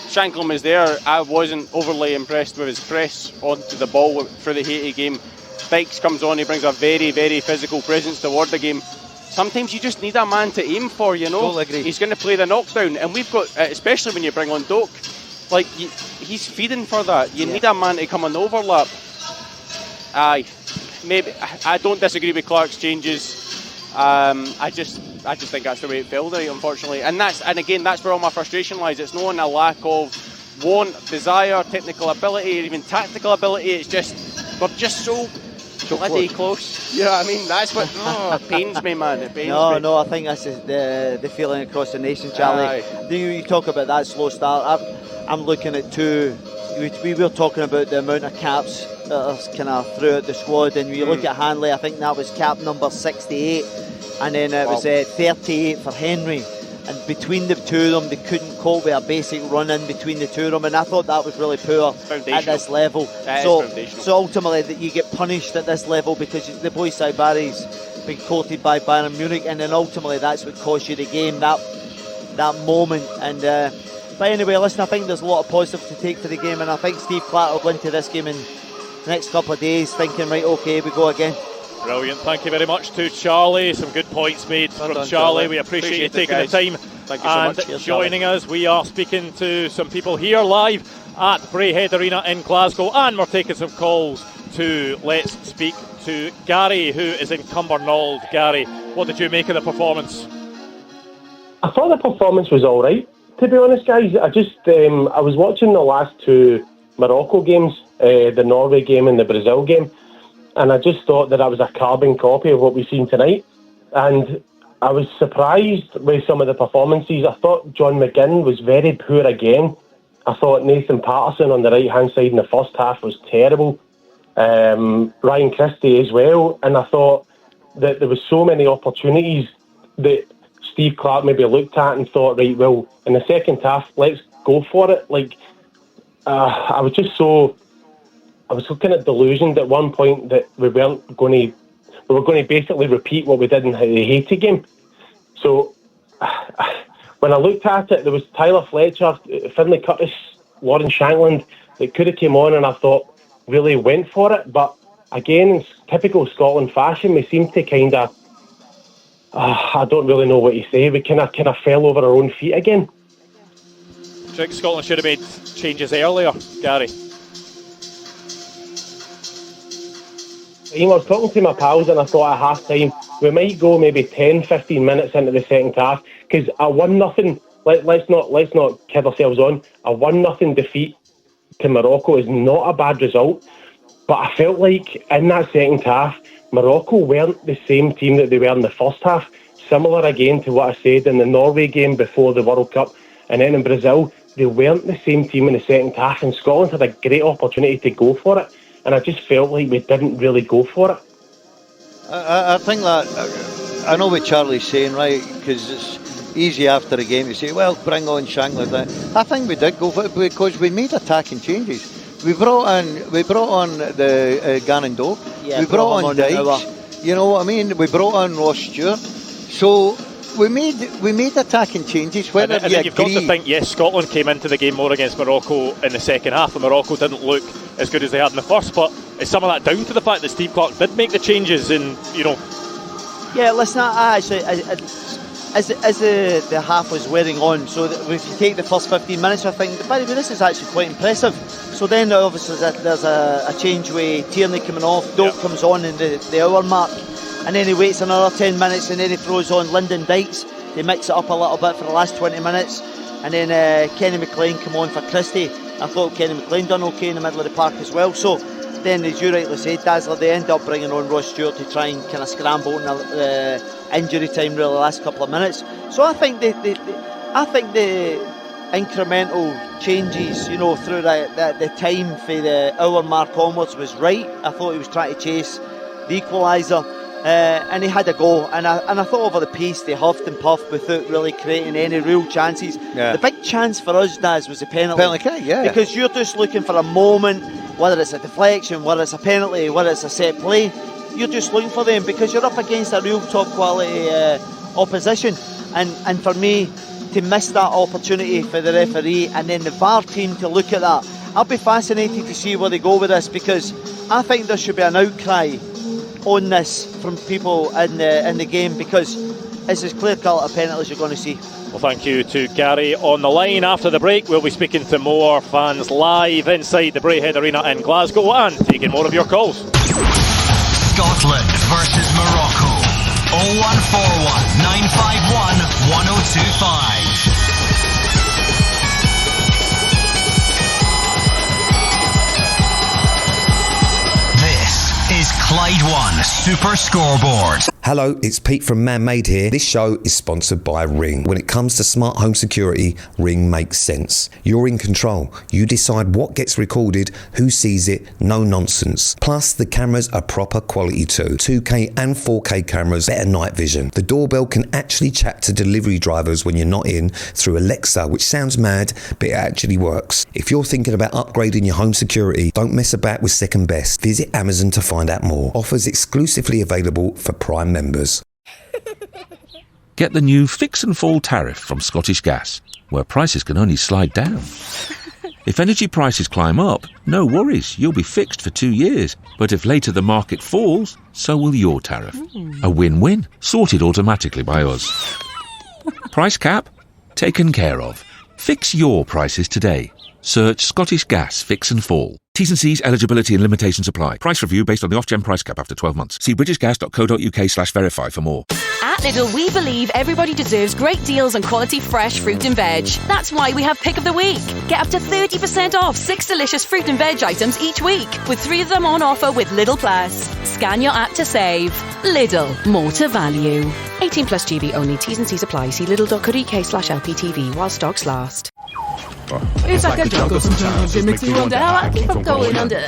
Shanklin was there. I wasn't overly impressed with his press onto the ball for the Haiti game. Dykes comes on, he brings a very, very physical presence toward the game. Sometimes you just need a man to aim for, you know. Totally agree. He's going to play the knockdown, and we've got, especially when you bring on Doak, like, he's feeding for that. You need a man to come on the overlap. Aye, maybe I don't disagree with Clark's changes. I just think that's the way it fell tonight, unfortunately. And again, that's where all my frustration lies. It's not a lack of want, desire, technical ability, or even tactical ability. It's just we're just so bloody close. You know what I mean? That's what it pains me, man. It pains me. No, I think that's the feeling across the nation, Charlie. You talk about that slow start. I'm looking at two. We were talking about the amount of caps that are kind of throughout the squad, and you look at Hanley, I think that was cap number 68, and then it was 38 for Henry. And between the two of them, they couldn't cope with a basic run in between the two of them, and I thought that was really poor at this level. So ultimately, you get punished at this level because the boy Saibari's been courted by Bayern Munich, and then ultimately that's what cost you the game, that moment. And but anyway, listen, I think there's a lot of positives to take for the game, and I think Steve Clark will go into this game in the next couple of days thinking, right, okay, we go again. Brilliant. Thank you very much to Charlie. Some good points made from Charlie. We appreciate you taking the time. Thank you so much. And joining us, we are speaking to some people here live at Braehead Arena in Glasgow, and we're taking some calls to Let's Speak to Gary, who is in Cumbernauld. Gary, what did you make of the performance? I thought the performance was all right, to be honest, guys. I was watching the last two Morocco games, the Norway game and the Brazil game, and I just thought that was a carbon copy of what we've seen tonight. And I was surprised with some of the performances. I thought John McGinn was very poor again. I thought Nathan Patterson on the right-hand side in the first half was terrible. Ryan Christie as well. And I thought that there was so many opportunities that Steve Clark maybe looked at and thought, right, well, in the second half, let's go for it. I was looking at delusioned at one point that we were going to basically repeat what we did in the Haiti game. So when I looked at it, there was Tyler Fletcher, Finlay Curtis, Lawrence Shankland that could have came on, and I thought really went for it. But again, in typical Scotland fashion, we seemed to kind of, I don't really know what you say, we kind of fell over our own feet again. Do you think Scotland should have made changes earlier, Gary? I was talking to my pals and I thought at half time we might go maybe 10-15 minutes into the second half, because a 1-0, let's not kid ourselves on, a 1-0 defeat to Morocco is not a bad result, but I felt like in that second half Morocco weren't the same team that they were in the first half. Similar again to what I said in the Norway game before the World Cup, and then in Brazil they weren't the same team in the second half, and Scotland had a great opportunity to go for it, and I just felt like we didn't really go for it. I think that, I know what Charlie's saying, right, because it's easy after a game to say, well, bring on Shankland. I think we did go for it because we made attacking changes. We brought on the Gannon Doak. Yeah, we brought on Dykes. You know what I mean? We brought on Ross Stewart. So we made attacking changes. And then you've got to think, yes, Scotland came into the game more against Morocco in the second half, and Morocco didn't look as good as they had in the first. But is some of that down to the fact that Steve Clark did make the changes? And yeah, listen, I actually, as the half was wearing on, so if you take the first 15 minutes, I think, by the way, this is actually quite impressive. So then obviously there's a change with Tierney coming off, Doak comes on in the hour mark, and then he waits another 10 minutes, and then he throws on Lyndon Dykes. They mix it up a little bit for the last 20 minutes, and then Kenny McLean come on for Christie. I thought Kenny McLean done okay in the middle of the park as well. So then, as you rightly said, Dazzler, they end up bringing on Ross Stewart to try and kind of scramble in the injury time really the last couple of minutes. So I think the incremental changes, you know, through the time for the hour mark onwards was right. I thought he was trying to chase the equaliser, and he had a go. And I thought over the piece they huffed and puffed without really creating any real chances. Yeah. The big chance for us, Daz, was the penalty. Penalty kick, yeah. Because you're just looking for a moment, whether it's a deflection, whether it's a penalty, whether it's a set play. You're just looking for them because you're up against a real top quality opposition. And for me, to miss that opportunity for the referee and then the VAR team to look at that, I'll be fascinated to see where they go with this, because I think there should be an outcry on this from people in the game, because it's as clear-cut a penalty as you're going to see. Well, thank you to Gary. On the line after the break, we'll be speaking to more fans live inside the Braehead Arena in Glasgow and taking more of your calls. Scotland versus Morocco. 0141 951 1025. Is Clyde One Super Scoreboard. Hello, it's Pete from Man Made here. This show is sponsored by Ring. When it comes to smart home security, Ring makes sense. You're in control. You decide what gets recorded, who sees it, no nonsense. Plus, the cameras are proper quality too. 2K and 4K cameras, better night vision. The doorbell can actually chat to delivery drivers when you're not in through Alexa, which sounds mad, but it actually works. If you're thinking about upgrading your home security, don't mess about with second best. Visit Amazon to find out more. Offers exclusively available for Prime members. Get the new Fix and Fall tariff from Scottish Gas, where prices can only slide down. If energy prices climb up, no worries, you'll be fixed for 2 years. But if later the market falls, so will your tariff. A win-win, sorted automatically by us. Price cap? Taken care of. Fix your prices today. Search Scottish Gas Fix and Fall. T's and C's, eligibility and limitations apply. Price review based on the off-gen price cap after 12 months. See britishgas.co.uk/verify for more. At Lidl, we believe everybody deserves great deals on quality fresh fruit and veg. That's why we have Pick of the Week. Get up to 30% off 6 delicious fruit and veg items each week, with 3 of them on offer with Lidl Plus. Scan your app to save. Lidl, more to value. 18 plus GB only. T's and C's apply. See lidl.co.uk/LPTV while stocks last. It's like a jungle sometimes. It makes me wonder how I keep on going under.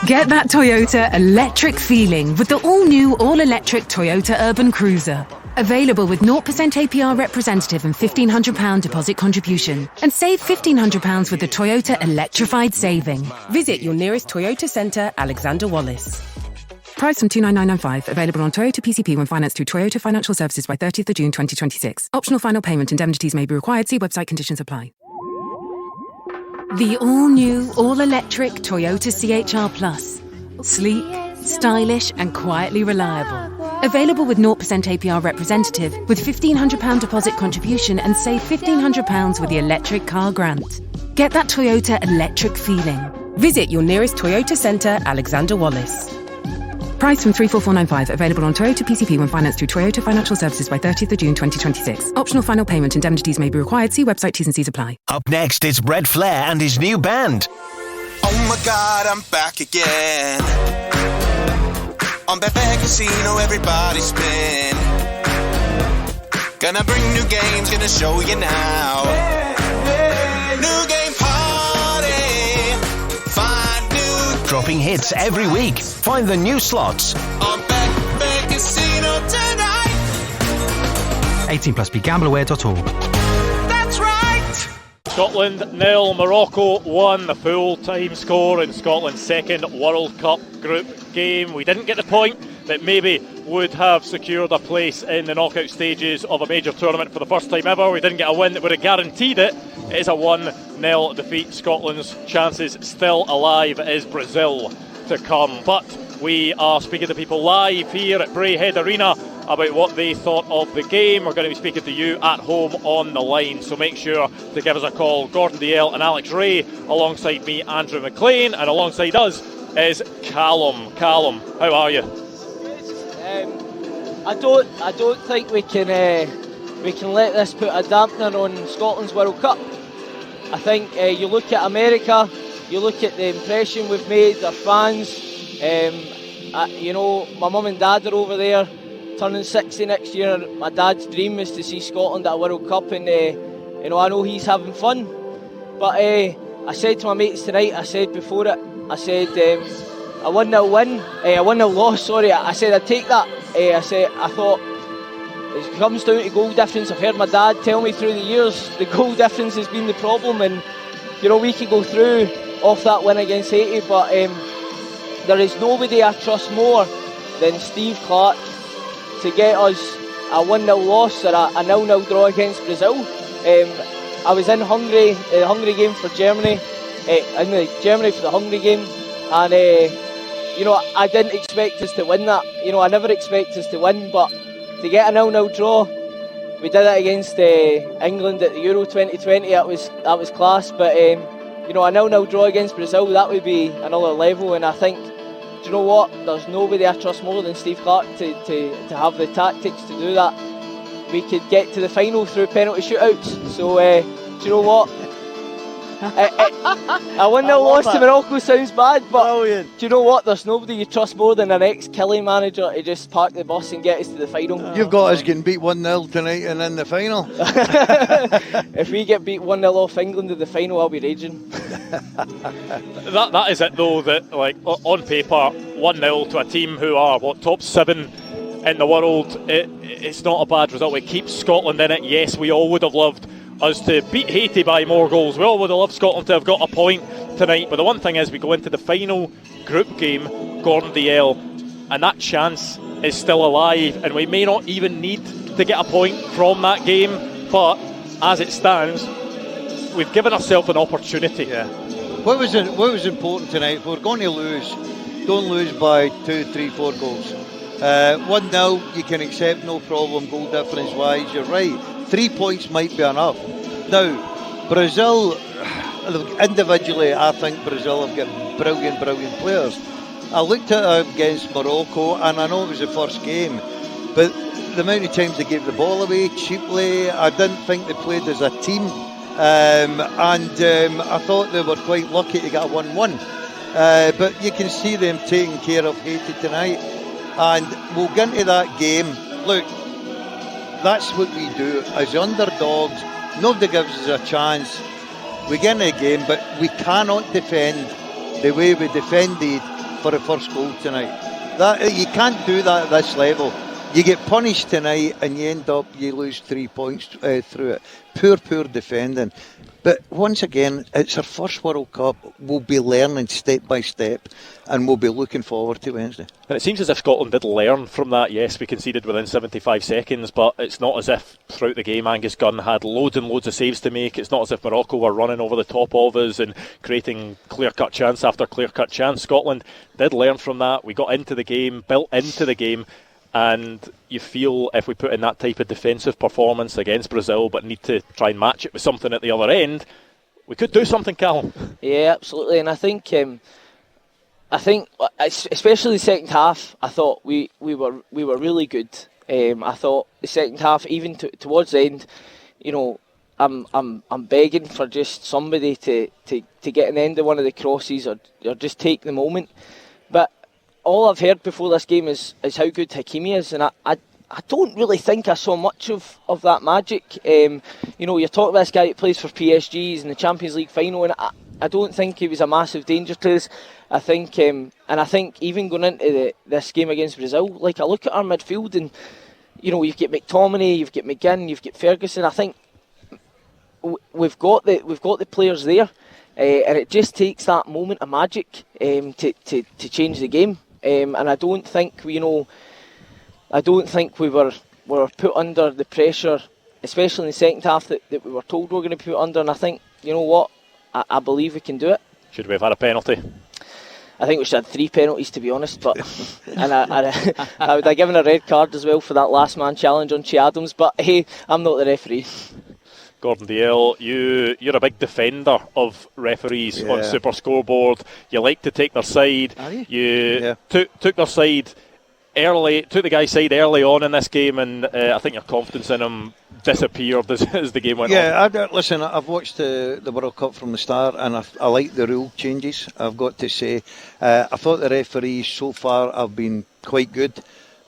Get that Toyota electric feeling with the all-new, all-electric Toyota Urban Cruiser. Available with 0% APR representative and £1,500 deposit contribution. And save £1,500 with the Toyota Electrified Saving. Visit your nearest Toyota centre, Alexander Wallace. Price from $29995. Available on Toyota PCP when financed through Toyota Financial Services by 30th of June 2026. Optional final payment indemnities may be required. See website conditions apply. The all-new, all-electric Toyota CHR Plus. Sleek, stylish and quietly reliable. Available with 0% APR representative with £1,500 deposit contribution and save £1,500 with the electric car grant. Get that Toyota electric feeling. Visit your nearest Toyota centre, Alexander Wallace. Price from $34495. Available on Toyota PCP when financed through Toyota Financial Services by 30th of June 2026. Optional final payment indemnities may be required. See website T's and C's apply. Up next, it's Red Flair and his new band. Oh my God, I'm back again. On Betfair Casino, everybody spin. Gonna bring new games, gonna show you now. New game party. Find new. Dropping hits every week. Find the new slots. On Betfair Casino tonight. 18 plus BeGambleAware.org. That's right. Scotland 0, Morocco 1, the full-time score in Scotland's second World Cup group game. We didn't get the point that maybe would have secured a place in the knockout stages of a major tournament for the first time ever. We didn't get a win that would have guaranteed it. It is a 1-0 defeat. Scotland's chances still alive. It is Brazil to come. But we are speaking to people live here at Braehead Arena about what they thought of the game. We're going to be speaking to you at home on the line, so make sure to give us a call. Dalziel and Alex Rae alongside me, Andrew Maclean, and alongside us is Callum. Callum, how are you? I don't think we can let this put a dampener on Scotland's World Cup. I think you look at America, you look at the impression we've made, their fans. My mum and dad are over there, turning 60 next year. My dad's dream is to see Scotland at a World Cup, and You know, I know he's having fun, but I said to my mates tonight, I said before it, I said a 1-0 win, a 1-0 loss, sorry, I said I'd take that. I thought it comes down to goal difference. I've heard my dad tell me through the years the goal difference has been the problem, and you know, we could go through off that win against Haiti, but there is nobody I trust more than Steve Clarke to get us a 1-0 loss or a 0-0 draw against Brazil. I was in Hungary, the Hungary game for Germany, Germany for the Hungary game, and you know, I didn't expect us to win that. You know, I never expect us to win, but to get a 0-0 draw, we did it against England at the Euro 2020. That was class. But you know, a 0-0 draw against Brazil, that would be another level. And I think, do you know what? There's nobody I trust more than Steve Clarke to have the tactics to do that. We could get to the final through penalty shootouts. So do you know what? A 1-0 loss to Morocco sounds bad, but do you know what? There's nobody you trust more than an ex-Killie manager to just park the bus and get us to the final. You've got us getting beat 1-0 tonight and in the final. If we get beat 1-0 off England in the final, I'll be raging. That is it though, that like on paper 1-0 to a team who are top 7 in the world, it's not a bad result. It keeps Scotland in it. Yes, we all would have loved us to beat Haiti by more goals. We all would have loved Scotland to have got a point tonight, but the one thing is we go into the final group game, Gordon Dalziel, and that chance is still alive, and we may not even need to get a point from that game, but as it stands, we've given ourselves an opportunity. Yeah. What was important tonight? If we're going to lose, don't lose by 2, 3, 4 goals. 1-0 you can accept, no problem, goal difference wise. You're right, 3 points might be enough. Now Brazil, individually I think Brazil have got brilliant players. I looked at it against Morocco, and I know it was the first game, but the amount of times they gave the ball away cheaply, I didn't think they played as a team, and I thought they were quite lucky to get a 1-1, but you can see them taking care of Haiti tonight. And we'll get into that game. Look, that's what we do as underdogs. Nobody gives us a chance. We get in a game, but we cannot defend the way we defended for the first goal tonight. You can't do that at this level. You get punished tonight and you lose 3 points through it. Poor defending. But once again, it's our first World Cup. We'll be learning step by step, and we'll be looking forward to Wednesday. And it seems as if Scotland did learn from that. Yes, we conceded within 75 seconds, but it's not as if throughout the game Angus Gunn had loads and loads of saves to make. It's not as if Morocco were running over the top of us and creating clear-cut chance after clear-cut chance. Scotland did learn from that. We got into the game, built into the game, and you feel if we put in that type of defensive performance against Brazil but need to try and match it with something at the other end, we could do something, Callum. Yeah, absolutely. And I think especially the second half, I thought we were really good. I thought the second half, even towards the end, you know, I'm begging for just somebody to get an end of one of the crosses or just take the moment. But all I've heard before this game is how good Hakimi is, and I don't really think I saw much of that magic. You know, you're talking about this guy that plays for PSG, he's in the Champions League final, and I don't think he was a massive danger to us. I think, and I think even going into this game against Brazil, like I look at our midfield, and you know, you've got McTominay, you've got McGinn, you've got Ferguson. I think we've got the players there, and it just takes that moment of magic to change the game. And I don't think we were put under the pressure, especially in the second half that we were told we were going to be put under. And I think, you know what, I believe we can do it. Should we have had a penalty? I think we should have 3 penalties, to be honest. But and I would have given a red card as well for that last man challenge on Che Adams. But hey, I'm not the referee. Gordon Dalziel, you're a big defender of referees on Super Scoreboard. You like to take their side. Are you? Took their side early, took the guy's side early on in this game, and I think your confidence in him disappeared as the game went on. Listen, I've watched the World Cup from the start, and I like the rule changes, I've got to say. I thought the referees so far have been quite good.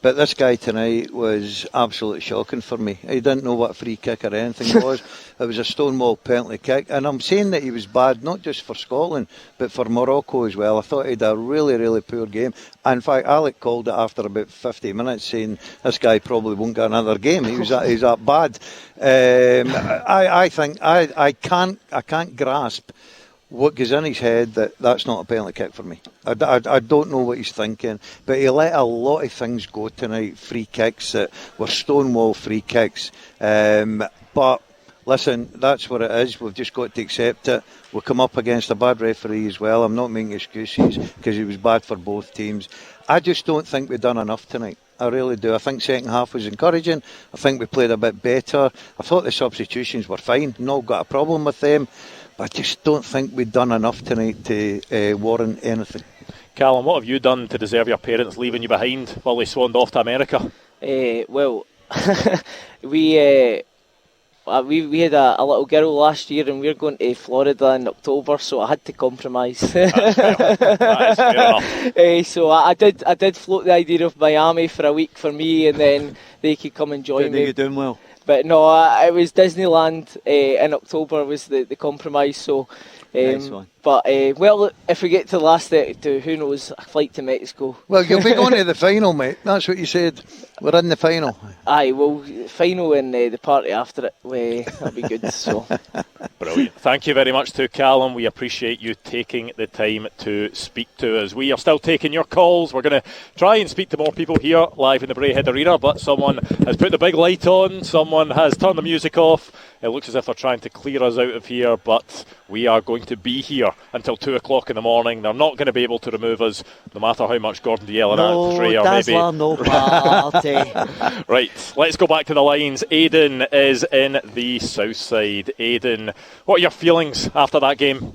But this guy tonight was absolutely shocking for me. He didn't know what a free kick or anything was. It was a stonewall penalty kick. And I'm saying that he was bad, not just for Scotland, but for Morocco as well. I thought he had a really, really poor game. In fact, Alec called it after about 50 minutes, saying this guy probably won't get another game. He's that bad. I think I can't grasp what goes in his head that's not a penalty kick for me. I don't know what he's thinking, but he let a lot of things go tonight, free kicks that were stonewall free kicks. But listen, that's what it is. We've just got to accept it. We'll come up against a bad referee as well. I'm not making excuses because he was bad for both teams. I just don't think we've done enough tonight. I really do. I think second half was encouraging. I think we played a bit better. I thought the substitutions were fine. Not got a problem with them. I just don't think we've done enough tonight to warrant anything. Callum, what have you done to deserve your parents leaving you behind while they swanned off to America? Well, we had a little girl last year, and we're going to Florida in October, so I had to compromise. That is fair enough. So I did float the idea of Miami for a week for me, and then they could come and join me. You're doing well. But no, it was Disneyland in October was the compromise. So, nice one. But well, if we get to the last 32, who knows? A flight to Mexico. Well, you'll be going to the final, mate. That's what you said. We're in the final. Aye, well, final and the party after it. That'll be good. So. Brilliant. Thank you very much to Callum. We appreciate you taking the time to speak to us. We are still taking your calls. We're going to try and speak to more people here live in the Braehead Arena, but someone has put the big light on. Someone has turned the music off. It looks as if they're trying to clear us out of here, but we are going to be here until 2 o'clock in the morning. They're not going to be able to remove us, no matter how much Dalziel and Alex Rae are maybe. No party. Right, let's go back to the lines. Aidan is in the south side. Aidan, what are your feelings after that game?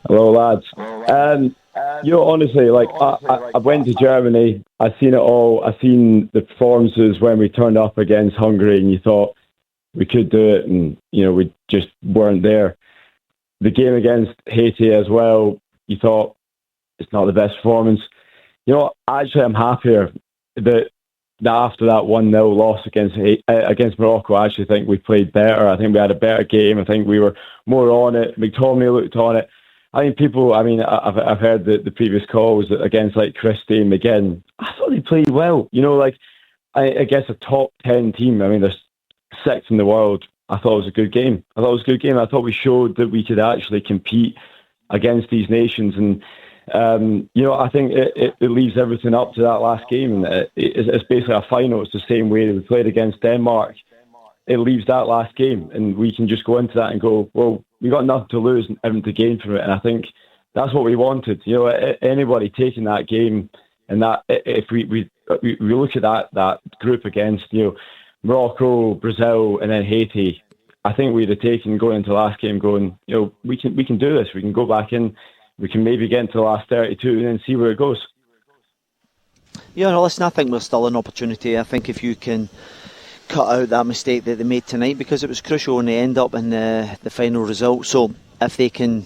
Hello, lads. Honestly, I went to Germany. I seen it all. I seen the performances when we turned up against Hungary, and you thought we could do it, and we just weren't there. The game against Haiti as well, you thought it's not the best performance. Actually, I'm happier that after that 1-0 loss against Morocco, I actually think we played better. I think we had a better game. I think we were more on it. McTominay looked on it. I've heard the previous calls against Christie and McGinn. I thought they played well. I guess a top 10 team. They're sixth in the world. I thought it was a good game. I thought we showed that we could actually compete against these nations. And, I think it leaves everything up to that last game. And it's basically a final. It's the same way that we played against Denmark. It leaves that last game. And we can just go into that and go, well, we got nothing to lose and everything to gain from it. And I think that's what we wanted. Anybody taking that game, and that if we look at that group against, Morocco, Brazil, and then Haiti, I think we'd have taken going into the last game going, we can do this. We can go back in. We can maybe get into the last 32 and then see where it goes. Yeah, no, listen, I think there's still an opportunity. I think if you can cut out that mistake that they made tonight, because it was crucial and they end up in the final result. So if they can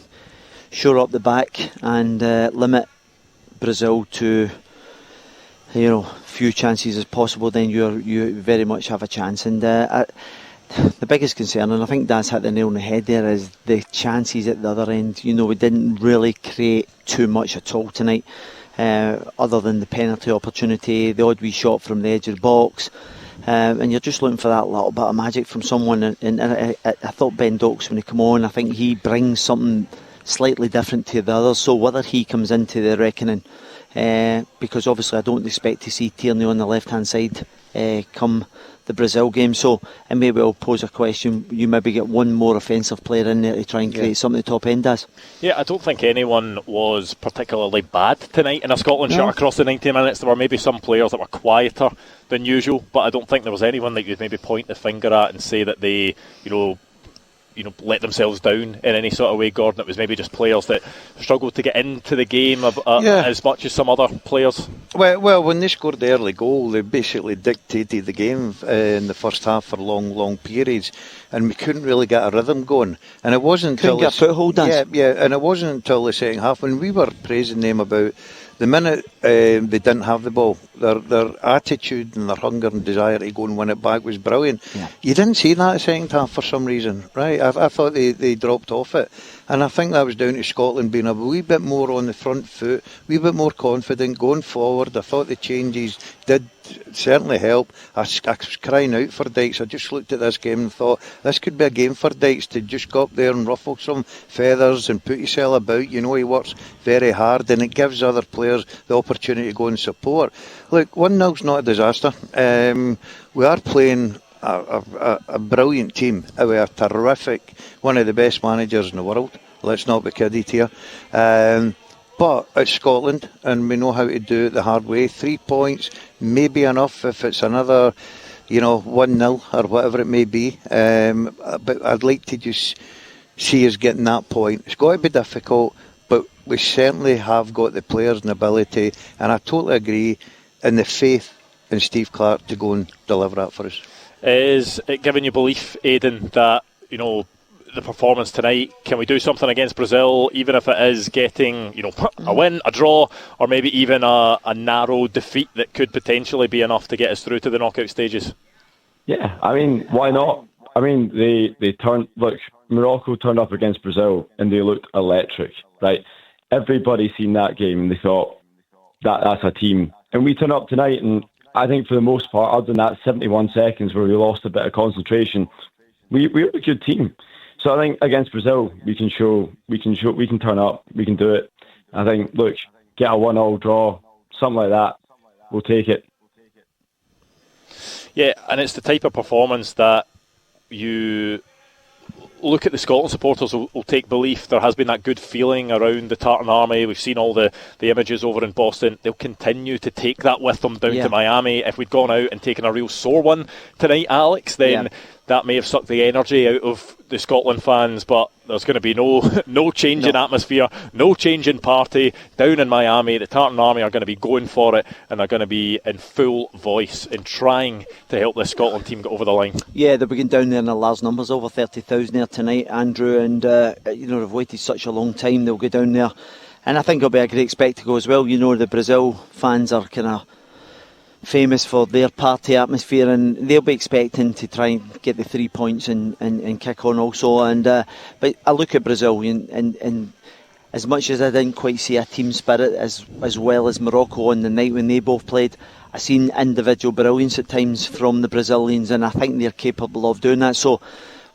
shore up the back and limit Brazil to few chances as possible, then you very much have a chance. And the biggest concern, and I think Dan's hit the nail on the head there, is the chances at the other end. We didn't really create too much at all tonight, other than the penalty opportunity, the odd wee shot from the edge of the box, and you're just looking for that little bit of magic from someone. And I thought Ben Dokes, when he came on, I think he brings something slightly different to the others. So whether he comes into the reckoning, because obviously I don't expect to see Tierney on the left hand side come the Brazil game, so it may well pose a question. You maybe get one more offensive player in there to try and create something at the top end does. Yeah, I don't think anyone was particularly bad tonight in a Scotland shirt across the 90 minutes. There were maybe some players that were quieter than usual, but I don't think there was anyone that you'd maybe point the finger at and say that they let themselves down in any sort of way, Gordon. It was maybe just players that struggled to get into the game as much as some other players. Well, when they scored the early goal, they basically dictated the game in the first half for long periods, and we couldn't really get a rhythm going. And it wasn't until and it wasn't until the second half when we were praising them about the minute they didn't have the ball, their attitude and their hunger and desire to go and win it back was brilliant. Yeah. You didn't see that the second half for some reason, right? I thought they dropped off it. And I think that was down to Scotland being a wee bit more on the front foot, a wee bit more confident going forward. I thought the changes did certainly help. I was crying out for Dykes. I just looked at this game and thought, this could be a game for Dykes to just go up there and ruffle some feathers and put yourself about. You know, he works very hard and it gives other players the opportunity to go and support. Look, 1-0's not a disaster. We are playing a brilliant team. We are terrific, one of the best managers in the world. Let's not be kidded here. But it's Scotland and we know how to do it the hard way. 3 points may be enough if it's another, 1-0 or whatever it may be. But I'd like to just see us getting that point. It's got to be difficult, but we certainly have got the players and ability, and I totally agree in the faith in Steve Clarke to go and deliver that for us. Is it giving you belief, Aidan, that, the performance tonight, can we do something against Brazil, even if it is getting, a win, a draw, or maybe even a narrow defeat that could potentially be enough to get us through to the knockout stages? Yeah, I mean, why not? I mean, Morocco turned up against Brazil and they looked electric, right? Everybody seen that game and they thought, that's a team. And we turned up tonight and I think for the most part, other than that 71 seconds where we lost a bit of concentration, we're a good team. So I think against Brazil, we can turn up, we can do it. I think, look, get a 1-1 draw, something like that, we'll take it. Yeah, and it's the type of performance that you look at. The Scotland supporters will take belief. There has been that good feeling around the Tartan Army. We've seen all the images over in Boston. They'll continue to take that with them down to Miami. If we'd gone out and taken a real sore one tonight, Alex, then that may have sucked the energy out of the Scotland fans, but there's going to be no change in atmosphere, no change in party. Down in Miami, the Tartan Army are going to be going for it, and they're going to be in full voice in trying to help this Scotland team get over the line. Yeah, they'll be going down there in the large numbers, over 30,000 there tonight, Andrew, and they've waited such a long time. They'll go down there, and I think it'll be a great spectacle as well. The Brazil fans are kind of famous for their party atmosphere, and they'll be expecting to try and get the 3 points and kick on also. And but I look at Brazil and as much as I didn't quite see a team spirit as well as Morocco on the night when they both played, I seen individual brilliance at times from the Brazilians, and I think they're capable of doing that. So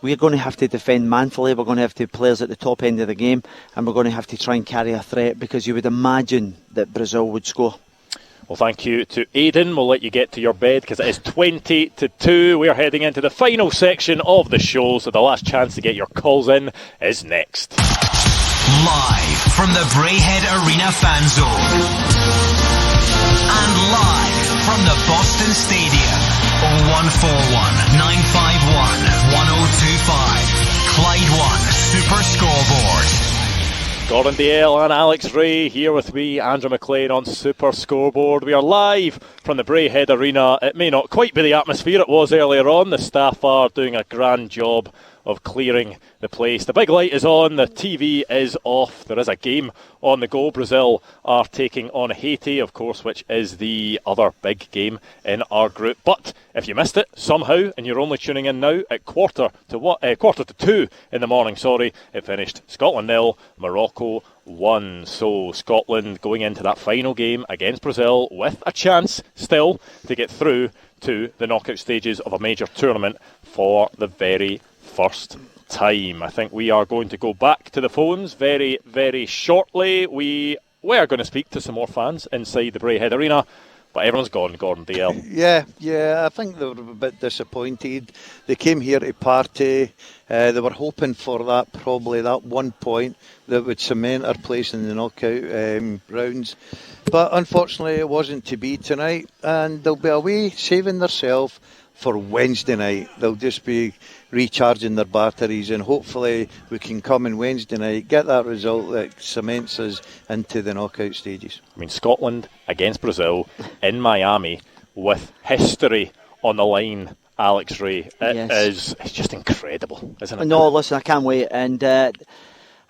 we're going to have to defend manfully. We're going to have to have players at the top end of the game, and we're going to have to try and carry a threat, because you would imagine that Brazil would score. Well, thank you to Aidan. We'll let you get to your bed because it is 20-2. We are heading into the final section of the show, so the last chance to get your calls in is next. Live from the Braehead Arena fan zone. And live from the Boston Stadium. 0141 951 1025. Clyde 1 Super Scoreboard. Dalziel and Alex Rae here with me, Andrew Maclean on Super Scoreboard. We are live from the Braehead Arena. It may not quite be the atmosphere it was earlier on. The staff are doing a grand job of clearing the place. The big light is on, the TV is off. There is a game on the go. Brazil are taking on Haiti, of course, which is the other big game in our group. But if you missed it somehow and you're only tuning in now at quarter to 2 in the morning, it finished Scotland 0, Morocco 1. So Scotland going into that final game against Brazil with a chance still to get through to the knockout stages of a major tournament for the very first time. I think we are going to go back to the phones very, very shortly. We are going to speak to some more fans inside the Braehead Arena, but everyone's gone, Gordon DL. Yeah, I think they were a bit disappointed. They came here to party. They were hoping for that 1 point that would cement our place in the knockout rounds. But unfortunately, it wasn't to be tonight, and they'll be away saving themselves for Wednesday night. They'll just be recharging their batteries, and hopefully we can come in Wednesday night, get that result that cements us into the knockout stages. I mean, Scotland against Brazil in Miami with history on the line, Alex Rae. It's just incredible, isn't it? No, listen, I can't wait. And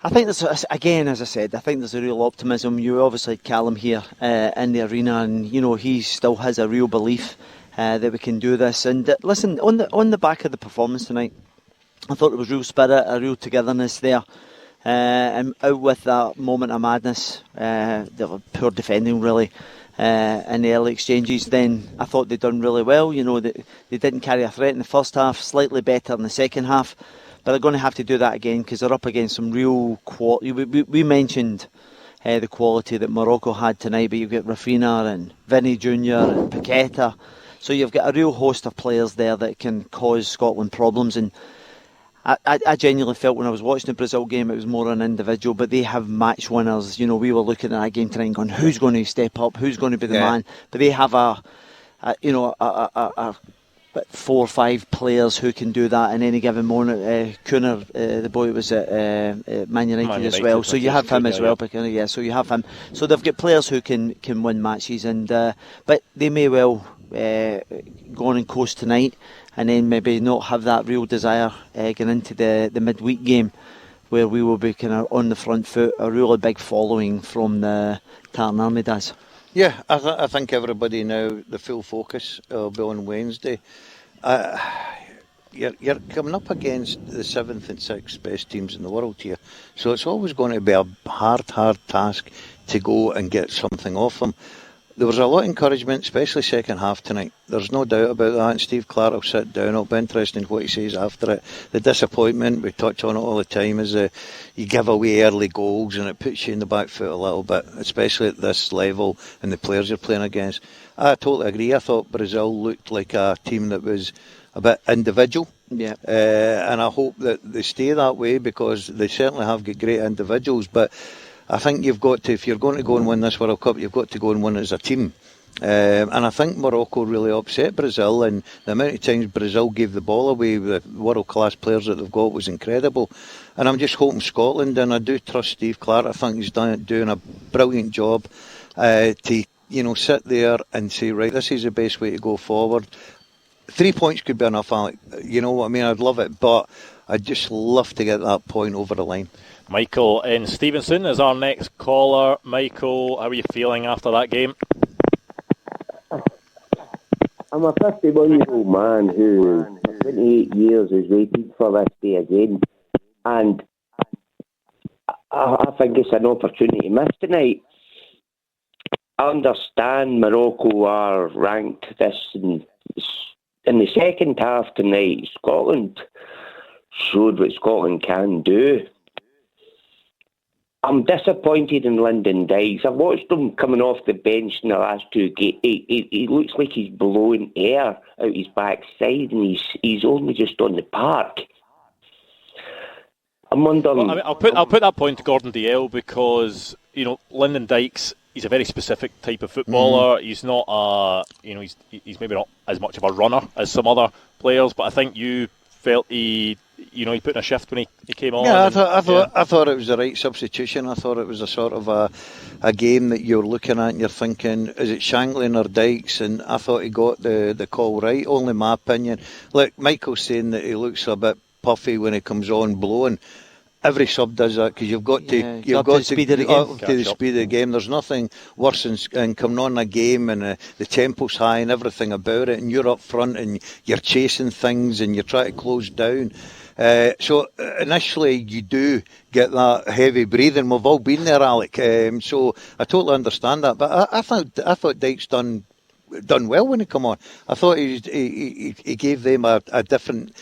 I think there's, again, as I said, I think there's a real optimism. You obviously had Callum here in the arena, and he still has a real belief that we can do this. And listen, on the back of the performance tonight, I thought there was real spirit, a real togetherness there, and out with that moment of madness, the poor defending really, in the early exchanges. Then I thought they'd done really well. They didn't carry a threat in the first half, slightly better in the second half. But they're going to have to do that again because they're up against some real quality. We mentioned the quality that Morocco had tonight, but you've got Rafinha and Vinny Jr. and Paqueta. So you've got a real host of players there that can cause Scotland problems. And I genuinely felt when I was watching the Brazil game, it was more an individual, but they have match winners. We were looking at that game tonight and going, who's going to step up? Who's going to be the man? But they have a 4 or 5 players who can do that in any given moment. Cooner, the boy was at Man United as well, so you have him as well. Yeah, so you have him. So they've got players who can win matches, and but they may well go on and coast tonight, and then maybe not have that real desire going into the midweek game, where we will be kind of on the front foot. A really big following from the Tartan Army does. Yeah, I think everybody now, the full focus will be on Wednesday. You're coming up against the 7th and 6th best teams in the world here, so it's always going to be a hard task to go and get something off them. There was a lot of encouragement, especially second half tonight. There's no doubt about that, and Steve Clark will sit down. It'll be interesting what he says after it. The disappointment, we touch on it all the time, is you give away early goals and it puts you in the back foot a little bit, especially at this level and the players you're playing against. I totally agree. I thought Brazil looked like a team that was a bit individual. Yeah. And I hope that they stay that way, because they certainly have got great individuals, but I think you've got to, if you're going to go and win this World Cup, you've got to go and win as a team. And I think Morocco really upset Brazil, and the amount of times Brazil gave the ball away with the world-class players that they've got was incredible. And I'm just hoping Scotland, and I do trust Steve Clark, I think he's doing a brilliant job to sit there and say, right, this is the best way to go forward. 3 points could be enough, Alec. You know what I mean? I'd love it, but I'd just love to get that point over the line. Michael in Stevenson is our next caller. Michael, how are you feeling after that game? I'm a 51-year-old man who, for 28 years, has waited for this day again. And I think it's an opportunity missed tonight. I understand Morocco are ranked this in the second half tonight. Scotland showed what Scotland can do. I'm disappointed in Lyndon Dykes. I've watched him coming off the bench in the last 2 games. He looks like he's blowing air out his backside, and he's only just on the park. I'm wondering. Well, I'll put that point to Gordon Dalziel, because Lyndon Dykes, he's a very specific type of footballer. He's not he's maybe not as much of a runner as some other players, but I think you felt he put in a shift when he came on. Yeah, I thought it was the right substitution. I thought it was a sort of a game that you're looking at and you're thinking, is it Shankland or Dykes? And I thought he got the call right. Only my opinion. Look, Michael's saying that he looks a bit puffy when he comes on blowing. Every sub does that, because you've got to the speed of the game. There's nothing worse than coming on a game and the tempo's high and everything about it, and you're up front and you're chasing things and you're trying to close down. So initially you do get that heavy breathing. We've all been there, Alec. So I totally understand that. But I thought Dykes done well when he come on. I thought he gave them a different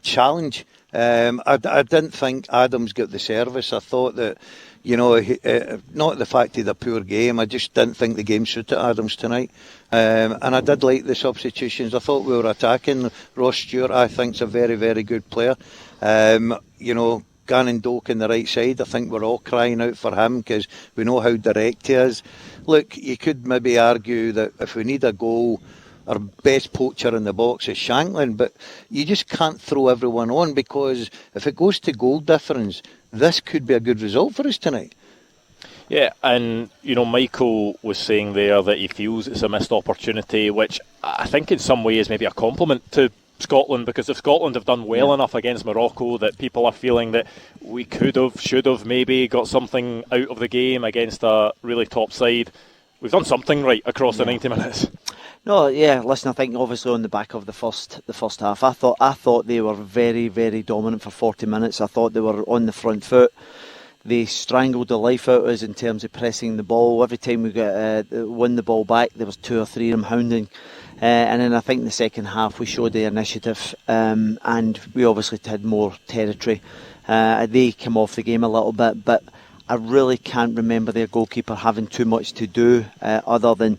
challenge. I didn't think Adams got the service. I thought that, not the fact of the poor game, I just didn't think the game suited Adams tonight. And I did like the substitutions. I thought we were attacking. Ross Stewart, I think, is a very, very good player. Gannon Doak on the right side, I think we're all crying out for him, because we know how direct he is. Look, you could maybe argue that if we need a goal, our best poacher in the box is Shankland, but you just can't throw everyone on, because if it goes to goal difference, this could be a good result for us tonight. Yeah, and Michael was saying there that he feels it's a missed opportunity, which I think in some ways maybe a compliment to Scotland, because if Scotland have done well enough against Morocco that people are feeling that we could have, should have maybe got something out of the game against a really top side, we've done something right across the 90 minutes. No, yeah. Listen, I think obviously on the back of the first half, I thought they were very, very dominant for 40 minutes. I thought they were on the front foot. They strangled the life out of us in terms of pressing the ball. Every time we won the ball back, there was 2 or 3 of them hounding. And then I think in the second half we showed the initiative, and we obviously had more territory. They came off the game a little bit, but I really can't remember their goalkeeper having too much to do other than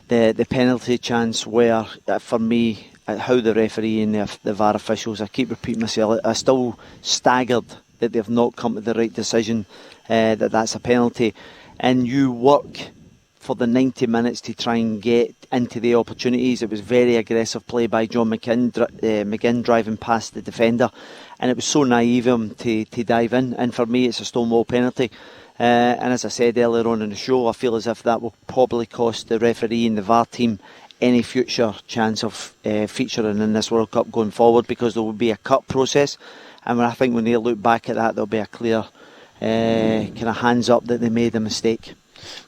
the penalty chance where, for me, how the referee and the VAR officials, I keep repeating myself, I still staggered that they've not come to the right decision, that's a penalty. And you work for the 90 minutes to try and get into the opportunities. It was very aggressive play by John McGinn driving past the defender, and it was so naive of him to dive in. And for me, it's a stonewall penalty. And as I said earlier on in the show, I feel as if that will probably cost the referee and the VAR team any future chance of featuring in this World Cup going forward, because there will be a cut process, and I think when they look back at that, there'll be a clear kind of hands up that they made a mistake.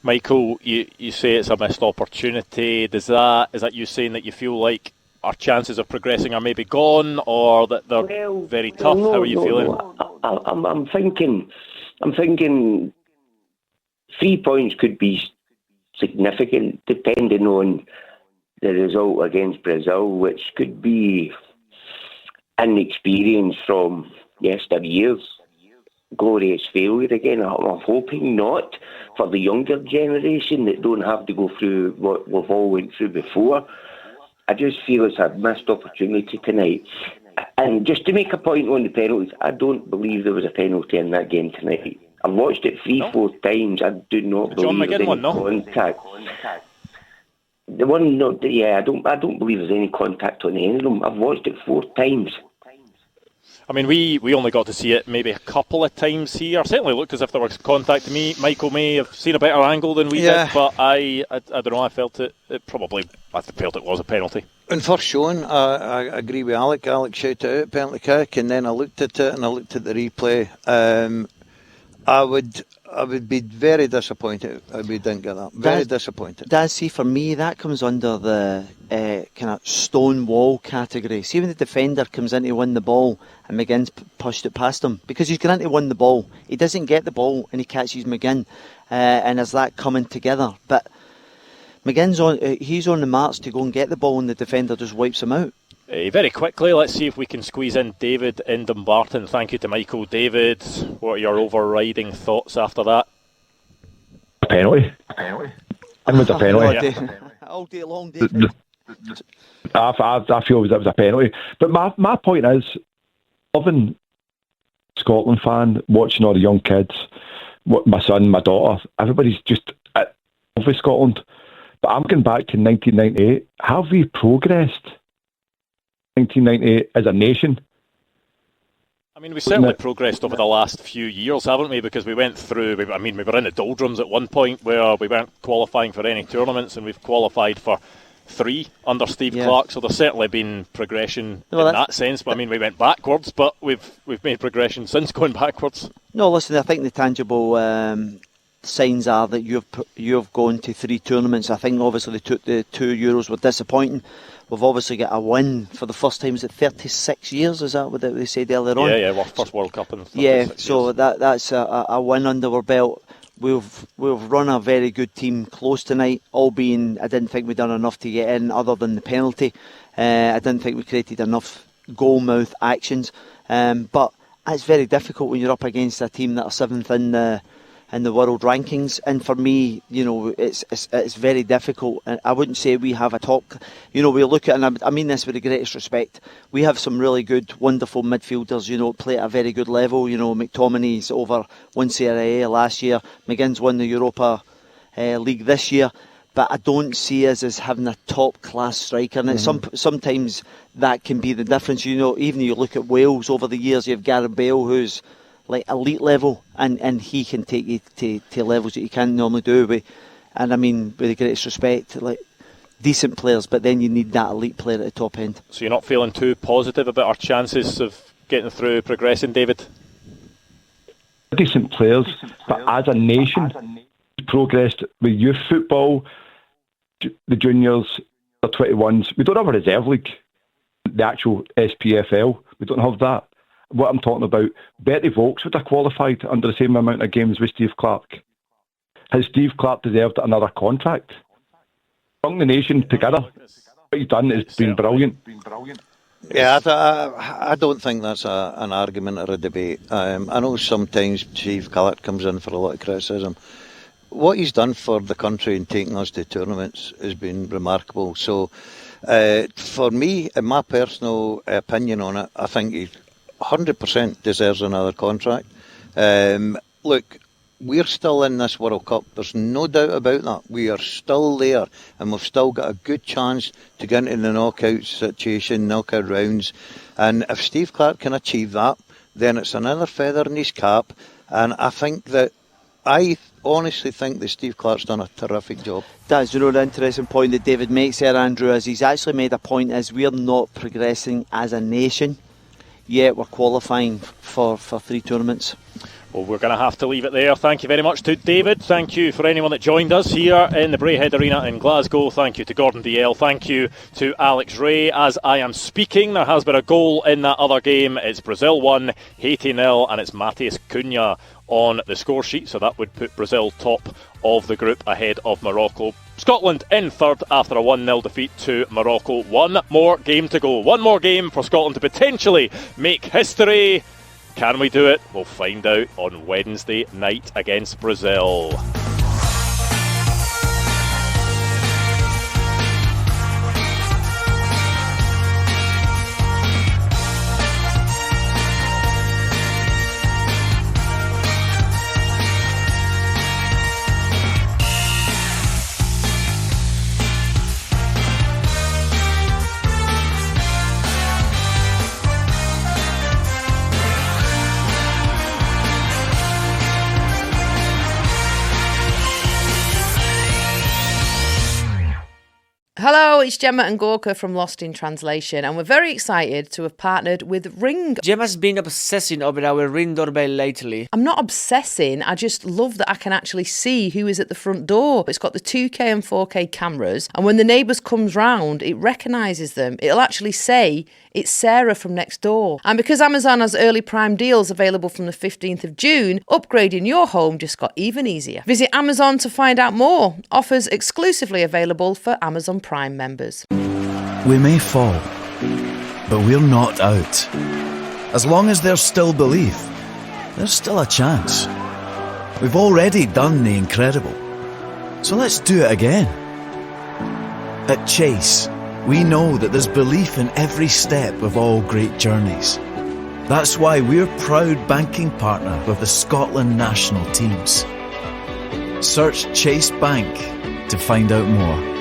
Michael, you say it's a missed opportunity. Is that you saying that you feel like our chances of progressing are maybe gone, or that they're very tough? How are you feeling? I'm thinking 3 points could be significant depending on the result against Brazil, which could be inexperience from yesterday's glorious failure again. I'm hoping not, for the younger generation that don't have to go through what we've all went through before. I just feel it's a missed opportunity tonight. And just to make a point on the penalties, I don't believe there was a penalty in that game tonight. I've watched it 4 times. I do not believe there's any contact. The one, I don't believe there's any contact on any of them. I've watched it 4 times. I mean, we only got to see it maybe a couple of times here. Certainly looked as if there was contact to me. Michael may have seen a better angle than we did, but I don't know. I felt it was a penalty. And first showing, I agree with Alec. Alex shouted out penalty kick, and then I looked at it and I looked at the replay. I would be very disappointed if we didn't get that. Very disappointed. See, for me, that comes under the kind of stone wall category. See, when the defender comes in to win the ball and McGinn's pushed it past him, because he's going in to win the ball, he doesn't get the ball and he catches McGinn, and there's that coming together. But McGinn's he's on the march to go and get the ball, and the defender just wipes him out. Very quickly, let's see if we can squeeze in David in Dumbarton. Thank you to Michael. David, what are your overriding thoughts after that? A penalty. And with a penalty. All day long, David. I feel that was a penalty. But my point is, loving Scotland fan, watching all the young kids, my son, my daughter, everybody's just over Scotland. But I'm going back to 1998. Have we progressed? 1998 as a nation? I mean, we certainly progressed over the last few years, haven't we? Because we went through, we were in the doldrums at one point where we weren't qualifying for any tournaments, and we've qualified for 3 under Steve Clarke, so there's certainly been progression in that sense. But we went backwards, but we've made progression since going backwards. No, listen, I think the tangible signs are that you've gone to 3 tournaments. I think obviously the 2 Euros were disappointing. We've obviously got a win for the first time. Is it 36 years? Is that what they said earlier on? Yeah, our first World Cup in 36 years. So that's a win under our belt. We've run a very good team close tonight, albeit I didn't think we'd done enough to get in other than the penalty. I didn't think we created enough goal-mouth actions. But it's very difficult when you're up against a team that are 7th in the world rankings, and for me, it's very difficult. And I wouldn't say we have a top. We look at, and I mean this with the greatest respect, we have some really good, wonderful midfielders. Play at a very good level. McTominay's won Serie A last year. McGinn's won the Europa League this year. But I don't see us as having a top class striker, and sometimes that can be the difference. Even you look at Wales over the years, you have Gareth Bale, who's like elite level, and he can take you to levels that you can't normally do. With the greatest respect, like decent players, but then you need that elite player at the top end. So you're not feeling too positive about our chances of getting through, progressing, David? Decent players, but as a nation, progressed with youth football, the juniors, the 21s. We don't have a reserve league, the actual SPFL. We don't have that. What I'm talking about, Bertie Vogts would have qualified under the same amount of games with Steve Clarke. Has Steve Clarke deserved another contract? Bring the nation together. What he's done has been brilliant. Yeah, I don't think that's an argument or a debate. I know sometimes Steve Clarke comes in for a lot of criticism. What he's done for the country and taking us to tournaments has been remarkable. So, for me, in my personal opinion on it, I think he 100% deserves another contract. Look, we're still in this World Cup. There's no doubt about that. We are still there, and we've still got a good chance to get into the knockout situation, knockout rounds. And if Steve Clarke can achieve that, then it's another feather in his cap. And I honestly think that Steve Clarke's done a terrific job. That's an interesting point that David makes there, Andrew, as he's actually made a point as we're not progressing as a nation, yet we're qualifying for 3 tournaments. Well, we're going to have to leave it there. Thank you very much to David. Thank you for anyone that joined us here in the Braehead Arena in Glasgow. Thank you to Gordon DL. Thank you to Alex Rae. As I am speaking, there has been a goal in that other game. It's Brazil 1, Haiti 0, and it's Matheus Cunha on the score sheet. So that would put Brazil top of the group ahead of Morocco. Scotland in third after a 1-0 defeat to Morocco. One more game to go. One more game for Scotland to potentially make history. Can we do it? We'll find out on Wednesday night against Brazil. Hello, it's Gemma and Gorka from Lost in Translation, and we're very excited to have partnered with Ring. Gemma's been obsessing over our Ring doorbell lately. I'm not obsessing, I just love that I can actually see who is at the front door. It's got the 2K and 4K cameras, and when the neighbours comes round, it recognises them. It'll actually say, it's Sarah from next door. And because Amazon has early Prime deals available from the 15th of June, upgrading your home just got even easier. Visit Amazon to find out more. Offers exclusively available for Amazon Prime members. We may fall, but we're not out. As long as there's still belief, there's still a chance. We've already done the incredible, so let's do it again. At Chase, we know that there's belief in every step of all great journeys. That's why we're proud banking partner with the Scotland national teams. Search Chase Bank to find out more.